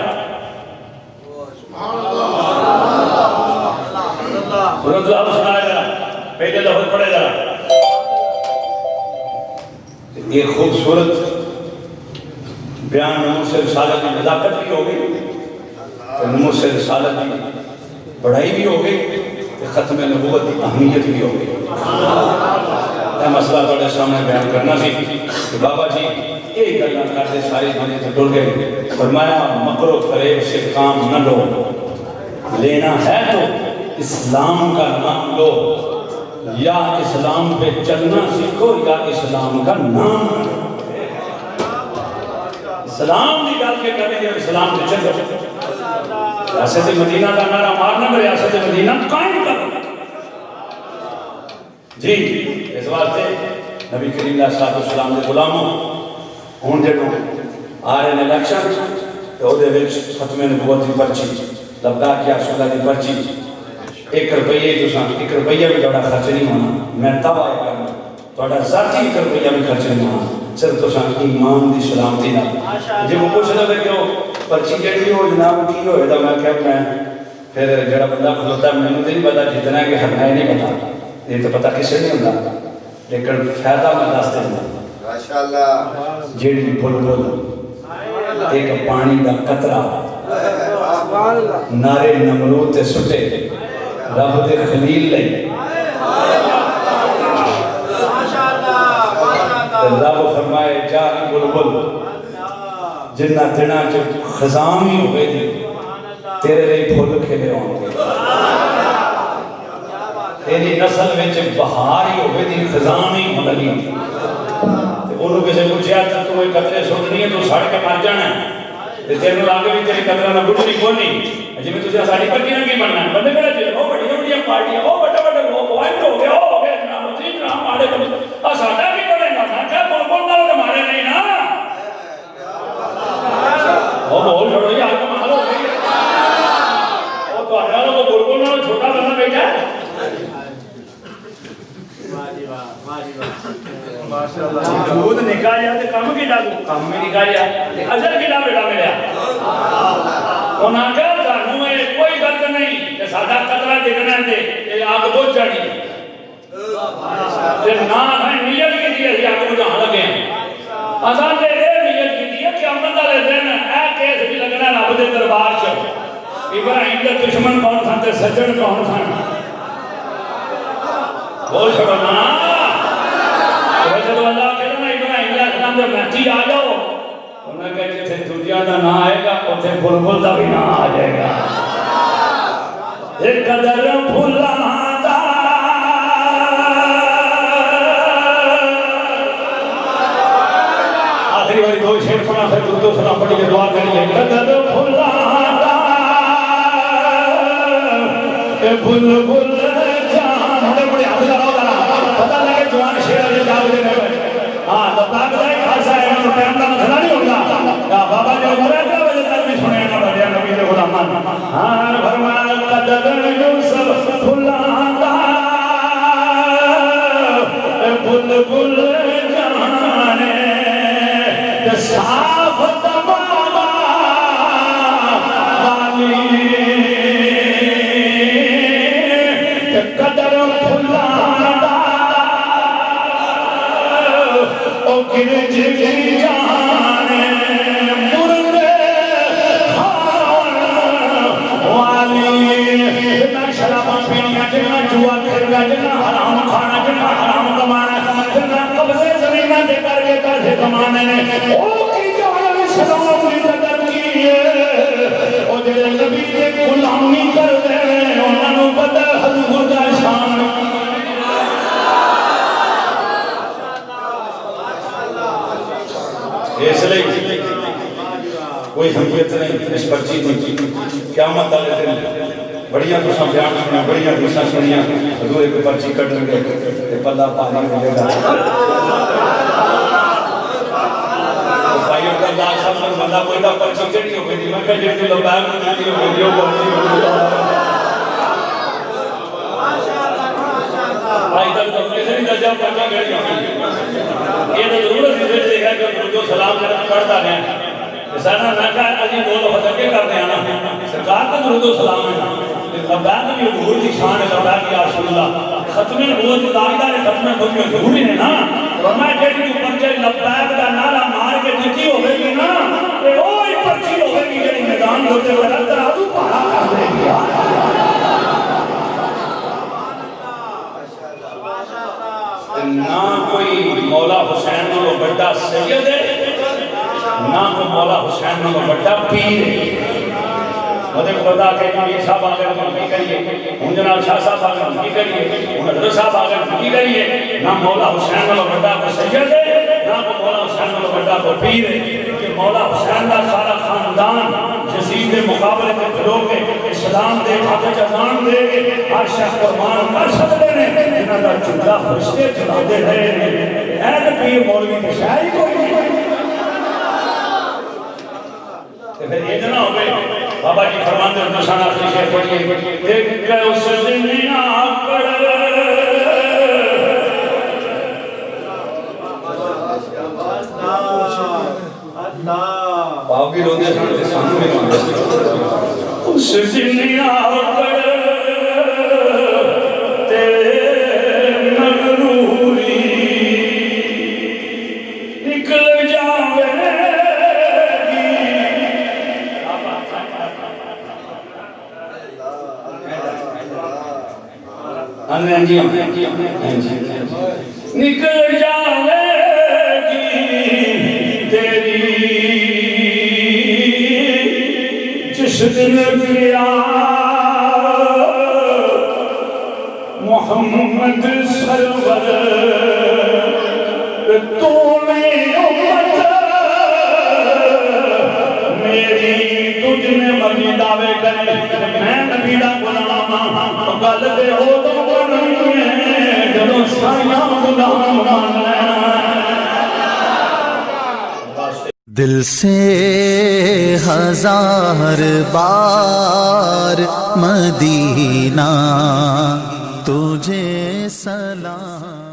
رسول اللہ سنائے جانا پہلے لفظ پڑھے جانا. یہ خوبصورت بیان نمو سے رسالت کی نزاکت بھی ہوگی نمو سے رسالت کی بڑھائی بھی ہوگی ختم نبوت کی اہمیت بھی ہوگی. میں مسئلہ توڑے سامنے بیان کرنا سی کہ بابا جی ایک گلنا کرتے ساری دنیا سے ڈل گئے. فرمایا مکر و فریب سے کام نہ لو لینا ہے تو اسلام کا نام لو یا اسلام پہ چلنا سیکھو یا اسلام کا نام اسلام دی گل کے کرنے دیا اسلام پہ چلو. ریاست مدینہ کا نعرہ مارنا میں ریاست مدینہ قائم کرو. جی اس واسطے نبی کریم علیہ السلام دے غلاموں ہون جڑوں آ رہے ہیں الیکشن تو دے وچ ختم نبوت دی پرچی لبدا کیا رسول اللہ دی پرچی 1 روپیہ تساں 1 روپیہ بھی تہاڈا خرچ نہیں ہونا. میں تب آیا کرنا تہاڈا ذاتی 1 روپیہ بھی خرچ نہیں ہونا صرف تساں ایمان دی سلامتی نال. جے وہ پوچھ لے کہ پرچی جڑی ہو جناب کی ہوئے دا میں کہ میں پھر جڑا بندہ کھلوتا ہے مینوں نہیں پتا جتنا کہ ہر میں نہیں پتا یہ تو پتہ کسے نہیں ہوتا لیکن فائدہ میں دس دینا ماشاءاللہ جیڑی بلبل ایک پانی دا قطرہ نارے نمرود تے سٹے رب دے خلیل لئی رب فرمائے جاہی بلبل جنہ دنہ جو خزامی ہوئے دی تیرے لئے پھول کھلے ہوں گے تیری نسل میں جب بہاری ہوئے دی خزامی ہو لگی انہوں کسے پوچھیا تھا تو کوئی قطرے سننی ہے تو ساڑھ کے مار جانا ہے تیرے آگے بھی تیری قطرہ نہ گھڑ نہیں کھولنی جب میں تجھے ساڑھی پکیاں کی بننا ہے بندے کڑا چلے وہ بڑی بڑی پارٹیاں وہ بڑا بڑا وہ پوائنٹ ہو گیا جناب مطلب جناب مارے کو ساڑھا بھی بڑے مارنا کیا بول نہ ہوتے مارے نہیں نا وہ بول چھوڑو یہ آگے محل ہو گئی وہ تو آگے وہ بول نہ چھوٹا بندہ بیٹھا ہے دودھ نکال جا تے کم کی ڈالو کم بھی نکال جا تے اجر کیڑا بیٹا ملیا انہاں کہا تانوں اے کوئی گل نہیں کہ ساڈا قطرہ ڈگنا تے اے اگ بجھ جانی تے نہ ہے نیت کی اسی اگ بجھان لگے اساں تے اے نیت کی ہے کہ قیامت والے دن اے کیس بھی لگنا رب دے دربار چ ابراہیم دے دشمن کون سن تے سجن کون سن بول چھوڑو نا جب اللہ کہتا نا ابراہیم علیہ السلام دے مہدی آ جاؤ انہوں نے کہا جتھے دنیا دا نہ آئے گا اتنے بلبل دا بھی نہ آ جائے گا ایک قدر پھلاں دا آخری باری دو شیر پڑھا پھر دو سلام پڑھی کے دعا کریے قدر پھلاں دا اے بلبل جان ہمیں بڑی حافظ پتہ لگے جوان شیر علی جاؤ دے ہاں تو پاک دا ایک خاصا ہے انہوں نے اپنا مسئلہ نہیں ہوگا بابا جو مرے کیا وجہ تک بھی سنے گا بڑھیا نبی دے غلامان ہاں فرمایا قدر یوسف پھلاں دا بلبل جانے تے صاف تماما والی تے قدر پھلاں دا او گرج کی جانے مردے خان والی نہ شراباں پینیاں جنہ جوا کھیلنا جنہ حرام کھانا جنہ حرام کمانا جنہ قبضے زمینہ دے کر کے پیسے کمانے نے او کی جانے سلام کی قدر کی ہے او جڑے نبی کے غلامی کر دے انہاں نوں پتہ حضور دا شان اس لیے کوئی حمیت نہیں اس پرچی نہیں قیامت والے دن بڑیاں تساں بیان سنیا بڑیاں تساں سنیا حضور ایک پرچی کٹ لگے تے پلہ پانی ملے گا بھائی کا لاش صاحب بندہ کوئی دا پرچی کٹی ہو گئی میں کہ جڑی لبیک میں دی ہو گئی وہ بھائی تک تو کسی نہیں درجہ پڑھا گئی یہ تو ضرورت ہے کہ جو سلام پڑھتا رہے سارا نہ کہا علی دو دفعہ کے کرتے ہیں نا سرکار کا درود و سلام ہے لبیک بھی حضور کی شان ہے لبیک یا رسول اللہ ختم نبوت داغدار ختم نبوت میں ضروری ہے نا فرمایا کہ جو پرچے لبیک کا نعرہ مار کے دتی ہوے گی نا تے اوہی پرچی ہوے گی جڑی میدان ہوتے ہوئے ترا تو پہاڑا کر دے گی نہ کوئی مولا حسین نو بڑا سید ہے نہ کوئی مولا حسین نو بڑا پیر ہے مجھے بتا کہ پیر صاحب آگے ہم کی کریے ہن جناب شاہ صاحب آگے ہم کی کریے ہن حضرت صاحب آگے ہم کی کریے نہ مولا حسین نو بڑا کوئی سید ہے نہ کوئی مولا حسین نو بڑا کوئی پیر ہے کہ مولا حسین کا سارا خاندان یزید کے مقابلے میں کھلو کے اسلام دے حق جزان دے کے ہر شخص قربان کر سکتے ہیں انہاں دا چنگا فرشتے چلاتے رہے اے پیر مولوی کی شاعری کوئی نہیں پھر یہ نہ ہوئے بابا جی فرماتے ہیں نشانہ آخری شیخ پڑھیے دیکھ کے اس دن آکڑ باپ بھی روندے سنتے سانو بھی روندے اس دن آکڑ تیرے مغروری نکل جاوے نکل جاوے گی تیری جس دن کیا محمد سرور تو نے امت میری تجھ نے مرضی دعوے کرے میں نبی دا غلام گل دے ہو تو جدو سائیاں غلام مان دل سے ہزار بار مدینہ تجھے سلام